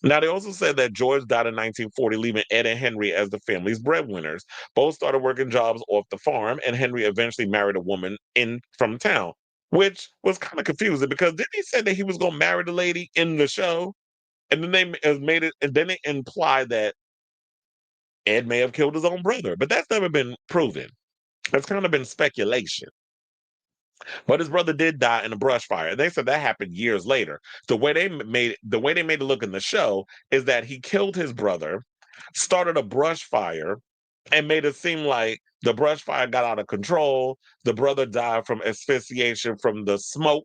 Now, they also said that George died in 1940, leaving Ed and Henry as the family's breadwinners. Both started working jobs off the farm, and Henry eventually married a woman from town, which was kind of confusing because then he said that he was going to marry the lady in the show, and then they made it, and then they implied that Ed may have killed his own brother, but that's never been proven. That's kind of been speculation. But his brother did die in a brush fire. They said that happened years later. The way they made it look in the show is that he killed his brother, started a brush fire, and made it seem like the brush fire got out of control. The brother died from asphyxiation from the smoke,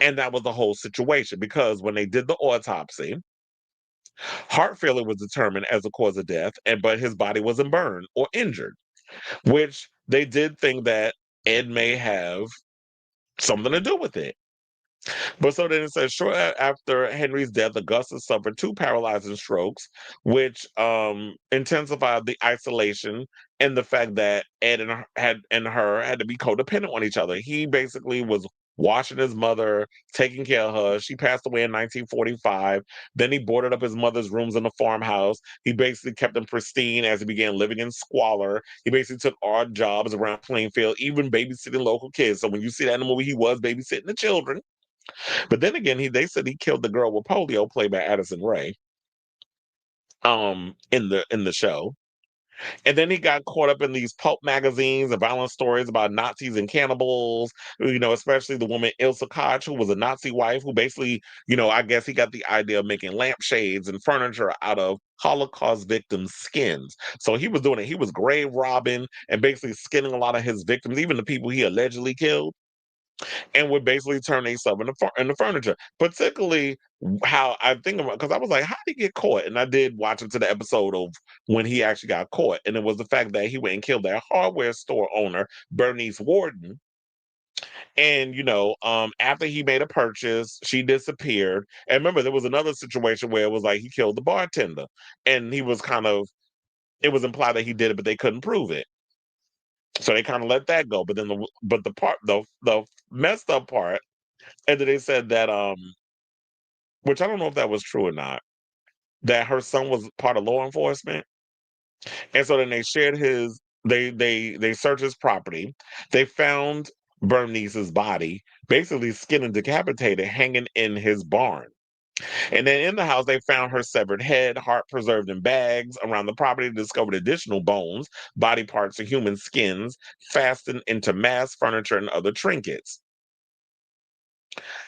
and that was the whole situation. Because when they did the autopsy, heart failure was determined as the cause of death, but his body wasn't burned or injured, which they did think that Ed may have something to do with it. But so then it says, shortly after Henry's death, Augustus suffered 2 paralyzing strokes, which intensified the isolation and the fact that Ed and her had to be codependent on each other. He basically was washing his mother, taking care of her. She passed away in 1945. Then he boarded up his mother's rooms in the farmhouse. He basically kept them pristine as he began living in squalor. He basically took odd jobs around Plainfield, even babysitting local kids. So when you see that in the movie, he was babysitting the children. But then again, they said he killed the girl with polio, played by Addison Rae, in the show. And then he got caught up in these pulp magazines and violent stories about Nazis and cannibals, especially the woman Ilse Koch, who was a Nazi wife, who basically, I guess he got the idea of making lampshades and furniture out of Holocaust victims' skins. So he was doing it. He was grave robbing and basically skinning a lot of his victims, even the people he allegedly killed, and would basically turn themselves into furniture. Particularly how I think about, because I was like, how did he get caught? And I did watch into the episode of when he actually got caught, and it was the fact that he went and killed that hardware store owner, Bernice Warden. And after he made a purchase, she disappeared. And remember, there was another situation where it was like he killed the bartender, and it was implied that he did it, but they couldn't prove it. So they kind of let that go. But then the messed up part, and then they said that which I don't know if that was true or not, that her son was part of law enforcement. And so then they shared they searched his property. They found Bernice's body, basically skinned and decapitated, hanging in his barn. And then in the house, they found her severed head, heart preserved in bags. Around the property, they discovered additional bones, body parts, and human skins fastened into mass furniture and other trinkets.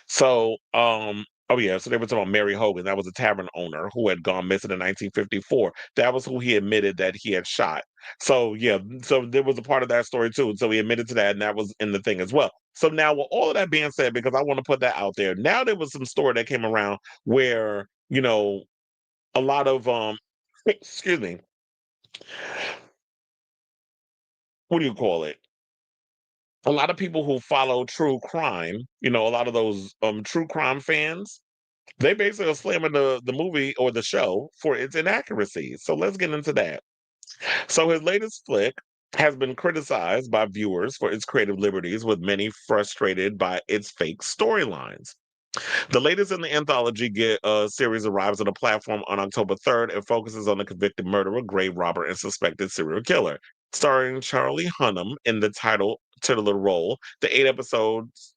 So, oh yeah, so they were talking about Mary Hogan. That was a tavern owner who had gone missing in 1954. That was who he admitted that he had shot. So yeah, so there was a part of that story too. So he admitted to that, and that was in the thing as well. So now, with all of that being said, because I want to put that out there, now there was some story that came around where a lot of excuse me, what do you call it? A lot of people who follow true crime, a lot of those true crime fans, they basically are slamming the movie or the show for its inaccuracies. So let's get into that. So his latest flick has been criticized by viewers for its creative liberties, with many frustrated by its fake storylines. The latest in the anthology series arrives on a platform on October 3rd and focuses on the convicted murderer, grave robber, and suspected serial killer. Starring Charlie Hunnam in the titular role, the 8 episodes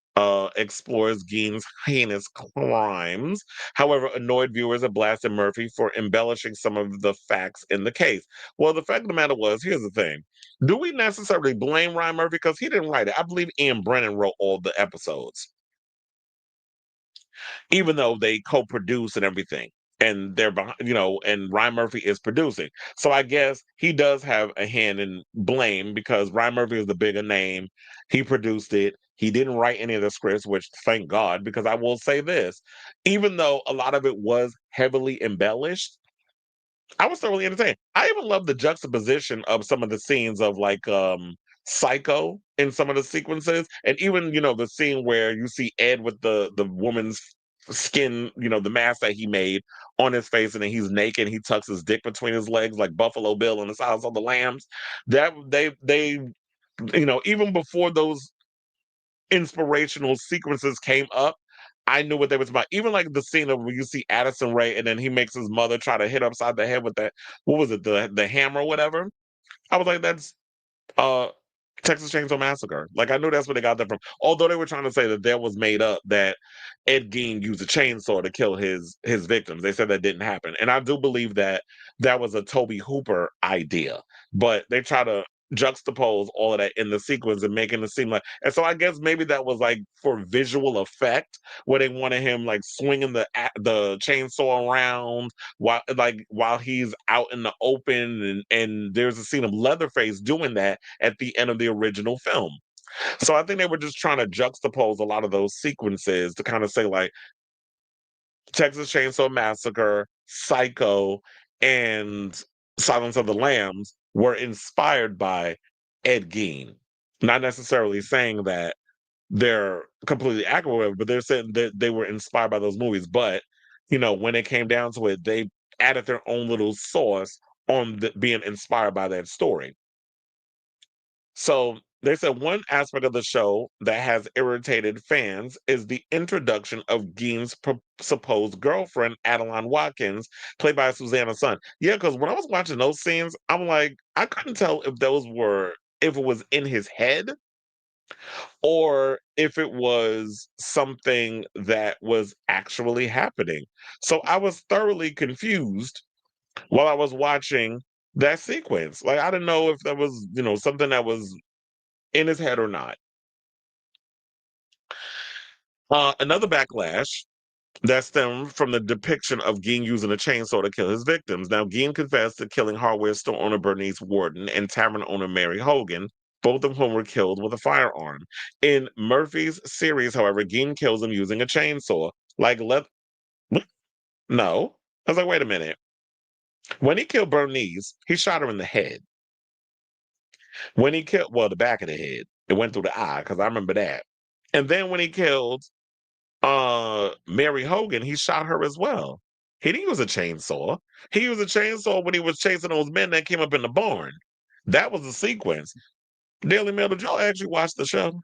explores Gein's heinous crimes. However, annoyed viewers have blasted Murphy for embellishing some of the facts in the case. Well, the fact of the matter was, here's the thing. Do we necessarily blame Ryan Murphy? Because he didn't write it. I believe Ian Brennan wrote all the episodes, even though they co-produce and everything. And they're behind, and Ryan Murphy is producing. So I guess he does have a hand in blame because Ryan Murphy is the bigger name. He produced it. He didn't write any of the scripts, which thank God, because I will say this, even though a lot of it was heavily embellished, I was thoroughly entertained. I even love the juxtaposition of some of the scenes of Psycho in some of the sequences. And even, the scene where you see Ed with the woman's skin, the mask that he made on his face, and then he's naked, he tucks his dick between his legs like Buffalo Bill in the House of the Lambs. That they even before those inspirational sequences came up, I knew what they was about. Even like the scene of where you see Addison Rae and then he makes his mother try to hit upside the head with that, what was it, the hammer or whatever? I was like, that's uh Texas Chainsaw Massacre. Like I knew that's where they got that from. Although they were trying to say that was made up, that Ed Gein used a chainsaw to kill his victims. They said that didn't happen, and I do believe that that was a Toby Hooper idea. But they try to juxtapose all of that in the sequence and making it seem like. And so I guess maybe that was like for visual effect, where they wanted him like swinging the chainsaw around while he's out in the open, and there's a scene of Leatherface doing that at the end of the original film. So I think they were just trying to juxtapose a lot of those sequences to kind of say like Texas Chainsaw Massacre, Psycho, and Silence of the Lambs were inspired by Ed Gein. Not necessarily saying that they're completely accurate, but they're saying that they were inspired by those movies. But, when it came down to it, they added their own little sauce on being inspired by that story. So they said one aspect of the show that has irritated fans is the introduction of Gein's supposed girlfriend, Adeline Watkins, played by Susanna Son. Yeah, because when I was watching those scenes, I'm like, I couldn't tell if it was in his head or if it was something that was actually happening. So I was thoroughly confused while I was watching that sequence. Like, I didn't know if that was, something that was in his head or not. Another backlash that stemmed from the depiction of Gein using a chainsaw to kill his victims. Now, Gein confessed to killing hardware store owner Bernice Warden and tavern owner Mary Hogan, both of whom were killed with a firearm. In Murphy's series, however, Gein kills him using a chainsaw. No. I was like, wait a minute. When he killed Bernice, he shot her in the head. When he killed, the back of the head, it went through the eye, because I remember that. And then when he killed Mary Hogan, he shot her as well. He didn't use a chainsaw. He used a chainsaw when he was chasing those men that came up in the barn. That was the sequence. Daily Mail, did y'all actually watch the show?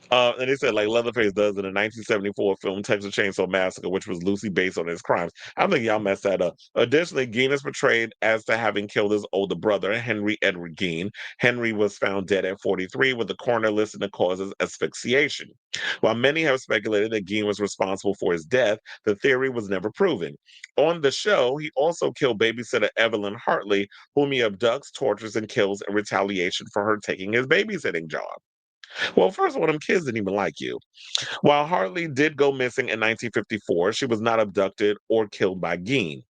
And they said, like Leatherface does in the 1974 film Texas Chainsaw Massacre, which was loosely based on his crimes. I think y'all messed that up. Additionally, Gein is portrayed as to having killed his older brother, Henry Edward Gein. Henry was found dead at 43, with the coroner listing the causes asphyxiation. While many have speculated that Gein was responsible for his death, the theory was never proven. On the show, he also killed babysitter Evelyn Hartley, whom he abducts, tortures, and kills in retaliation for her taking his babysitting job. Well, first of all, them kids didn't even like you. While Hartley did go missing in 1954, she was not abducted or killed by Gein.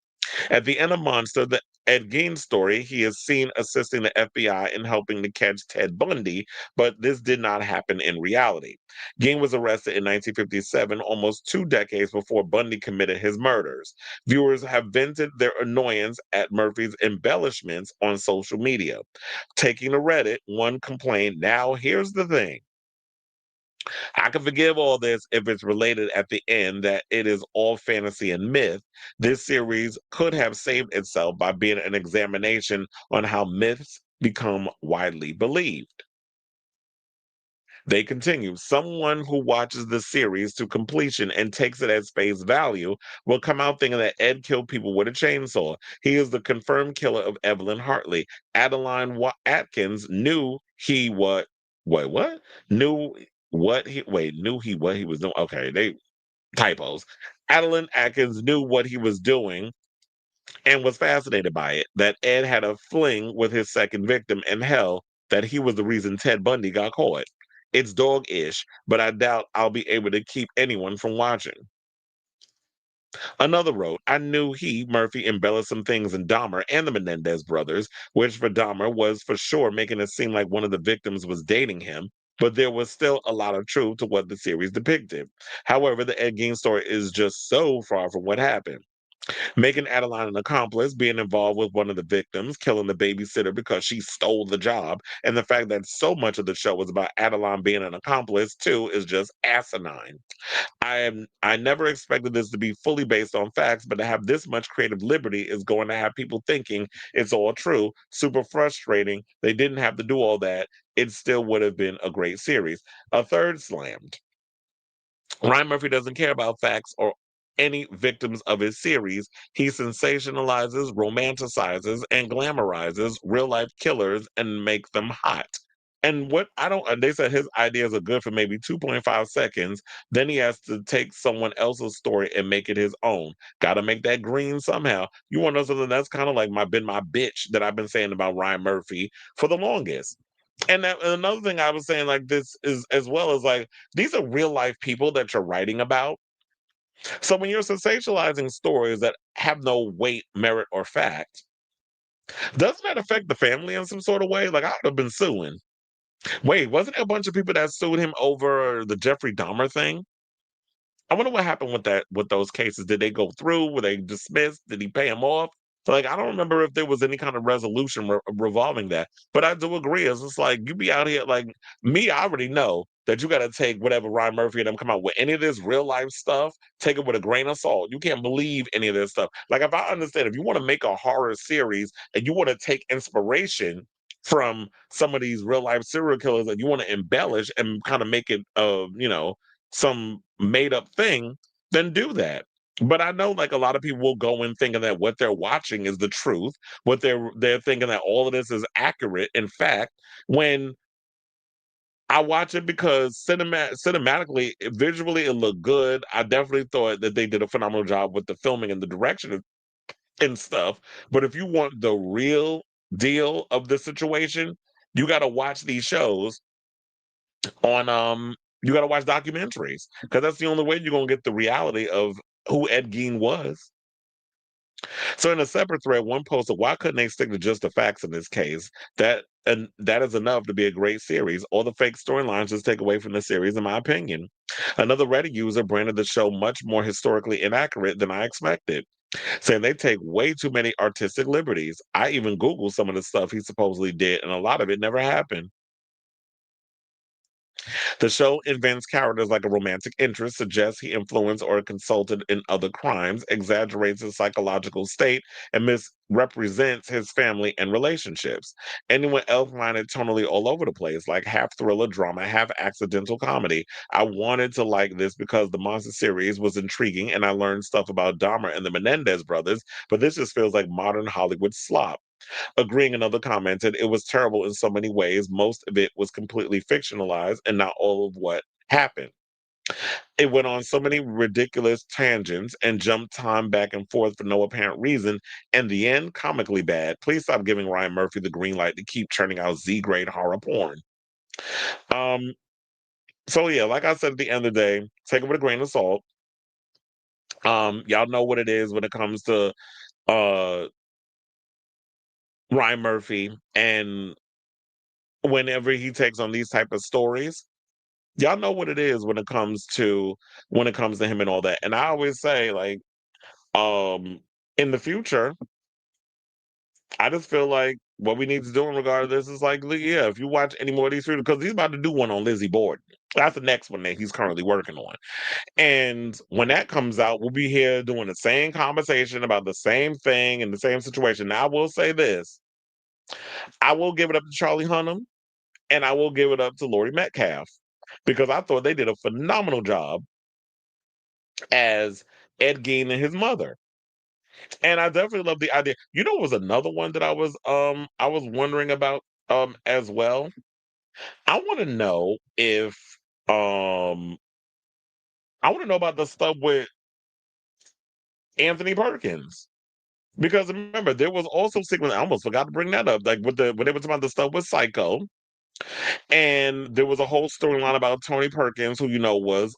At the end of Monster, the Ed Gein story, he is seen assisting the FBI in helping to catch Ted Bundy, but this did not happen in reality. Gein was arrested in 1957, almost 2 decades before Bundy committed his murders. Viewers have vented their annoyance at Murphy's embellishments on social media. Taking to Reddit, one complained, "Now here's the thing. I can forgive all this if it's related at the end that it is all fantasy and myth. This series could have saved itself by being an examination on how myths become widely believed." They continue, "Someone who watches the series to completion and takes it at face value will come out thinking that Ed killed people with a chainsaw. He is the confirmed killer of Evelyn Hartley. Adeline Atkins knew he what? Wait, what? Knew he what he was doing. Okay, they typos. Adeline Atkins knew what he was doing and was fascinated by it. That Ed had a fling with his second victim, and hell, that he was the reason Ted Bundy got caught. It's dog-ish, but I doubt I'll be able to keep anyone from watching." Another wrote, "I knew Murphy, embellished some things in Dahmer and the Menendez brothers, which for Dahmer was for sure making it seem like one of the victims was dating him, but there was still a lot of truth to what the series depicted. However, the Ed Gein story is just so far from what happened. Making Adeline an accomplice, being involved with one of the victims, killing the babysitter because she stole the job, and the fact that so much of the show was about Adeline being an accomplice too is just asinine. I never expected this to be fully based on facts, but to have this much creative liberty is going to have people thinking it's all true. Super frustrating. They didn't have to do all that. It still would have been a great series." A third slammed, Ryan Murphy doesn't care about facts or any victims of his series. He sensationalizes, romanticizes, and glamorizes real life killers and makes them hot. And what I don't, they said his ideas are good for maybe 2.5 seconds. Then he has to take someone else's story and make it his own. Got to make that green somehow. You want to know something that's kind of like my bitch that I've been saying about Ryan Murphy for the longest. And another thing I was saying, like, this is as well as like, these are real life people that you're writing about. So when you're sensationalizing stories that have no weight, merit, or fact, doesn't that affect the family in some sort of way? Like, I would have been suing. Wait, wasn't there a bunch of people that sued him over the Jeffrey Dahmer thing? I wonder what happened with those cases. Did they go through? Were they dismissed? Did he pay them off? Like, I don't remember if there was any kind of resolution revolving that. But I do agree. It's just like, you be out here, like me, I already know that you got to take whatever Ryan Murphy and them come out with. Any of this real life stuff, take it with a grain of salt. You can't believe any of this stuff. Like, if I understand, if you want to make a horror series and you want to take inspiration from some of these real life serial killers and you want to embellish and kind of make it, some made up thing, then do that. But I know like a lot of people will go in thinking that what they're watching is the truth, what they're thinking that all of this is accurate. In fact, when I watch it because cinematically, visually, it looked good. I definitely thought that they did a phenomenal job with the filming and the direction and stuff. But if you want the real deal of the situation, you got to watch these shows on you got to watch documentaries because that's the only way you're going to get the reality of who Ed Gein was. So in a separate thread, one posted, why couldn't they stick to just the facts in this case? That is enough to be a great series. All the fake storylines just take away from the series, in my opinion. Another Reddit user branded the show much more historically inaccurate than I expected, saying they take way too many artistic liberties. I even Googled some of the stuff he supposedly did, and a lot of it never happened. The show invents characters like a romantic interest, suggests he influenced or consulted in other crimes, exaggerates his psychological state, and misrepresents his family and relationships. Anyone else find it tonally all over the place, like half thriller drama, half accidental comedy. I wanted to like this because the Monster series was intriguing and I learned stuff about Dahmer and the Menendez brothers, but this just feels like modern Hollywood slop. Agreeing, another commented, it was terrible in so many ways. Most of it was completely fictionalized and not all of what happened. It went on so many ridiculous tangents and jumped time back and forth for no apparent reason. In the end, comically bad. Please stop giving Ryan Murphy the green light to keep churning out Z-grade horror porn. Um, so yeah, like I said at the end of the day, take it with a grain of salt. Y'all know what it is when it comes to uh Ryan Murphy, and whenever he takes on these type of stories, y'all know what it is when it comes to him and all that. And I always say, like, um, in the future, I just feel like what we need to do in regard to this is like, yeah, if you watch any more of these videos, because he's about to do one on Lizzie Borden. That's the next one that he's currently working on. And when that comes out, we'll be here doing the same conversation about the same thing and the same situation. Now, I will say this. I will give it up to Charlie Hunnam and I will give it up to Laurie Metcalf because I thought they did a phenomenal job as Ed Gein and his mother. And I definitely love the idea. You know, it was another one that I was wondering about as well. I want to know if um I want to know about the stuff with Anthony Perkins. Because remember, there was also sequence. I almost forgot to bring that up. Like with the when they were talking about the stuff with Psycho, and there was a whole storyline about Tony Perkins, who was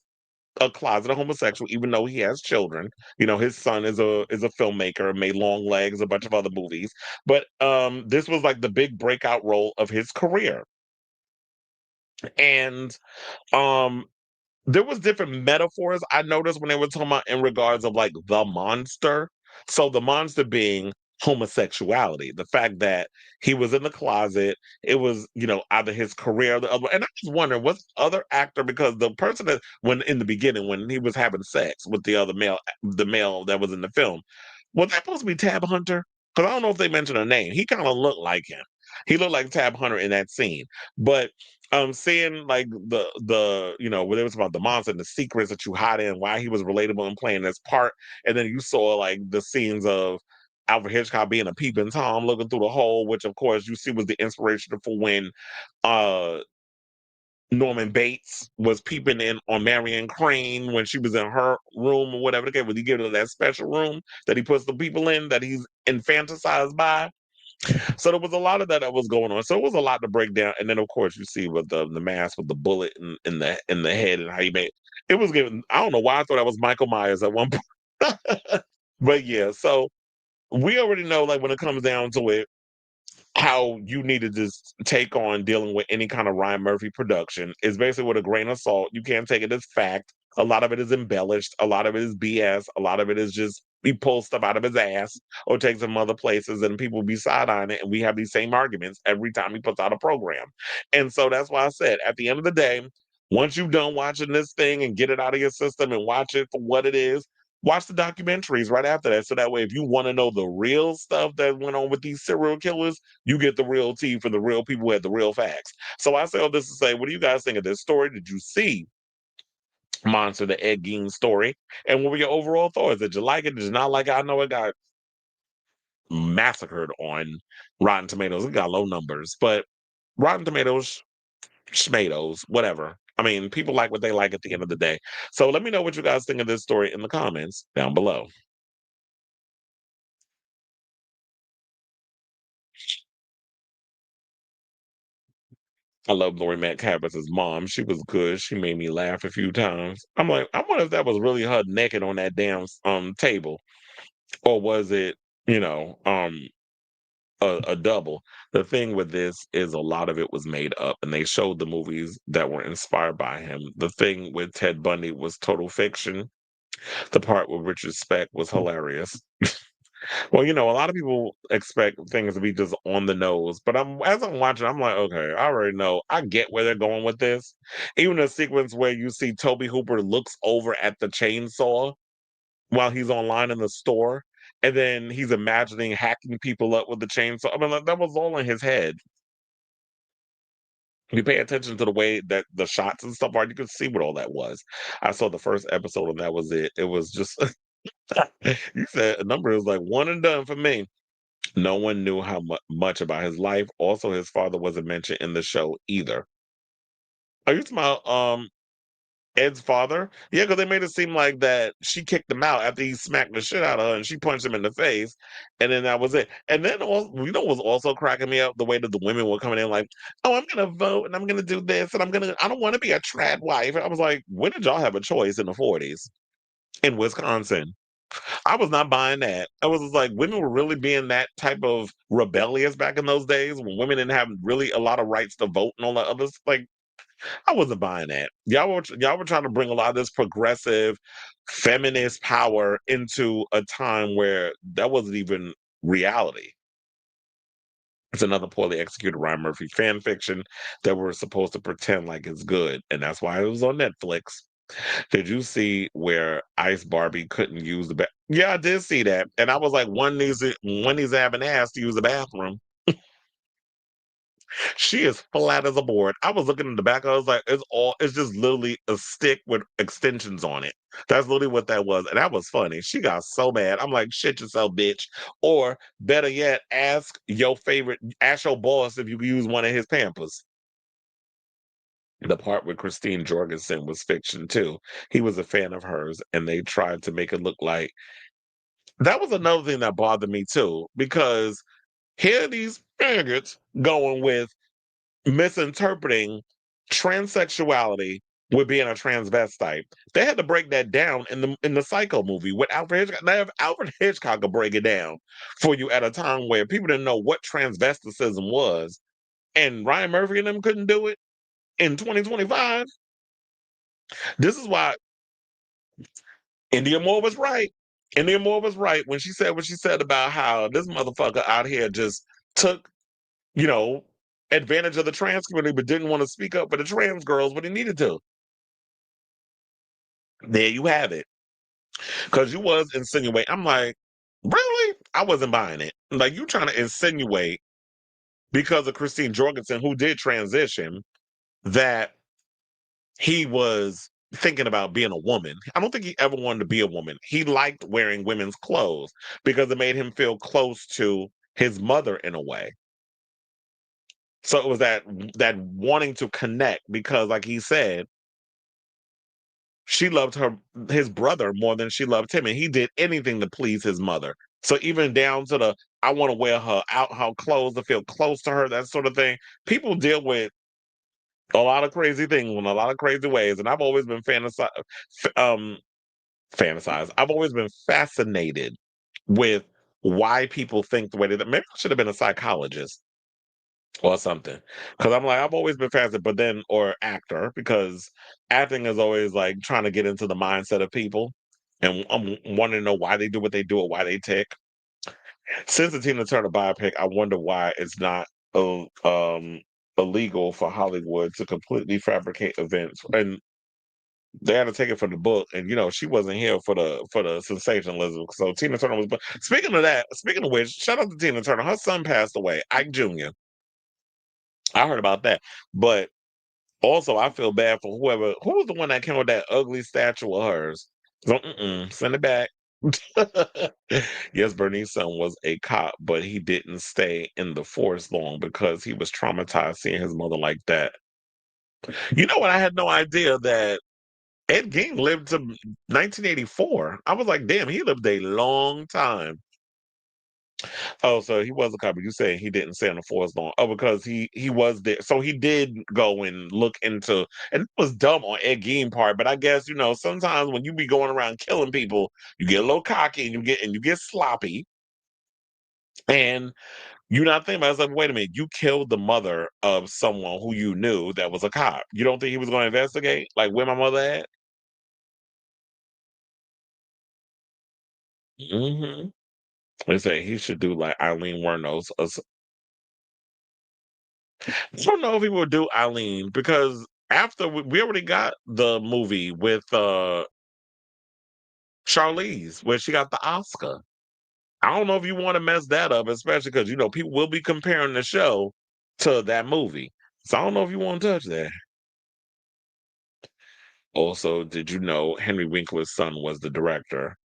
a closeted homosexual, even though he has children. His son is a filmmaker, made Long Legs, a bunch of other movies. But this was like the big breakout role of his career. And um there was different metaphors I noticed when they were talking about in regards of like the monster. So the monster being homosexuality, the fact that he was in the closet, it was, either his career or the other. And I was wondering, what's the other actor, because the person that when in the beginning when he was having sex with the male that was in the film, was that supposed to be Tab Hunter? Because I don't know if they mentioned a name. He kind of looked like him. He looked like Tab Hunter in that scene. But seeing like the when it was about the monster and the secrets that you hide in, why he was relatable and playing this part, and then you saw like the scenes of Alfred Hitchcock being a peeping Tom looking through the hole, which of course you see was the inspiration for when uh Norman Bates was peeping in on Marion Crane when she was in her room or whatever. Okay, when he gave her that special room that he puts the people in that he's infantilized by. So there was a lot of that was going on. So it was a lot to break down. And then of course you see with the mask with the bullet in the head and how he made it was given. I don't know why I thought that was Michael Myers at one point. But yeah, so we already know like when it comes down to it, how you need to just take on dealing with any kind of Ryan Murphy production is basically with a grain of salt. You can't take it as fact. A lot of it is embellished. A lot of it is BS. A lot of it is just he pulls stuff out of his ass or takes them other places and people be side-eyeing it. And we have these same arguments every time he puts out a program. And so that's why I said at the end of the day, once you're done watching this thing and get it out of your system and watch it for what it is, watch the documentaries right after that. So that way, if you want to know the real stuff that went on with these serial killers, you get the real tea from the real people who had the real facts. So I say all this to say, what do you guys think of this story? Did you see Monster, the Ed Gein story? And what were your overall thoughts? Did you like it? Did you not like it? I know it got massacred on Rotten Tomatoes. It got low numbers, but Rotten Tomatoes, schmatos, whatever. I mean, people like what they like at the end of the day. So let me know what you guys think of this story in the comments down below. I love Lori Metcalf's mom. She was good. She made me laugh a few times. I'm like, I wonder if that was really her naked on that damn table, or was it, you know, a double. The thing with this is a lot of it was made up, and they showed the movies that were inspired by him. The thing with Ted Bundy was total fiction. The part with Richard Speck was hilarious. Well, a lot of people expect things to be just on the nose, but as I'm watching, I'm like, okay, I already know. I get where they're going with this. Even the sequence where you see Toby Hooper looks over at the chainsaw while he's online in the store, and then he's imagining hacking people up with the chainsaw. I mean, like, that was all in his head. You pay attention to the way that the shots and stuff are, you can see what all that was. I saw the first episode, and that was it. It was just, you said a number is like one and done for me. No one knew how much about his life. Also, his father wasn't mentioned in the show either. Are you talking about Ed's father? Yeah, because they made it seem like that she kicked him out after he smacked the shit out of her and she punched him in the face, and then that was it. And then what was also cracking me up, the way that the women were coming in like, "Oh, I'm gonna vote and I'm gonna do this and I don't want to be a trad wife." I was like, when did y'all have a choice in the 40s in Wisconsin? I was not buying that. I was just like, women were really being that type of rebellious back in those days when women didn't have really a lot of rights to vote and all that other. Like, I wasn't buying that. Y'all were trying to bring a lot of this progressive feminist power into a time where that wasn't even reality. It's another poorly executed Ryan Murphy fan fiction that we're supposed to pretend like it's good, and that's why it was on Netflix. Did you see where Ice Barbie couldn't use the bath? Yeah, I did see that, and I was like, one needs to have an ass to use the bathroom. She is flat as a board. I was looking in the back. I was like, it's just literally a stick with extensions on it. That's literally what that was, and that was funny. She got so mad. I'm like, shit yourself, bitch. Or better yet, ask your boss if you can use one of his Pampers. The part with Christine Jorgensen was fiction too. He was a fan of hers, and they tried to make it look like that was another thing that bothered me too, because here are these faggots going with misinterpreting transsexuality with being a transvestite. They had to break that down in the Psycho movie with Alfred Hitchcock. Now, if Alfred Hitchcock could break it down for you at a time where people didn't know what transvesticism was, and Ryan Murphy and them couldn't do it in 2025, this is why India Moore was right. India Moore was right when she said what she said about how this motherfucker out here just took, you know, advantage of the trans community, but didn't want to speak up for the trans girls when he needed to. There you have it. Because you was insinuating. I'm like, really? I wasn't buying it. Like, you trying to insinuate because of Christine Jorgensen, who did transition, that he was thinking about being a woman. I don't think he ever wanted to be a woman. He liked wearing women's clothes because it made him feel close to his mother in a way. So it was that wanting to connect because, like he said, she loved his brother more than she loved him, and he did anything to please his mother. So even down to the I want to wear her clothes to feel close to her, that sort of thing. People deal with a lot of crazy things in a lot of crazy ways, and I've always been fantasize. I've always been fascinated with why people think the way they. Maybe I should have been a psychologist or something, because I'm like I've always been fascinated, but then or actor because acting is always like trying to get into the mindset of people, and I'm wanting to know why they do what they do or why they tick. Since the Tina Turner biopic, I wonder why it's not illegal for Hollywood to completely fabricate events and they had to take it from the book, and she wasn't here for the sensationalism. So Tina Turner was. But speaking of that, speaking of which, shout out to Tina Turner. Her son passed away, Ike Jr. I heard about that, but also I feel bad for who was the one that came with that ugly statue of hers. So send it back. Yes, Bernie's son was a cop, but he didn't stay in the force long because he was traumatized seeing his mother like that. You know what? I had no idea that Ed Gein lived to 1984. I was like, damn, he lived a long time. Oh, so he was a cop. You saying he didn't stay on the force long? Oh, because he was there. So he did go and look into, and it was dumb on Ed Gein part. But I guess sometimes when you be going around killing people, you get a little cocky and you get sloppy, and you're not thinking about it. It's like, wait a minute, you killed the mother of someone who you knew that was a cop. You don't think he was going to investigate? Like where my mother at? Mm-hmm. They say he should do like Eileen Wuornos. I don't know if he would do Eileen because after we already got the movie with Charlize where she got the Oscar. I don't know if you want to mess that up, especially because people will be comparing the show to that movie. So I don't know if you want to touch that. Also, did you know Henry Winkler's son was the director?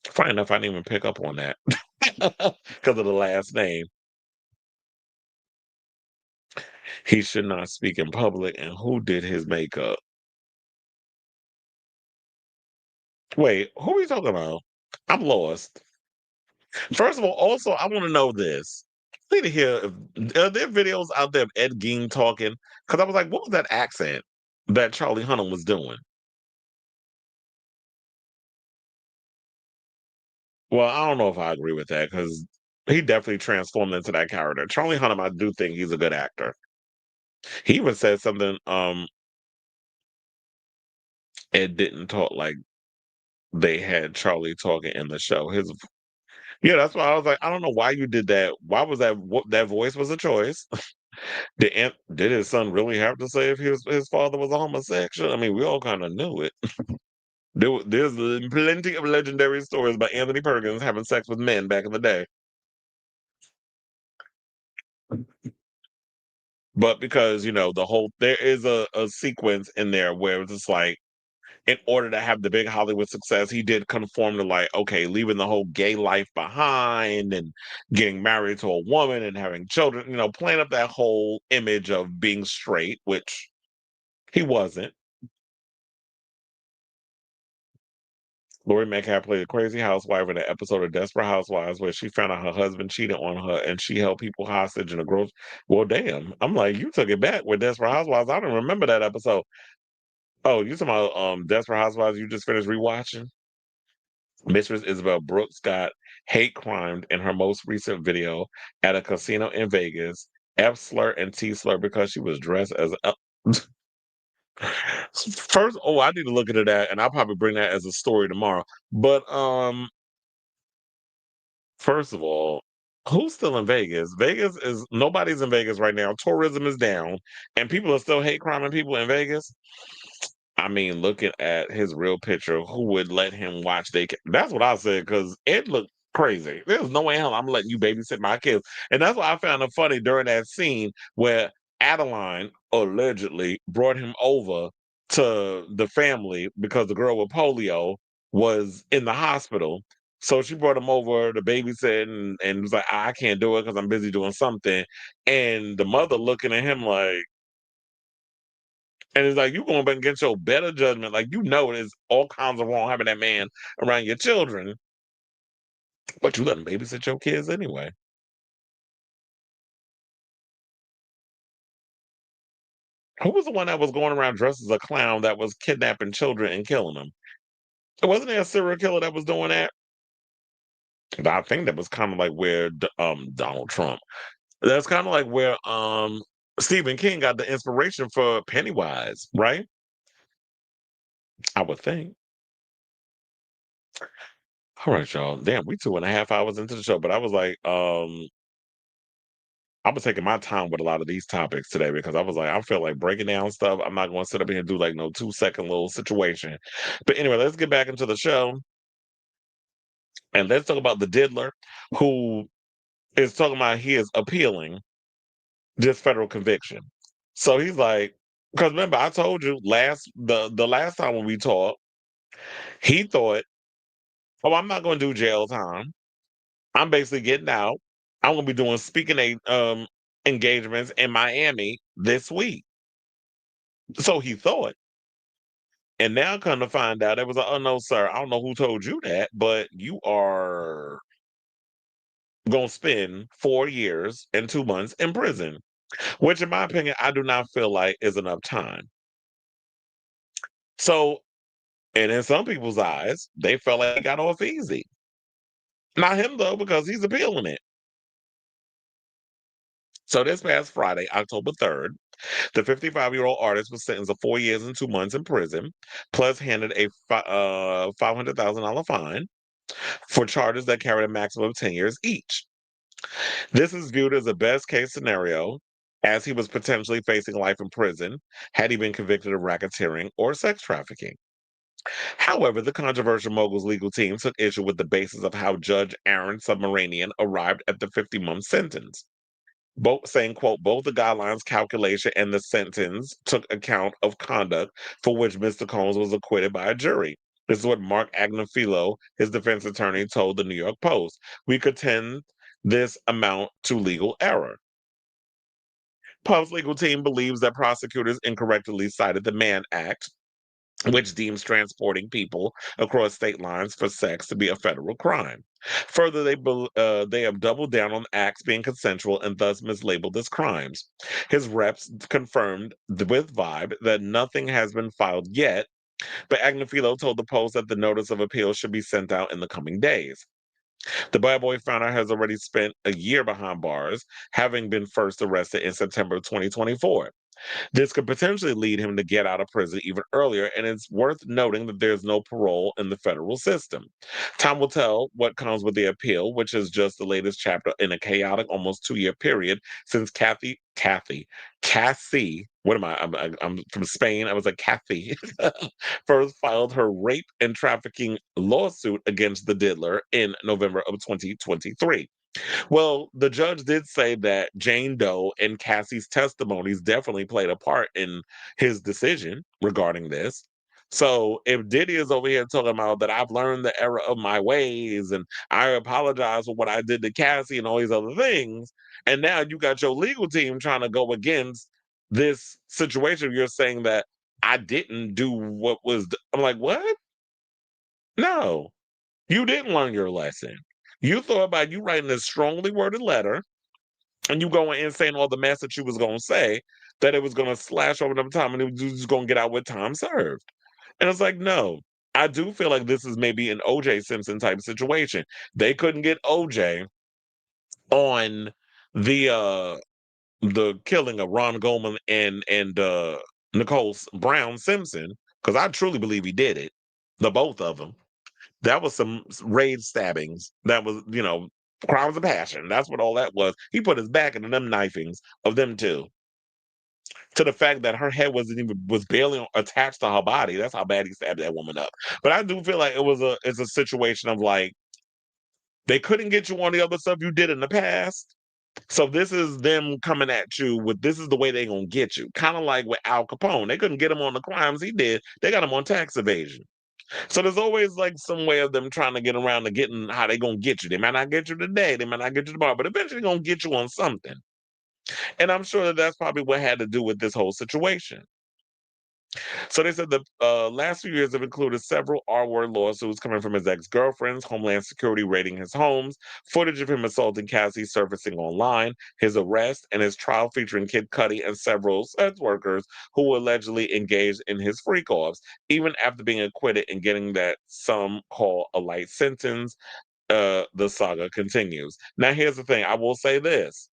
Funny enough, I didn't even pick up on that because of the last name. He should not speak in public. And who did his makeup? Wait, who are you talking about? I'm lost. First of all, also, I want to know this. I need to hear are there videos out there of Ed Gein talking? Because I was like, what was that accent that Charlie Hunnam was doing? Well, I don't know if I agree with that because he definitely transformed into that character. Charlie Hunnam, I do think he's a good actor. He even said something. Ed didn't talk like they had Charlie talking in the show. Yeah, that's why I was like, I don't know why you did that. Why was that voice was a choice? Did his son really have to say if his father was a homosexual? I mean, we all kind of knew it. There's plenty of legendary stories about Anthony Perkins having sex with men back in the day. But because there is a sequence in there where it's just like in order to have the big Hollywood success, he did conform to like, okay, leaving the whole gay life behind and getting married to a woman and having children, playing up that whole image of being straight, which he wasn't. Lori Metcalf played a crazy housewife in an episode of Desperate Housewives where she found out her husband cheated on her and she held people hostage in a grocery. Well, damn. I'm like, you took it back with Desperate Housewives. I don't remember that episode. Oh, you talking about Desperate Housewives you just finished rewatching? Mistress Isabel Brooks got hate crimed in her most recent video at a casino in Vegas. F slur and T slur because she was dressed as a first. Oh, I need to look into that, and I'll probably bring that as a story tomorrow. But first of all, who's still in Vegas? Vegas is nobody's in Vegas right now. Tourism is down, and people are still hate criming people in Vegas. I mean, looking at his real picture, who would let him watch That's what I said, because it looked crazy. There's no way in hell I'm letting you babysit my kids. And that's why I found it funny during that scene where Adeline allegedly brought him over to the family because the girl with polio was in the hospital. So she brought him over to babysit and was like, I can't do it because I'm busy doing something. And the mother looking at him like, and it's like, you going back and get your better judgment. Like, there's all kinds of wrong having that man around your children, but you let him babysit your kids anyway. Who was the one that was going around dressed as a clown that was kidnapping children and killing them? Wasn't there a serial killer that was doing that? I think that was kind of like where Donald Trump. That's kind of like where Stephen King got the inspiration for Pennywise, right? I would think. All right, y'all. Damn, we 2.5 hours into the show, but I was like, I was taking my time with a lot of these topics today because I was like, I feel like breaking down stuff. I'm not going to sit up here and do like no 2-second little situation. But anyway, let's get back into the show and let's talk about the diddler who is talking about he is appealing this federal conviction. So he's like, because remember, I told you the last time when we talked, he thought, oh, I'm not going to do jail time. I'm basically getting out. I'm going to be doing speaking engagements in Miami this week. So he thought. And now come to find out, it was like, oh no, sir, I don't know who told you that, but you are going to spend 4 years and 2 months in prison, which in my opinion, I do not feel like is enough time. So, and in some people's eyes, they felt like he got off easy. Not him though, because he's appealing it. So this past Friday, October 3rd, the 55-year-old artist was sentenced to 4 years and 2 months in prison, plus handed a $500,000 fine for charges that carried a maximum of 10 years each. This is viewed as a best case scenario, as he was potentially facing life in prison had he been convicted of racketeering or sex trafficking. However, the controversial mogul's legal team took issue with the basis of how Judge Aaron Submaranian arrived at the 50-month sentence. Both saying, quote, both the guidelines calculation and the sentence took account of conduct for which Mr. Combs was acquitted by a jury. This is what Mark Agnafilo, his defense attorney, told the New York Post. We contend this amount to legal error. Puff's legal team believes that prosecutors incorrectly cited the Mann Act, which deems transporting people across state lines for sex to be a federal crime. Further, they have doubled down on acts being consensual and thus mislabeled as crimes. His reps confirmed with Vibe that nothing has been filed yet, but Agnafilo told the Post that the notice of appeal should be sent out in the coming days. The bad boy founder has already spent a year behind bars, having been first arrested in September 2024. This could potentially lead him to get out of prison even earlier, and it's worth noting that there's no parole in the federal system. Time will tell what comes with the appeal, which is just the latest chapter in a chaotic, almost 2-year period since Cassie, what am I? I'm from Spain. I was like, Kathy, first filed her rape and trafficking lawsuit against the diddler in November of 2023. Well, the judge did say that Jane Doe and Cassie's testimonies definitely played a part in his decision regarding this. So if Diddy is over here talking about that I've learned the error of my ways and I apologize for what I did to Cassie and all these other things, and now you got your legal team trying to go against this situation, you're saying that I didn't do what was. I'm like, what? No, you didn't learn your lesson. You thought about you writing this strongly worded letter and you going in saying all the mess that you was going to say, that it was going to slash over the time and it was just going to get out with time served. And it's like, no, I do feel like this is maybe an OJ Simpson type situation. They couldn't get OJ on the killing of Ron Goldman and Nicole Brown Simpson, because I truly believe he did it, the both of them. That was some raid stabbings. That was, crimes of passion. That's what all that was. He put his back into them knifings of them two. To the fact that her head was barely attached to her body. That's how bad he stabbed that woman up. But I do feel like it's a situation of like, they couldn't get you on the other stuff you did in the past. So this is them coming at you with, this is the way they're going to get you. Kind of like with Al Capone. They couldn't get him on the crimes he did. They got him on tax evasion. So there's always like some way of them trying to get around to getting how they going to get you. They might not get you today. They might not get you tomorrow, but eventually going to get you on something. And I'm sure that that's probably what had to do with this whole situation. So they said the last few years have included several R-word lawsuits coming from his ex-girlfriends, Homeland Security raiding his homes, footage of him assaulting Cassie surfacing online, his arrest, and his trial featuring Kid Cudi and several sex workers who were allegedly engaged in his freak-offs, even after being acquitted and getting that some call a light sentence. The saga continues. Now, here's the thing. I will say this.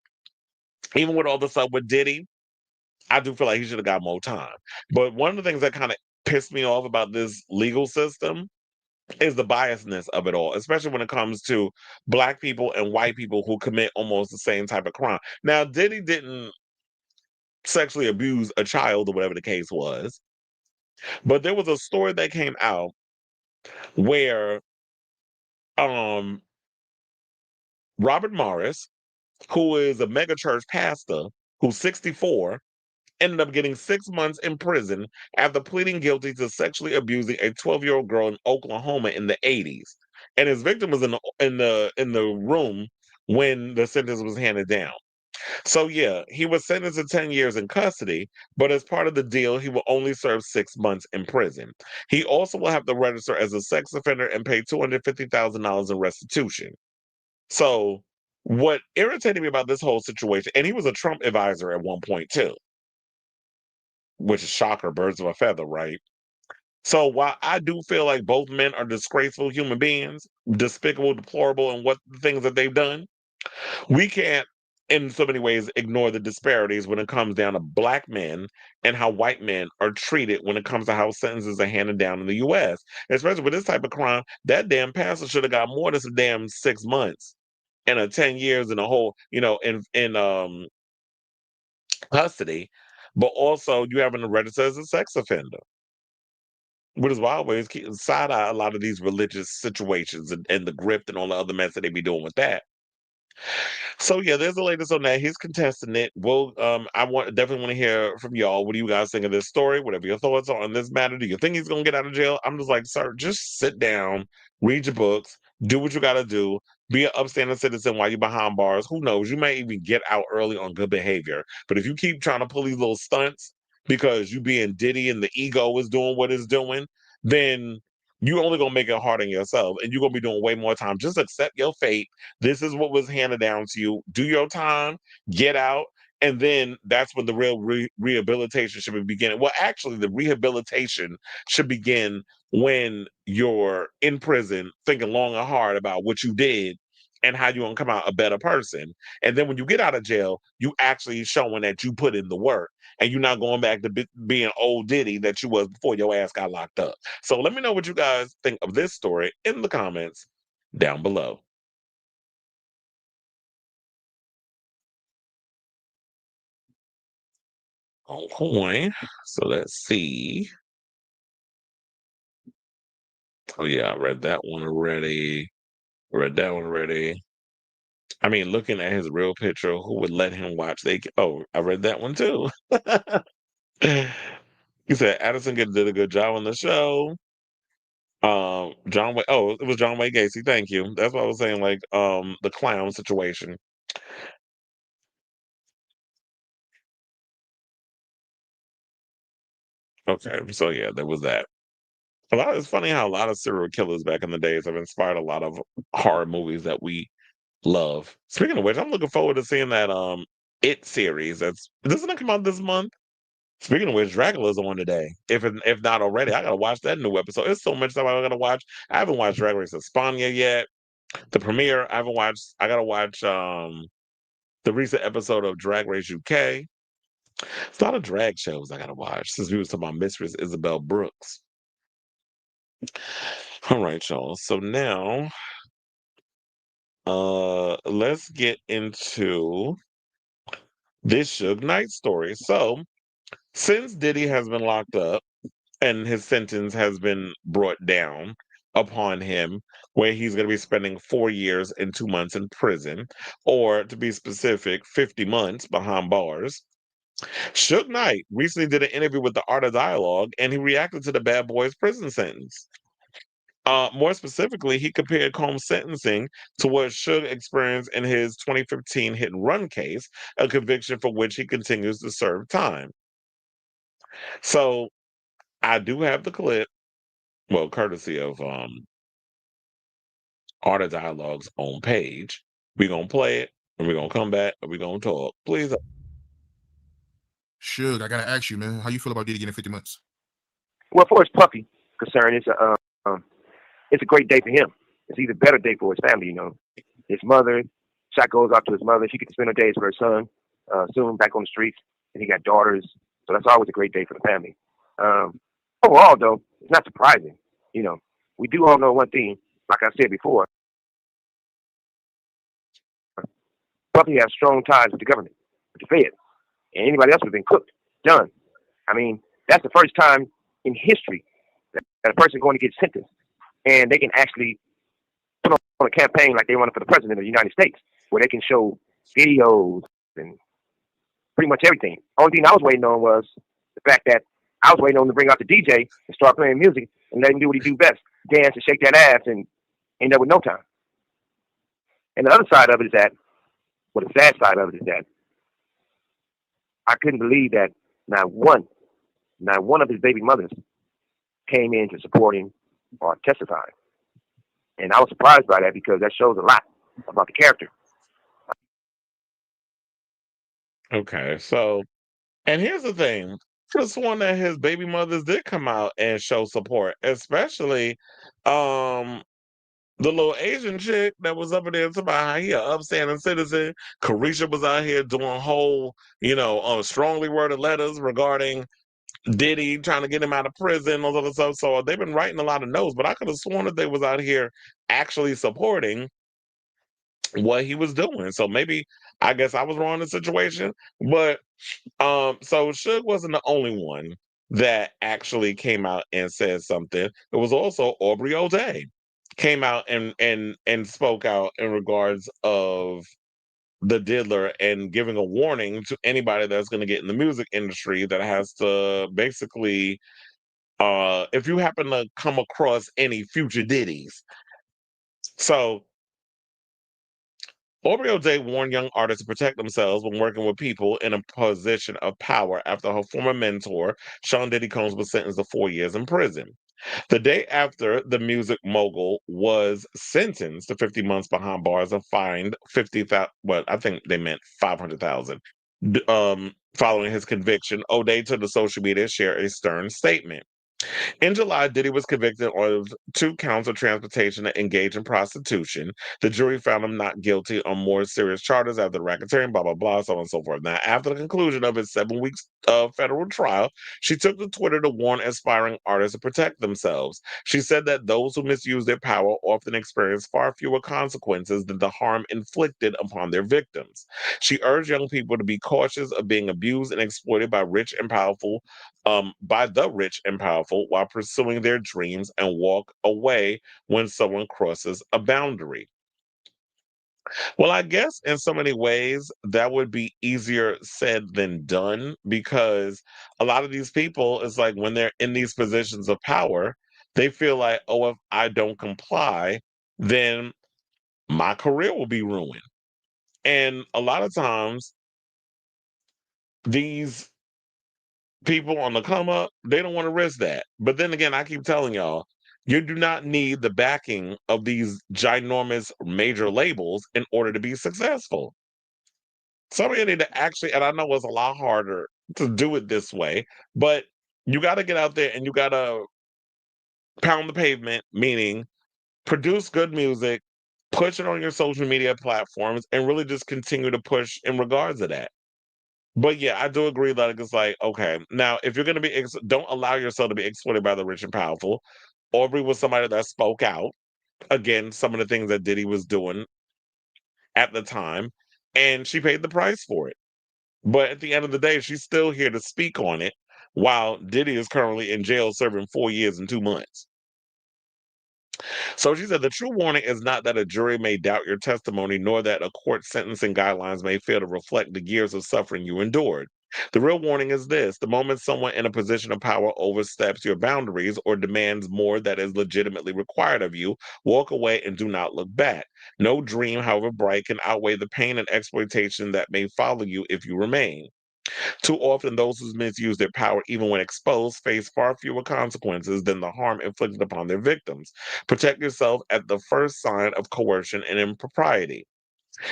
Even with all the stuff with Diddy, I do feel like he should have got more time. But one of the things that kind of pissed me off about this legal system is the biasness of it all, especially when it comes to black people and white people who commit almost the same type of crime. Now, Diddy didn't sexually abuse a child or whatever the case was, but there was a story that came out where Robert Morris, who is a mega church pastor who's 64, ended up getting 6 months in prison after pleading guilty to sexually abusing a 12-year-old girl in Oklahoma in the 80s. And his victim was in the room when the sentence was handed down. So yeah, he was sentenced to 10 years in custody, but as part of the deal, he will only serve 6 months in prison. He also will have to register as a sex offender and pay $250,000 in restitution. So what irritated me about this whole situation, and he was a Trump advisor at one point too, which is shocker, birds of a feather, right? So while I do feel like both men are disgraceful human beings, despicable, deplorable, and what the things that they've done, we can't, in so many ways, ignore the disparities when it comes down to black men and how white men are treated when it comes to how sentences are handed down in the U.S. Especially with this type of crime, that damn pastor should have got more than some damn 6 months and a 10 years in a whole, in custody. But also, you having to register as a sex offender. Which is why I always keep side eye a lot of these religious situations and the grift and all the other mess that they be doing with that. So yeah, there's the latest on that. He's contesting it. Well, definitely want to hear from y'all. What do you guys think of this story? Whatever your thoughts are on this matter. Do you think he's gonna get out of jail? I'm just like, sir, just sit down, read your books, do what you gotta do, be an upstanding citizen while you're behind bars. Who knows? You may even get out early on good behavior. But if you keep trying to pull these little stunts because you being Diddy and the ego is doing what it's doing, then you only gonna make it hard on yourself and you're gonna be doing way more time. Just accept your fate. This is what was handed down to you. Do your time, get out, and then that's when the real rehabilitation should be beginning. Well, actually, the rehabilitation should begin when you're in prison, thinking long and hard about what you did and how you're gonna come out a better person. And then when you get out of jail, you actually showing that you put in the work and you're not going back to being old Diddy that you was before your ass got locked up. So let me know what you guys think of this story in the comments down below. Okay, so let's see. Oh yeah, I read that one already. Read that one already. I mean, looking at his real picture, who would let him watch? I read that one too. He said Addison did a good job on the show. John Wayne. Oh, it was John Wayne Gacy. Thank you. That's what I was saying. Like, the clown situation. Okay, so yeah, there was that. It's funny how a lot of serial killers back in the days have inspired a lot of horror movies that we love. Speaking of which, I'm looking forward to seeing that It series. Doesn't it come out this month? Speaking of which, Dracula's on today. If not already, I gotta watch that new episode. It's so much stuff I gotta watch. I haven't watched Drag Race España yet. The premiere, I haven't watched. I gotta watch the recent episode of Drag Race UK. It's a lot of drag shows I gotta watch since we was talking about Mistress Isabel Brooks. All right, y'all. So now let's get into this Suge Knight story. So since Diddy has been locked up and his sentence has been brought down, upon him, where he's going to be spending 4 years and 2 months in prison, or to be specific, 50 months behind bars. Suge Knight recently did an interview with the Art of Dialogue, and he reacted to the Bad Boys prison sentence. More specifically, he compared Combs' sentencing to what Suge experienced in his 2015 hit and run case, a conviction for which he continues to serve time. So I do have the clip, well, courtesy of Art of Dialogue's own page. We're gonna play it, and we're gonna come back, and we're gonna talk. Please. Suge, I gotta ask you, man, how you feel about Diddy getting 50 months? Well, as far as Puffy concerned, it's a great day for him. It's even a better day for his family, you know. His mother, shot goes out to his mother. She gets to spend her days with her son, soon back on the streets, and he got daughters. So that's always a great day for the family. Overall, though, it's not surprising. You know, we do all know one thing, like I said before. Puffy has strong ties with the government, with the Fed, and anybody else would have been cooked, done. I mean, that's the first time in history that a person going to get sentenced, and they can actually put on a campaign like they running for the president of the United States, where they can show videos and pretty much everything. Only thing I was waiting on was the fact that I was waiting on him to bring out the DJ and start playing music and let him do what he do best, dance and shake that ass and end up with no time. And the other side of it is that, well, the sad side of it is that I couldn't believe that not one of his baby mothers came in to support him or testify. And I was surprised by that because that shows a lot about the character. Okay, so, and here's the thing. Just one that his baby mothers did come out and show support, especially the little Asian chick that was up in there talking about how he an upstanding citizen. Carisha was out here doing whole, strongly worded letters regarding Diddy, trying to get him out of prison, all other stuff. So they've been writing a lot of notes, but I could have sworn that they was out here actually supporting what he was doing. So maybe, I guess I was wrong in the situation, but so Suge wasn't the only one that actually came out and said something. It was also Aubrey O'Day came out and spoke out in regards of the diddler and giving a warning to anybody that's going to get in the music industry that has to basically, if you happen to come across any future Diddies. So Aubrey O'Day warned young artists to protect themselves when working with people in a position of power after her former mentor, Sean Diddy Combs, was sentenced to 4 years in prison. The day after the music mogul was sentenced to 50 months behind bars and fined 50,000, well, I think they meant 500,000. Following his conviction, O'Day took to social media to share a stern statement. In July, Diddy was convicted of 2 counts of transportation and engaged in prostitution. The jury found him not guilty on more serious charges after the racketeering, blah, blah, blah, so on and so forth. Now, after the conclusion of his 7 weeks federal trial, she took to Twitter to warn aspiring artists to protect themselves. She said that those who misuse their power often experience far fewer consequences than the harm inflicted upon their victims. She urged young people to be cautious of being abused and exploited by the rich and powerful while pursuing their dreams, and walk away when someone crosses a boundary. Well, I guess in so many ways that would be easier said than done, because a lot of these people, it's like when they're in these positions of power, they feel like, oh, if I don't comply, then my career will be ruined. And a lot of times, these people on the come up, they don't want to risk that. But then again, I keep telling y'all, you do not need the backing of these ginormous major labels in order to be successful. Some of you need to actually, and I know it's a lot harder to do it this way, but you got to get out there and you got to pound the pavement, meaning produce good music, push it on your social media platforms, and really just continue to push in regards to that. But yeah, I do agree that it's like, okay, now if you're going to be, don't allow yourself to be exploited by the rich and powerful. Aubrey was somebody that spoke out against some of the things that Diddy was doing at the time, and she paid the price for it. But at the end of the day, she's still here to speak on it, while Diddy is currently in jail serving 4 years and 2 months. So she said the true warning is not that a jury may doubt your testimony, nor that a court sentencing guidelines may fail to reflect the years of suffering you endured. The real warning is this: the moment someone in a position of power oversteps your boundaries or demands more that is legitimately required of you, walk away and do not look back. No dream, however bright, can outweigh the pain and exploitation that may follow you if you remain. Too often, those who misuse their power, even when exposed, face far fewer consequences than the harm inflicted upon their victims. Protect yourself at the first sign of coercion and impropriety.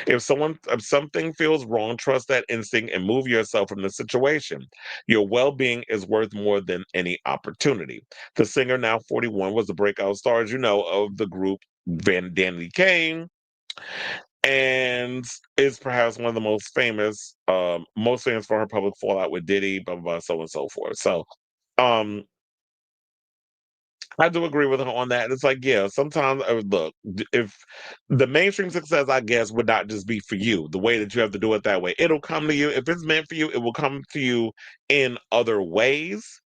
If something feels wrong, trust that instinct and move yourself from the situation. Your well-being is worth more than any opportunity. The singer, now 41, was the breakout star, as you know, of the group Van Danny Kane, and is perhaps one of the most famous for her public fallout with Diddy, blah, blah, blah, so on and so forth. So, um, I do agree with her on that. It's like, yeah, sometimes, look, if the mainstream success, I guess, would not just be for you, the way that you have to do it that way. It'll come to you. If it's meant for you, it will come to you in other ways.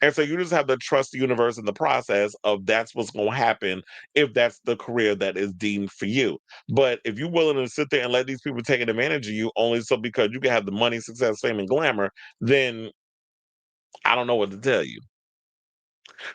And so you just have to trust the universe in the process of that's what's going to happen if that's the career that is deemed for you. But if you're willing to sit there and let these people take advantage of you only so because you can have the money, success, fame, and glamour, then I don't know what to tell you.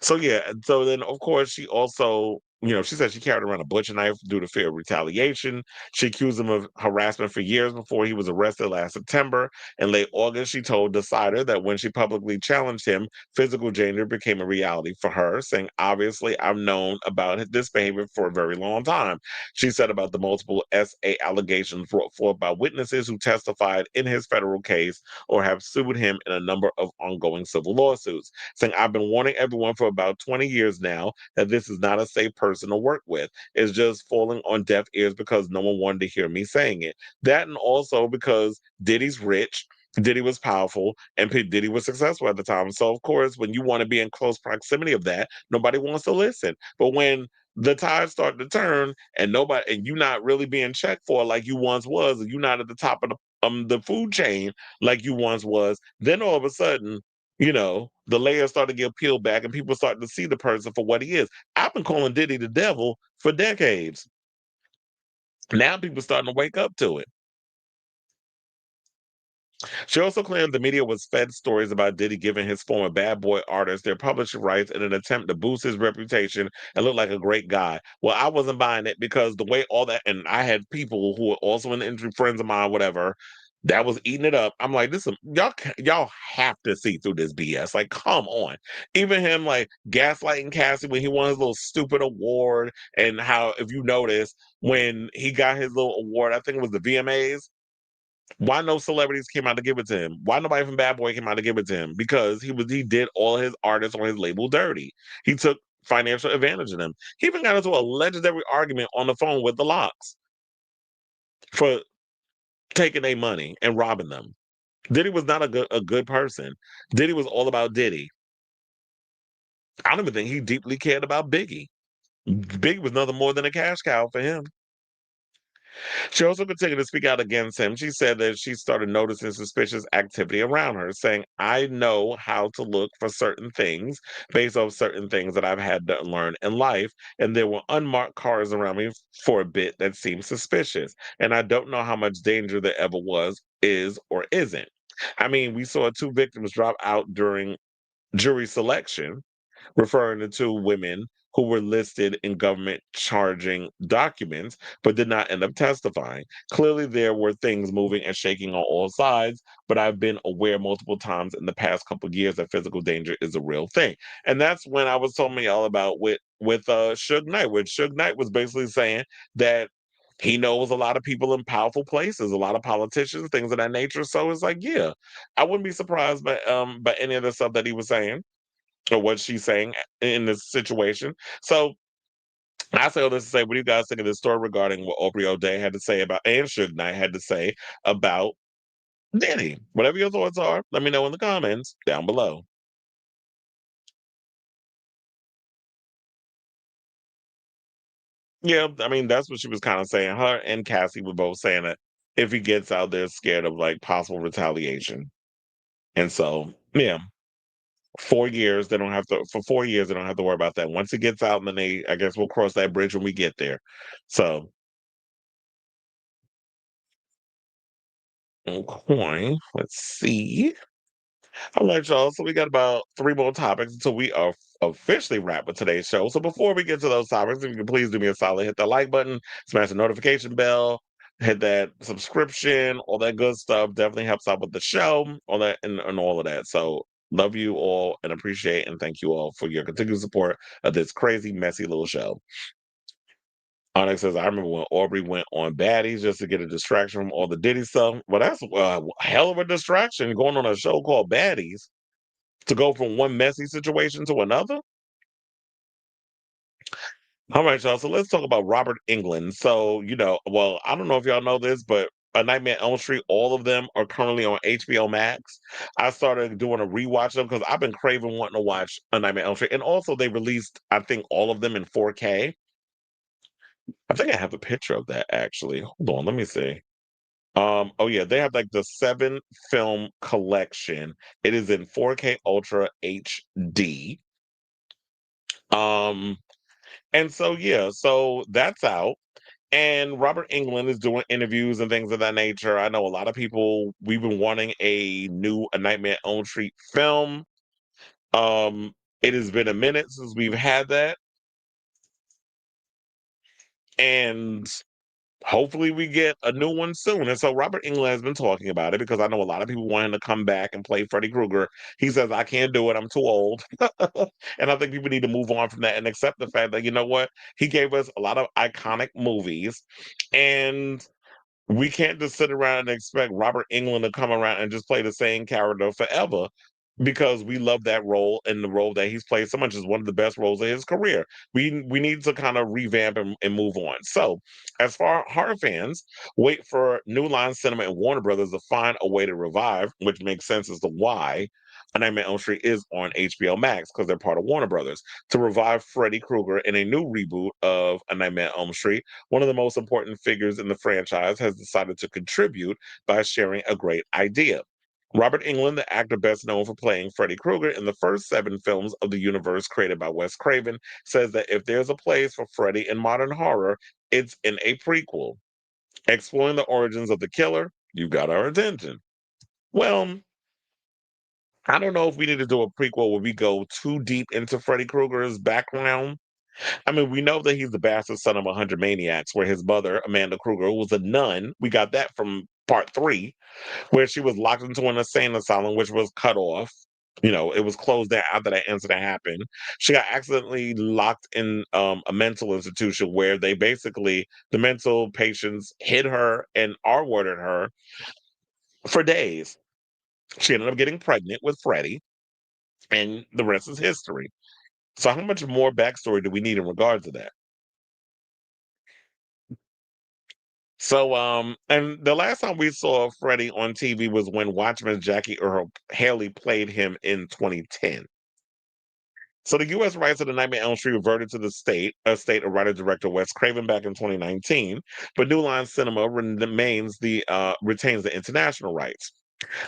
So yeah, and so then of course she also, she said she carried around a butcher knife due to fear of retaliation. She accused him of harassment for years before he was arrested last September. In late August, she told Decider that when she publicly challenged him, physical danger became a reality for her, saying, "Obviously, I've known about this behavior for a very long time." She said about the multiple SA allegations brought forth by witnesses who testified in his federal case or have sued him in a number of ongoing civil lawsuits, saying, "I've been warning everyone for about 20 years now that this is not a safe person to work with. It's just falling on deaf ears because no one wanted to hear me saying it." That, and also because Diddy's rich, Diddy was powerful, and P. Diddy was successful at the time. So, of course, when you want to be in close proximity of that, nobody wants to listen. But when the tides start to turn and you're not really being checked for like you once was, and you're not at the top of the food chain like you once was, then all of a sudden, the layers start to get peeled back and people start to see the person for what he is. I've been calling Diddy the devil for decades. Now people starting to wake up to it. She also claimed the media was fed stories about Diddy giving his former bad boy artists their publishing rights in an attempt to boost his reputation and look like a great guy. Well, I wasn't buying it because the way all that, and I had people who were also in the industry, friends of mine, whatever, that was eating it up. I'm like, listen, y'all have to see through this BS. Like, come on. Even him like gaslighting Cassie when he won his little stupid award, and how, if you notice, when he got his little award, I think it was the VMAs. Why no celebrities came out to give it to him? Why nobody from Bad Boy came out to give it to him? Because he did all his artists on his label dirty. He took financial advantage of them. He even got into a legendary argument on the phone with the Locks for taking their money and robbing them. Diddy was not a good person. Diddy was all about Diddy. I don't even think he deeply cared about Biggie. Biggie was nothing more than a cash cow for him. She also continued to speak out against him. She said that she started noticing suspicious activity around her, saying, "I know how to look for certain things based on certain things that I've had to learn in life. And there were unmarked cars around me for a bit that seemed suspicious. And I don't know how much danger there ever was, is, or isn't." I mean, we saw two victims drop out during jury selection, referring to two women who were listed in government charging documents but did not end up testifying. Clearly, there were things moving and shaking on all sides, but I've been aware multiple times in the past couple of years that physical danger is a real thing. And that's when I was telling y'all about with Suge Knight, where Suge Knight was basically saying that he knows a lot of people in powerful places, a lot of politicians, things of that nature. So it's like, yeah, I wouldn't be surprised by any of the stuff that he was saying or what she's saying in this situation. So I say all this to say, what do you guys think of this story regarding what Aubrey O'Day had to say about, and Suge Knight had to say about Diddy? Whatever your thoughts are, let me know in the comments down below. Yeah, I mean, that's what she was kind of saying. Her and Cassie were both saying that if he gets out there, scared of like possible retaliation. And so, yeah. 4 years. They don't have to for 4 years. They don't have to worry about that. Once it gets out, and then I guess we'll cross that bridge when we get there. So, okay, let's see. All right, y'all. So we got about 3 more topics until we are officially wrapped with today's show. So before we get to those topics, if you can please do me a solid, hit that like button, smash the notification bell, hit that subscription, all that good stuff. Definitely helps out with the show, all that and all of that. So love you all and appreciate and thank you all for your continued support of this crazy, messy little show. Onyx says, I remember when Aubrey went on Baddies just to get a distraction from all the Diddy stuff. Well, that's a hell of a distraction going on a show called Baddies to go from one messy situation to another. All right, y'all. So let's talk about Robert Englund. So, well, I don't know if y'all know this, but A Nightmare on Elm Street, all of them are currently on HBO Max. I started doing a rewatch of them because I've been craving wanting to watch A Nightmare on Elm Street. And also they released, I think, all of them in 4K. I think I have a picture of that actually. Hold on, let me see. Oh yeah, they have like the 7-film collection. It is in 4K Ultra HD. Um, and so yeah, so that's out. And Robert Englund is doing interviews and things of that nature. I know a lot of people, we've been wanting A Nightmare on Elm Street film. Um, it has been a minute since we've had that. And hopefully we get a new one soon. And so Robert Englund has been talking about it because I know a lot of people want him to come back and play Freddy Krueger. He says, I can't do it. I'm too old. And I think people need to move on from that and accept the fact that, you know what? He gave us a lot of iconic movies. And we can't just sit around and expect Robert Englund to come around and just play the same character forever because we love that role and the role that he's played so much is one of the best roles of his career. We need to kind of revamp and move on. So, as far horror fans, wait for New Line Cinema and Warner Brothers to find a way to revive, which makes sense as to why A Nightmare on Elm Street is on HBO Max because they're part of Warner Brothers to revive Freddy Krueger in a new reboot of A Nightmare on Elm Street. One of the most important figures in the franchise has decided to contribute by sharing a great idea. Robert Englund, the actor best known for playing Freddy Krueger in the first 7 films of the universe created by Wes Craven, says that if there's a place for Freddy in modern horror, it's in a prequel. Exploring the origins of the killer, you got our attention. Well, I don't know if we need to do a prequel where we go too deep into Freddy Krueger's background. I mean, we know that he's the bastard son of 100 maniacs, where his mother, Amanda Krueger, was a nun. We got that from part 3, where she was locked into an insane asylum, which was cut off. It was closed down after that incident happened. She got accidentally locked in a mental institution where they basically, the mental patients hid her and R-worded her for days. She ended up getting pregnant with Freddy, and the rest is history. So how much more backstory do we need in regards to that? So, and the last time we saw Freddy on TV was when Watchmen's Jackie Earl Haley played him in 2010. So the U.S. rights to the Nightmare on Elm Street reverted to the state of writer-director Wes Craven back in 2019, but New Line Cinema retains the international rights.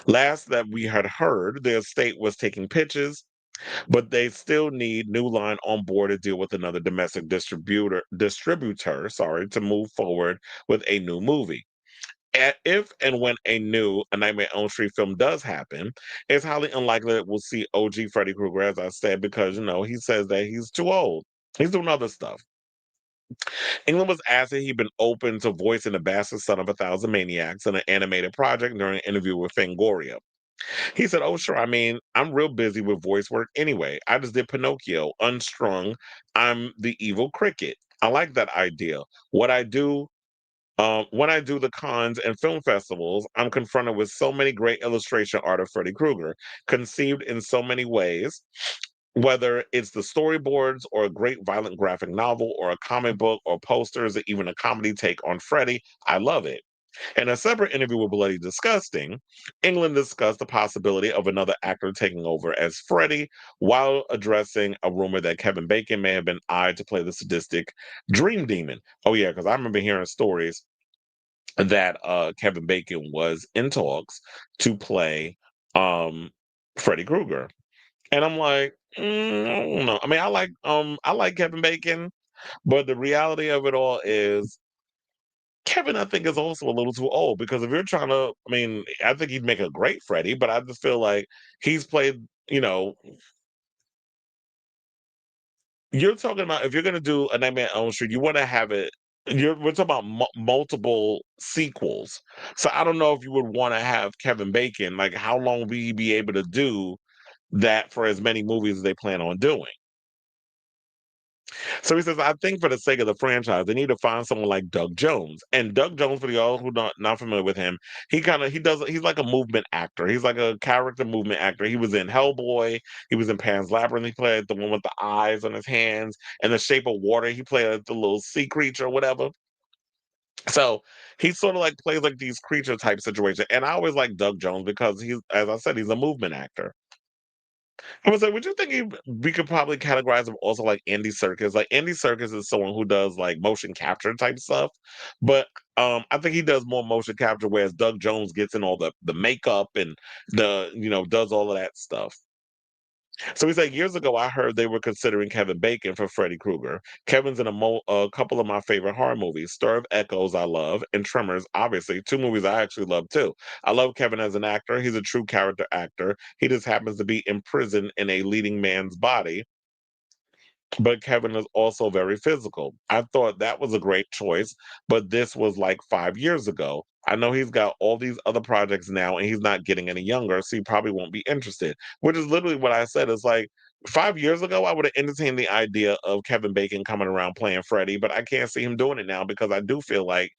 Last that we had heard, the estate was taking pitches, but they still need New Line on board to deal with another domestic distributor, to move forward with a new movie. If and when A Nightmare on Elm Street film does happen, it's highly unlikely that we'll see OG Freddy Krueger, as I said, because he says that he's too old. He's doing other stuff. England was asked if he'd been open to voicing the bastard son of 1,000 maniacs in an animated project during an interview with Fangoria. He said, "Oh, sure. I mean, I'm real busy with voice work anyway. I just did Pinocchio, Unstrung. I'm the evil cricket. I like that idea. When I do the cons and film festivals, I'm confronted with so many great illustration art of Freddy Krueger, conceived in so many ways, whether it's the storyboards or a great violent graphic novel or a comic book or posters or even a comedy take on Freddy. I love it." In a separate interview with Bloody Disgusting, Englund discussed the possibility of another actor taking over as Freddy while addressing a rumor that Kevin Bacon may have been eyed to play the sadistic Dream Demon. Oh, yeah, because I remember hearing stories that Kevin Bacon was in talks to play Freddy Krueger. And I'm like, I don't know. I mean, I like Kevin Bacon, but the reality of it all is Kevin, I think, is also a little too old because if you're trying to, I mean, I think he'd make a great Freddy, but I just feel like he's played, you're talking about if you're going to do a Nightmare on Elm Street, you want to have it. We're talking about multiple sequels, so I don't know if you would want to have Kevin Bacon. Like, how long will he be able to do that for as many movies as they plan on doing? So he says, I think for the sake of the franchise, they need to find someone like Doug Jones. And Doug Jones, for y'all who not familiar with him, he's like a movement actor. He's like a character movement actor. He was in Hellboy. He was in Pan's Labyrinth. He played the one with the eyes on his hands and The Shape of Water. He played the little sea creature or whatever. So he sort of like plays like these creature type situations. And I always like Doug Jones because as I said, he's a movement actor. I was like, would you think we could probably categorize him also like Andy Serkis? Like Andy Serkis is someone who does like motion capture type stuff, but I think he does more motion capture, whereas Doug Jones gets in all the makeup and does all of that stuff. So he said, years ago, I heard they were considering Kevin Bacon for Freddy Krueger. Kevin's in a couple of my favorite horror movies, Stir of Echoes, I love, and Tremors, obviously, two movies I actually love too. I love Kevin as an actor. He's a true character actor. He just happens to be imprisoned in a leading man's body. But Kevin is also very physical. I thought that was a great choice, but this was like 5 years ago. I know he's got all these other projects now and he's not getting any younger, so he probably won't be interested, which is literally what I said. It's like 5 years ago, I would have entertained the idea of Kevin Bacon coming around playing Freddy, but I can't see him doing it now because I do feel like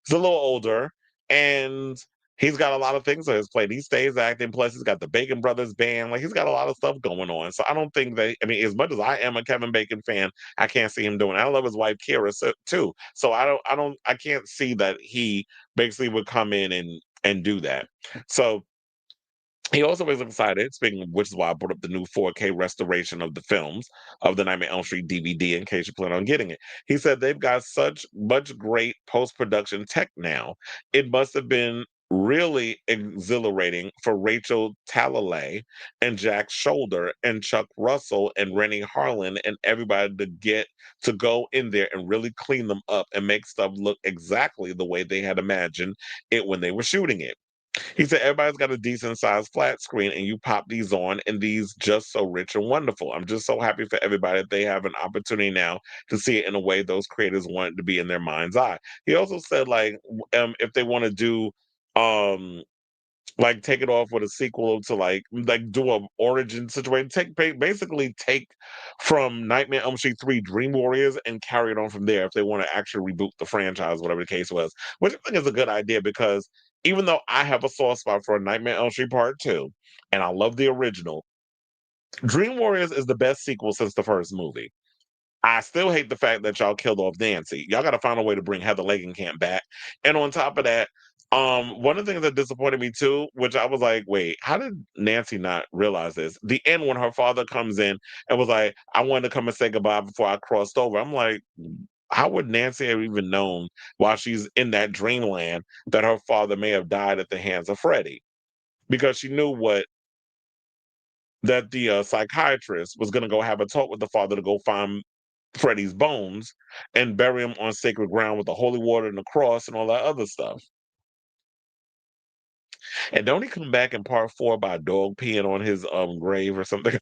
he's a little older and he's got a lot of things on his plate. He stays acting. Plus, he's got the Bacon Brothers band. Like, he's got a lot of stuff going on. So I don't think that, I mean, as much as I am a Kevin Bacon fan, I can't see him doing it. I love his wife, Kira, too. So I can't see that he basically would come in and do that. So he also was excited, speaking of which is why I brought up the new 4K restoration of the films of the Nightmare on Elm Street DVD in case you plan on getting it. He said they've got such much great post-production tech now. It must have been really exhilarating for Rachel Talalay and Jack Shoulder and Chuck Russell and Rennie Harlan and everybody to get to go in there and really clean them up and make stuff look exactly the way they had imagined it when they were shooting it. He said everybody's got a decent sized flat screen and you pop these on and these just so rich and wonderful. I'm just so happy for everybody that they have an opportunity now to see it in a way those creators wanted to be in their mind's eye. He also said like if they want to do um like take it off with a sequel to like do a origin situation, basically take from Nightmare on Elm Street 3 Dream Warriors and carry it on from there if they want to actually reboot the franchise, whatever the case was, which I think is a good idea because even though I have a soft spot for Nightmare on Elm Street Part 2 and I love the original, Dream Warriors is the best sequel since the first movie. I still hate the fact that y'all killed off Nancy. Y'all got to find a way to bring Heather Langenkamp back. And on top of that, one of the things that disappointed me too, which I was like, wait, how did Nancy not realize this? The end when her father comes in and was like, I wanted to come and say goodbye before I crossed over. I'm like, how would Nancy have even known while she's in that dreamland that her father may have died at the hands of Freddy? Because she knew that the psychiatrist was going to go have a talk with the father to go find Freddy's bones and bury him on sacred ground with the holy water and the cross and all that other stuff. And don't he come back in part 4 by a dog peeing on his grave or something?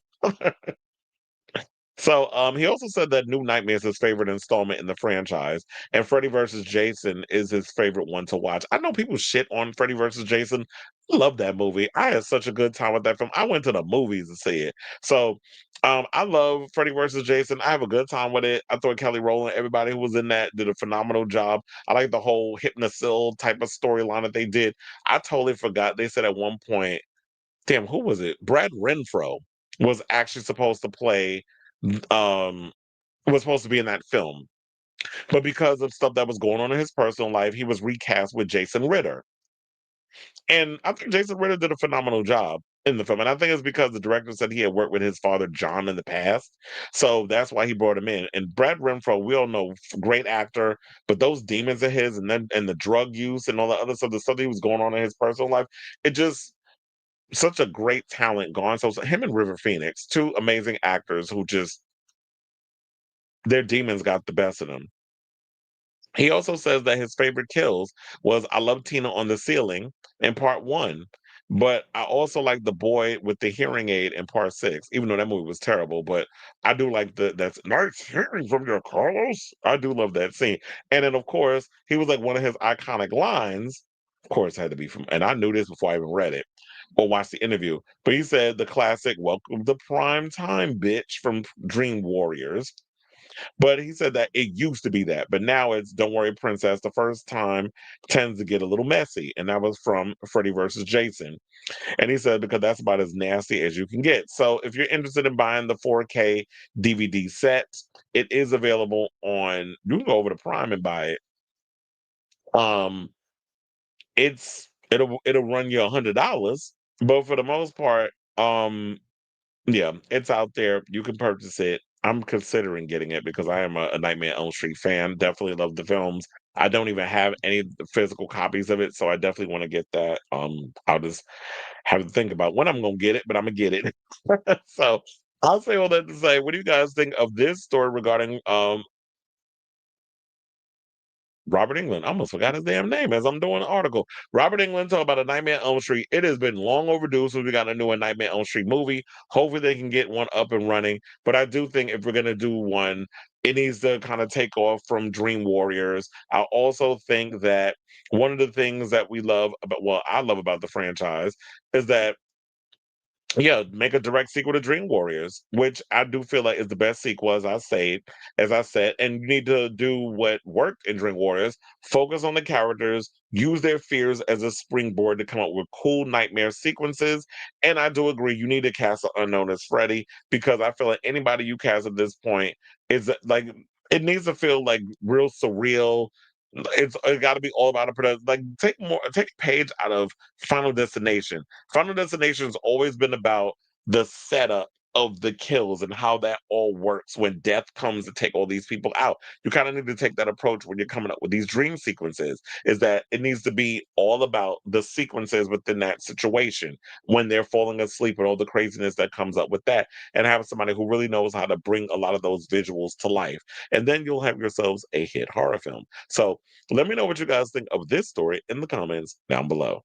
So he also said that New Nightmare is his favorite installment in the franchise, and Freddy versus Jason is his favorite one to watch. I know people shit on Freddy versus Jason. I love that movie. I had such a good time with that film. I went to the movies to see it. So I love Freddy versus Jason. I have a good time with it. I thought Kelly Rowland, everybody who was in that, did a phenomenal job. I like the whole Hypnosil type of storyline that they did. I totally forgot. They said at one point, damn, who was it? Brad Renfro was actually supposed to play um was supposed to be in that film. But because of stuff that was going on in his personal life, he was recast with Jason Ritter. And I think Jason Ritter did a phenomenal job in the film. And I think it's because the director said he had worked with his father, John, in the past. So that's why he brought him in. And Brad Renfro, we all know, great actor, but those demons of his and the drug use and all the other stuff, the stuff that he was going on in his personal life, it just such a great talent gone. So him and River Phoenix, two amazing actors who just their demons got the best of them. He also says that his favorite kills was I love Tina on the ceiling in part 1, but I also like the boy with the hearing aid in part 6, even though that movie was terrible. But I do like that's nice hearing from your Carlos. I do love that scene. And then of course he was like one of his iconic lines. Of course, had to be from, and I knew this before I even read it or watched the interview. But he said the classic "Welcome to Prime Time, bitch" from Dream Warriors. But he said that it used to be that, but now it's "Don't Worry, Princess." The first time tends to get a little messy, and that was from Freddy versus Jason. And he said because that's about as nasty as you can get. So if you're interested in buying the 4K DVD set, it is available on. You can go over to Prime and buy it. It'll run you $100, but for the most part, yeah, it's out there. You can purchase it. I'm considering getting it because I am a Nightmare on Elm Street fan. Definitely love the films. I don't even have any physical copies of it, so I definitely want to get that. I'll just have to think about when I'm gonna get it, but I'm gonna get it. So I'll say all that to say, what do you guys think of this story regarding Robert Englund? I almost forgot his damn name as I'm doing the article. Robert Englund talking about A Nightmare on Elm Street. It has been long overdue since we got a new Nightmare on Elm Street movie. Hopefully they can get one up and running. But I do think if we're gonna do one, it needs to kind of take off from Dream Warriors. I also think that one of the things that we love about, well, I love about the franchise is that yeah, make a direct sequel to Dream Warriors, which I do feel like is the best sequel, as I said, and you need to do what worked in Dream Warriors, focus on the characters, use their fears as a springboard to come up with cool nightmare sequences. And I do agree, you need to cast an unknown as Freddy, because I feel like anybody you cast at this point is like, it needs to feel like real surreal. It got to be all about a production. Like take a page out of Final Destination. Final Destination's always been about the setup of the kills and how that all works when death comes to take all these people out. You kind of need to take that approach when you're coming up with these dream sequences, is that it needs to be all about the sequences within that situation when they're falling asleep and all the craziness that comes up with that, and have somebody who really knows how to bring a lot of those visuals to life. And then you'll have yourselves a hit horror film. So let me know what you guys think of this story in the comments down below.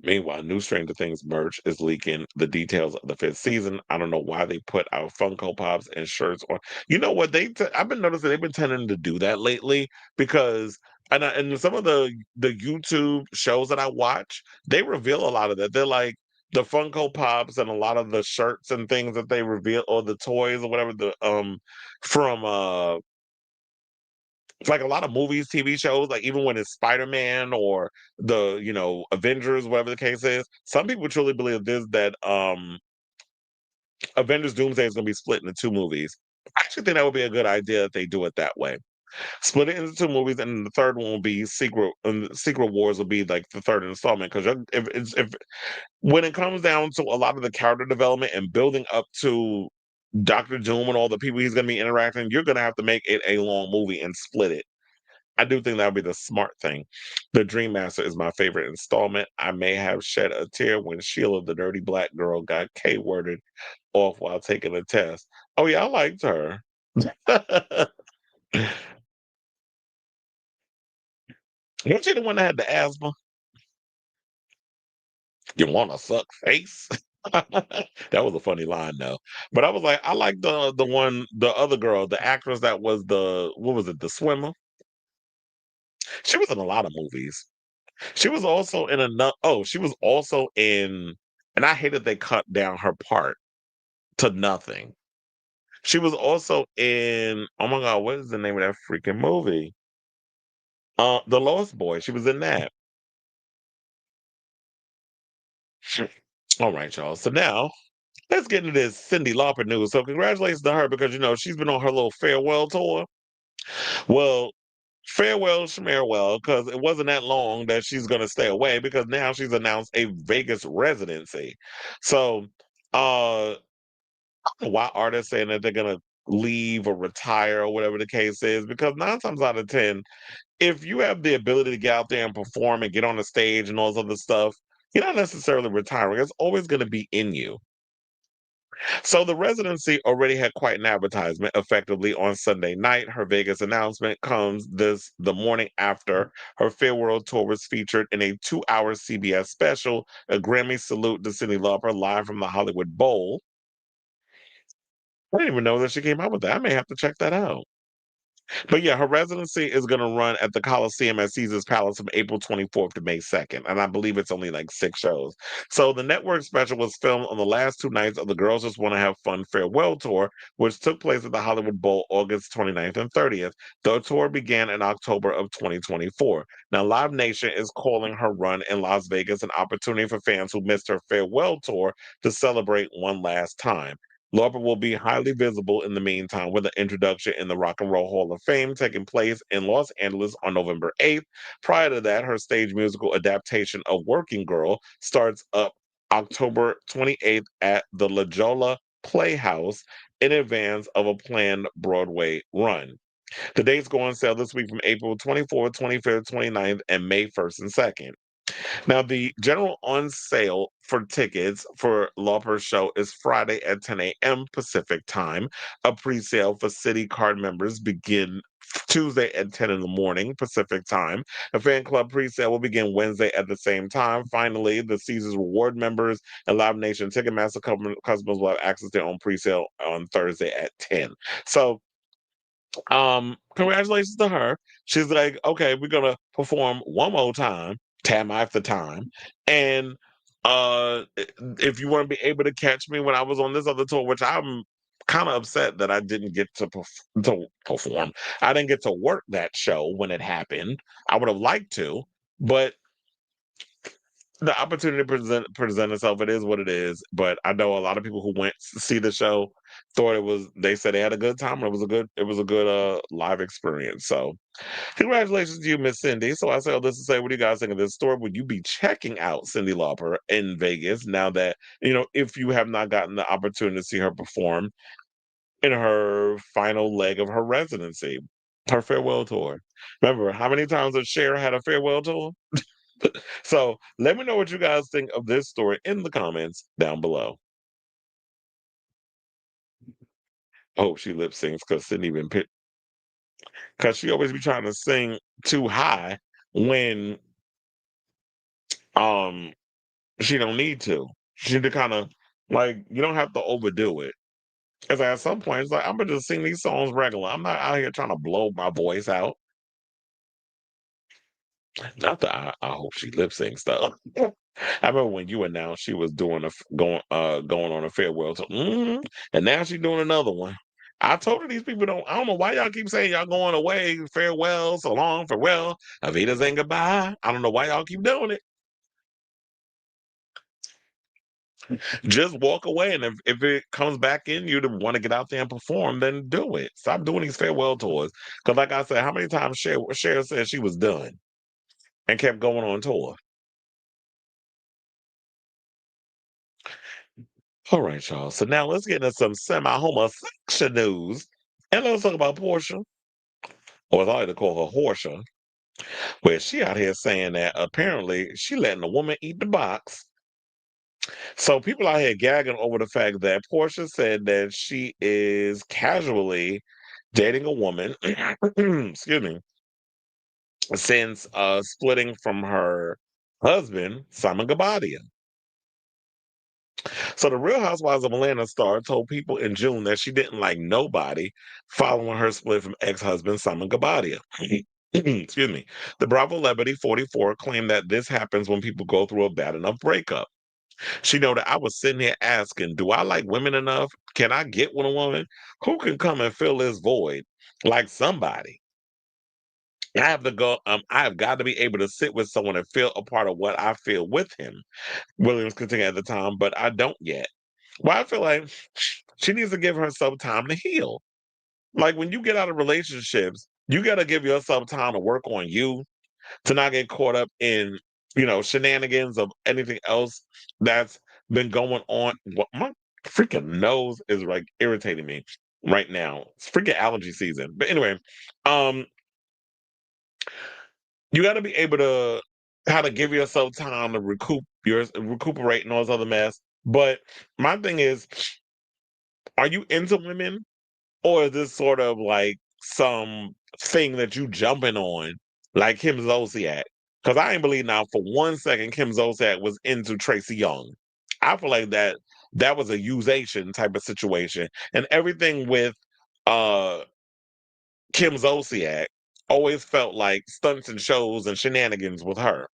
Meanwhile, new Stranger Things merch is leaking the details of the 5th season. I don't know why they put out Funko Pops and shirts on. You know what? I've been noticing they've been tending to do that lately because and some of the YouTube shows that I watch, they reveal a lot of that. They're like the Funko Pops and a lot of the shirts and things that they reveal, or the toys or whatever, from like a lot of movies, TV shows, like even when it's Spider-Man or the, Avengers, whatever the case is, some people truly believe this, that Avengers Doomsday is going to be split into 2 movies. I actually think that would be a good idea if they do it that way. Split it into 2 movies, and the third one will be Secret. And Secret Wars will be like the third installment. Because if when it comes down to a lot of the character development and building up to Doctor Doom and all the people he's going to be interacting, you're going to have to make it a long movie and split it. I do think that would be the smart thing. The Dream Master is my favorite installment. I may have shed a tear when Sheila, the dirty black girl, got K-worded off while taking a test. Oh yeah, I liked her. Wasn't she the one that had the asthma? You want to suck face? That was a funny line though. But I was like, I like the other girl, the actress that was what was it, the swimmer? She was in a lot of movies. She was also in she was also in, and I hated they cut down her part to nothing. She was also in, oh my God, what is the name of that freaking movie? The Lost Boy. She was in that. All right, y'all. So now let's get into this Cyndi Lauper news. So congratulations to her, because she's been on her little farewell tour. Well, farewell, schmarewell, because it wasn't that long that she's going to stay away, because now she's announced a Vegas residency. So, I don't know why artists saying that they're going to leave or retire or whatever the case is, because 9 times out of 10, if you have the ability to get out there and perform and get on the stage and all this other stuff, you're not necessarily retiring. It's always going to be in you. So the residency already had quite an advertisement effectively on Sunday night. Her Vegas announcement comes the morning after her farewell tour was featured in a 2-hour CBS special, a Grammy salute to Cyndi Lauper live from the Hollywood Bowl. I didn't even know that she came out with that. I may have to check that out. But yeah, her residency is going to run at the Coliseum at Caesar's Palace from April 24th to May 2nd. And I believe it's only like 6 shows. So the network special was filmed on the last 2 nights of the Girls Just Want to Have Fun farewell tour, which took place at the Hollywood Bowl August 29th and 30th. The tour began in October of 2024. Now, Live Nation is calling her run in Las Vegas an opportunity for fans who missed her farewell tour to celebrate one last time. Lauper will be highly visible in the meantime with an introduction in the Rock and Roll Hall of Fame taking place in Los Angeles on November 8th. Prior to that, her stage musical adaptation of Working Girl starts up October 28th at the La Jolla Playhouse in advance of a planned Broadway run. The dates go on sale this week from April 24th, 25th, 29th, and May 1st and 2nd. Now, the general on sale for tickets for Lauper's show is Friday at 10 a.m. Pacific time. A pre-sale for City Card members begin Tuesday at 10 in the morning Pacific time. A fan club pre-sale will begin Wednesday at the same time. Finally, the Caesars Reward members and Live Nation Ticketmaster customers will have access to their own pre-sale on Thursday at 10. So, congratulations to her. She's like, okay, we're gonna perform one more time, time after time. And if you want to be able to catch me when I was on this other tour, which I'm kind of upset that I didn't get to perform. I didn't get to work that show when it happened. I would have liked to, but the opportunity present itself. It is what it is. But I know a lot of people who went to see the show thought it was. They said they had a good time. And it was a good live experience. So, congratulations to you, Miss Cyndi. So I say all this to say, what do you guys think of this story? Would you be checking out Cyndi Lauper in Vegas now that if you have not gotten the opportunity to see her perform in her final leg of her residency, her farewell tour? Remember how many times has Cher had a farewell tour? So let me know what you guys think of this story in the comments down below. Oh, she lip syncs because Cyndi been picked because she always be trying to sing too high when she don't need to. She need to kind of you don't have to overdo it. Because at some point it's like I'm gonna just sing these songs regular. I'm not out here trying to blow my voice out. Not that I hope she lip syncs though. I remember when you announced she was doing going on a farewell tour, and now she's doing another one. I told her these people don't. I don't know why y'all keep saying y'all going away, farewell, so long, farewell, Avita saying goodbye. I don't know why y'all keep doing it. Just walk away, and if it comes back in you to want to get out there and perform, then do it. Stop doing these farewell tours. Because, like I said, how many times Cher said she was done and kept going on tour? All right, y'all. So now let's get into some semi-homosexual news. And let's talk about Porsha, or as I like to call her, Horsha, where she out here saying that apparently she letting a woman eat the box. So people out here gagging over the fact that Porsha said that she is casually dating a woman, excuse me, since splitting from her husband, Simon Gabadia. So the Real Housewives of Atlanta star told people in June that she didn't like nobody following her split from ex-husband Simon Gabadia. Excuse me. The Bravo celebrity, 44, claimed that this happens when people go through a bad enough breakup. She noted, I was sitting here asking, do I like women enough? Can I get with a woman? Who can come and fill this void? Like somebody. I have to go, I have got to be able to sit with someone and feel a part of what I feel with him. Williams continued at the time, but I don't yet. Well, I feel like she needs to give herself time to heal. Like when you get out of relationships, you got to give yourself time to work on you, to not get caught up in, shenanigans of anything else that's been going on. What my freaking nose is like irritating me. right now. It's freaking allergy season. But anyway, you got to be able to how to give yourself time to recuperate and all this other mess. But my thing is, are you into women, or is this sort of like some thing that you jumping on, like Kim Zolciak? Because I ain't believe now for 1 second Kim Zolciak was into Tracy Young. I feel like that was a usation type of situation, and everything with uh Kim Zolciak always felt like stunts and shows and shenanigans with her.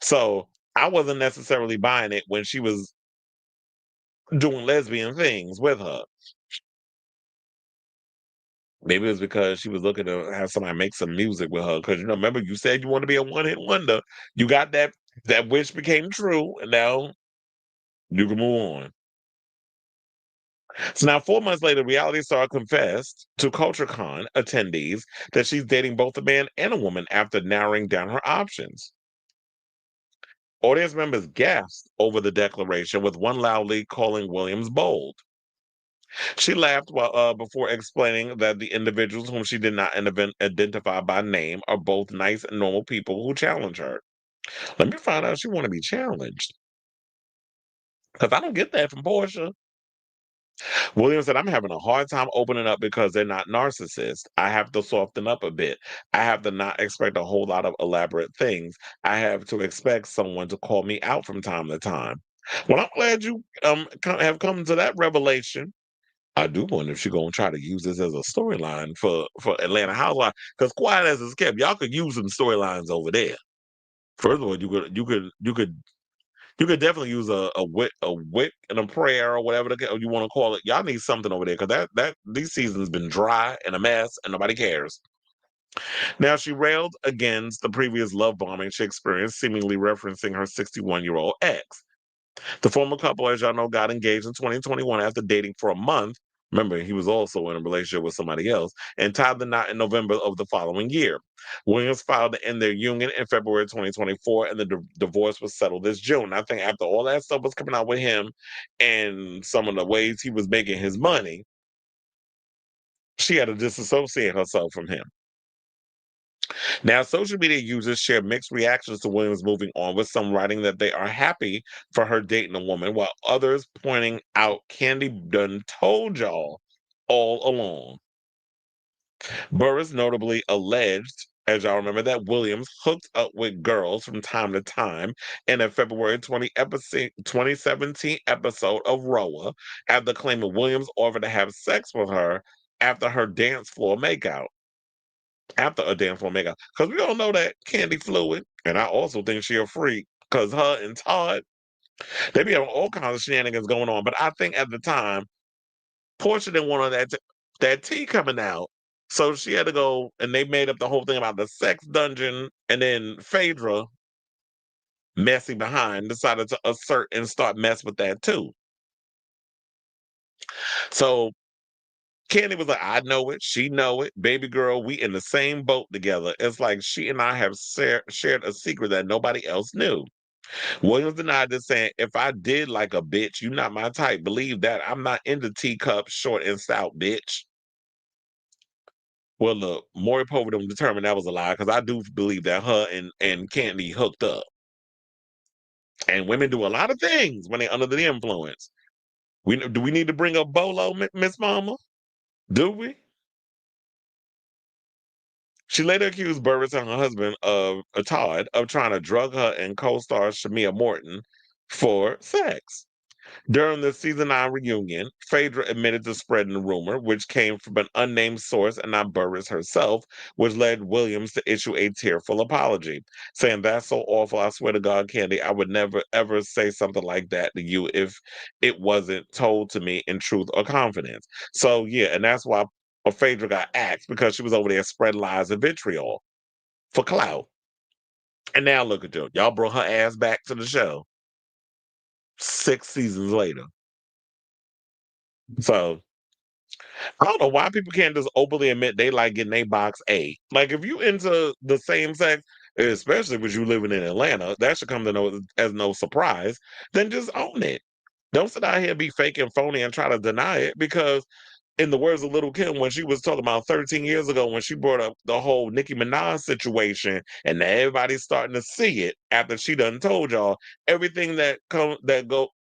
So I wasn't necessarily buying it when she was doing lesbian things with her. Maybe it was because she was looking to have somebody make some music with her. Because remember you said you want to be a one-hit wonder. You got that wish became true, and now you can move on. So now, 4 months later, reality star confessed to CultureCon attendees that she's dating both a man and a woman after narrowing down her options. Audience members gasped over the declaration, with one loudly calling Williams bold. She laughed before explaining that the individuals whom she did not identify by name are both nice and normal people who challenge her. Let me find out if she want to be challenged. Because I don't get that from Porsha. Williams said, I'm having a hard time opening up because they're not narcissists. I have to soften up a bit. I have to not expect a whole lot of elaborate things. I have to expect someone to call me out from time to time. Well, I'm glad you have come to that revelation. I do wonder if she's gonna try to use this as a storyline for Atlanta Housewives. Because quiet as it's kept, y'all could use some storylines over there. First of all, you could definitely use a wick and a prayer or whatever you want to call it. Y'all need something over there because that these seasons been dry and a mess and nobody cares. Now she railed against the previous love bombing she experienced, seemingly referencing her 61-year-old ex. The former couple, as y'all know, got engaged in 2021 after dating for a month. Remember, he was also in a relationship with somebody else, and tied the knot in November of the following year. Williams filed to end their union in February 2024, and the divorce was settled this June. I think after all that stuff was coming out with him and some of the ways he was making his money, she had to disassociate herself from him. Now, social media users share mixed reactions to Williams moving on, with some writing that they are happy for her dating a woman, while others pointing out Candy done told y'all all along. Burris notably alleged, as y'all remember, that Williams hooked up with girls from time to time in a February 2017 episode of Roa, after claiming Williams offered to have sex with her after her dance floor makeout. After a dance floor makeout. Because we all know that Candy fluid, and I also think she a freak, because her and Todd, they be having all kinds of shenanigans going on. But I think at the time, Porsha didn't want that tea coming out. So she had to go, and they made up the whole thing about the sex dungeon, and then Phaedra, messy behind, decided to assert and start mess with that too. So Candy was like, I know it. She know it. Baby girl, we in the same boat together. It's like she and I have shared a secret that nobody else knew. Williams denied this, saying, if I did like a bitch, you not my type. Believe that. I'm not into teacups, short and stout, bitch. Well, look, Maury Povey determined that was a lie, because I do believe that her and Candy hooked up. And women do a lot of things when they're under the influence. Do we need to bring up Bolo, Miss Mama? Do we? She later accused Burris and her husband Todd of trying to drug her and co-star Shamia Morton for sex. During the season 9 reunion, Phaedra admitted to spreading the rumor, which came from an unnamed source and not Burris herself, which led Williams to issue a tearful apology, saying, that's so awful. I swear to God, Candy, I would never, ever say something like that to you if it wasn't told to me in truth or confidence. So, yeah, and that's why Phaedra got axed, because she was over there spreading lies and vitriol for clout. And now look at you. Y'all brought her ass back to the show 6 seasons later. So I don't know why people can't just openly admit they like getting a box A. Like, if you into the same sex, especially with you living in Atlanta, that should come to no as no surprise. Then just own it. Don't sit out here and be fake and phony and try to deny it, because in the words of Little Kim, when she was talking about 13 years ago, when she brought up the whole Nicki Minaj situation, and everybody's starting to see it after she done told y'all everything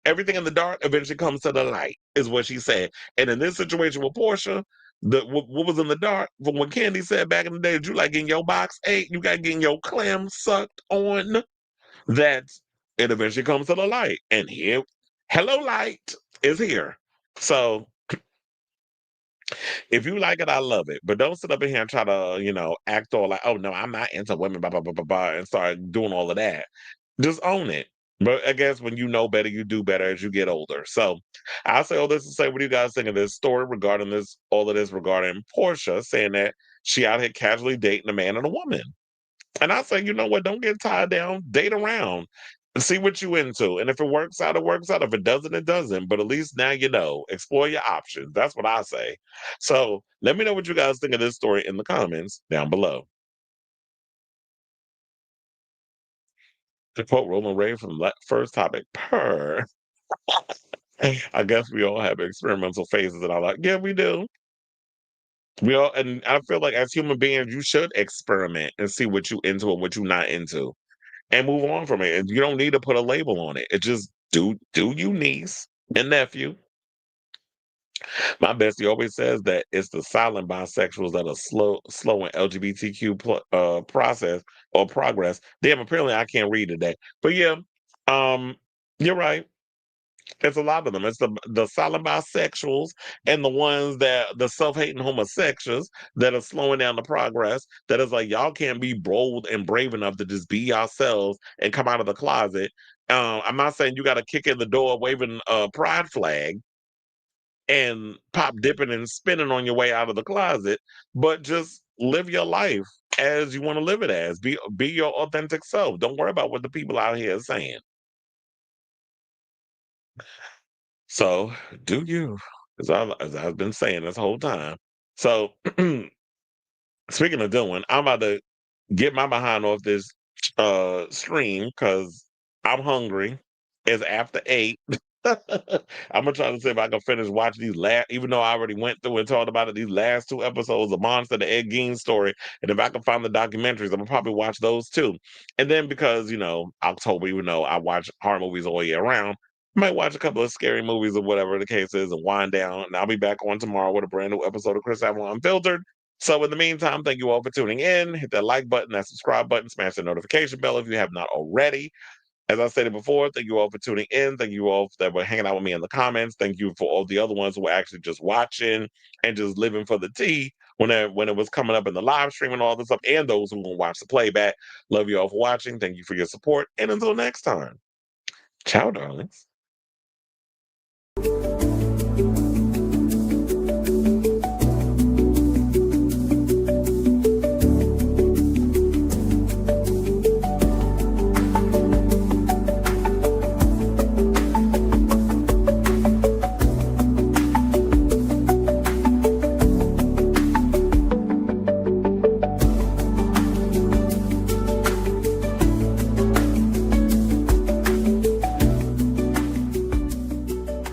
everything in the dark eventually comes to the light, is what she said. And in this situation with Porsha, what was in the dark, from what Candy said back in the day, that you like getting your box ate, you got getting your clam sucked on, that it eventually comes to the light. And here, hello light is here. So if you like it, I love it. But don't sit up in here and try to, act all like, oh no, I'm not into women, blah, blah, blah, blah, blah, and start doing all of that. Just own it. But I guess when you know better, you do better as you get older. So I'll say all this to say, what do you guys think of this story regarding all of this regarding Porsha saying that she out here casually dating a man and a woman? And I say, you know what? Don't get tied down. Date around. See what you into. And if it works out, it works out. If it doesn't, it doesn't. But at least now you know. Explore your options. That's what I say. So let me know what you guys think of this story in the comments down below. To quote Roman Rave from first topic, purr. I guess we all have experimental phases and all that. Yeah, we do. We all, and I feel like as human beings, you should experiment and see what you into and what you not into, and move on from it. And you don't need to put a label on it. It just do you, niece and nephew. My bestie always says that it's the silent bisexuals that are slow in LGBTQ process or progress. Damn, apparently I can't read today. But yeah, you're right. It's a lot of them. It's the silent bisexuals and the self-hating homosexuals that are slowing down the progress. That is like, y'all can't be bold and brave enough to just be yourselves and come out of the closet. I'm not saying you got to kick in the door waving a pride flag and pop dipping and spinning on your way out of the closet, but just live your life as you want to live it as. Be your authentic self. Don't worry about what the people out here are saying. So do you, as I've been saying this whole time. So speaking of doing, I'm about to get my behind off this stream because I'm hungry. It's after 8. I'm gonna try to see if I can finish watching these even though I already went through and talked about it, these last 2 episodes of Monster, the Ed Gein story. And if I can find the documentaries, I'm gonna probably watch those too. And then because October, even though I watch horror movies all year round, I might watch a couple of scary movies or whatever the case is and wind down. And I'll be back on tomorrow with a brand new episode of Chris Avalon Unfiltered. So in the meantime, thank you all for tuning in. Hit that like button, that subscribe button, smash the notification bell if you have not already. As I stated before, thank you all for tuning in. Thank you all that were hanging out with me in the comments. Thank you for all the other ones who were actually just watching and just living for the tea when it was coming up in the live stream and all this stuff, and those who will watch the playback. Love you all for watching. Thank you for your support. And until next time, ciao, darlings.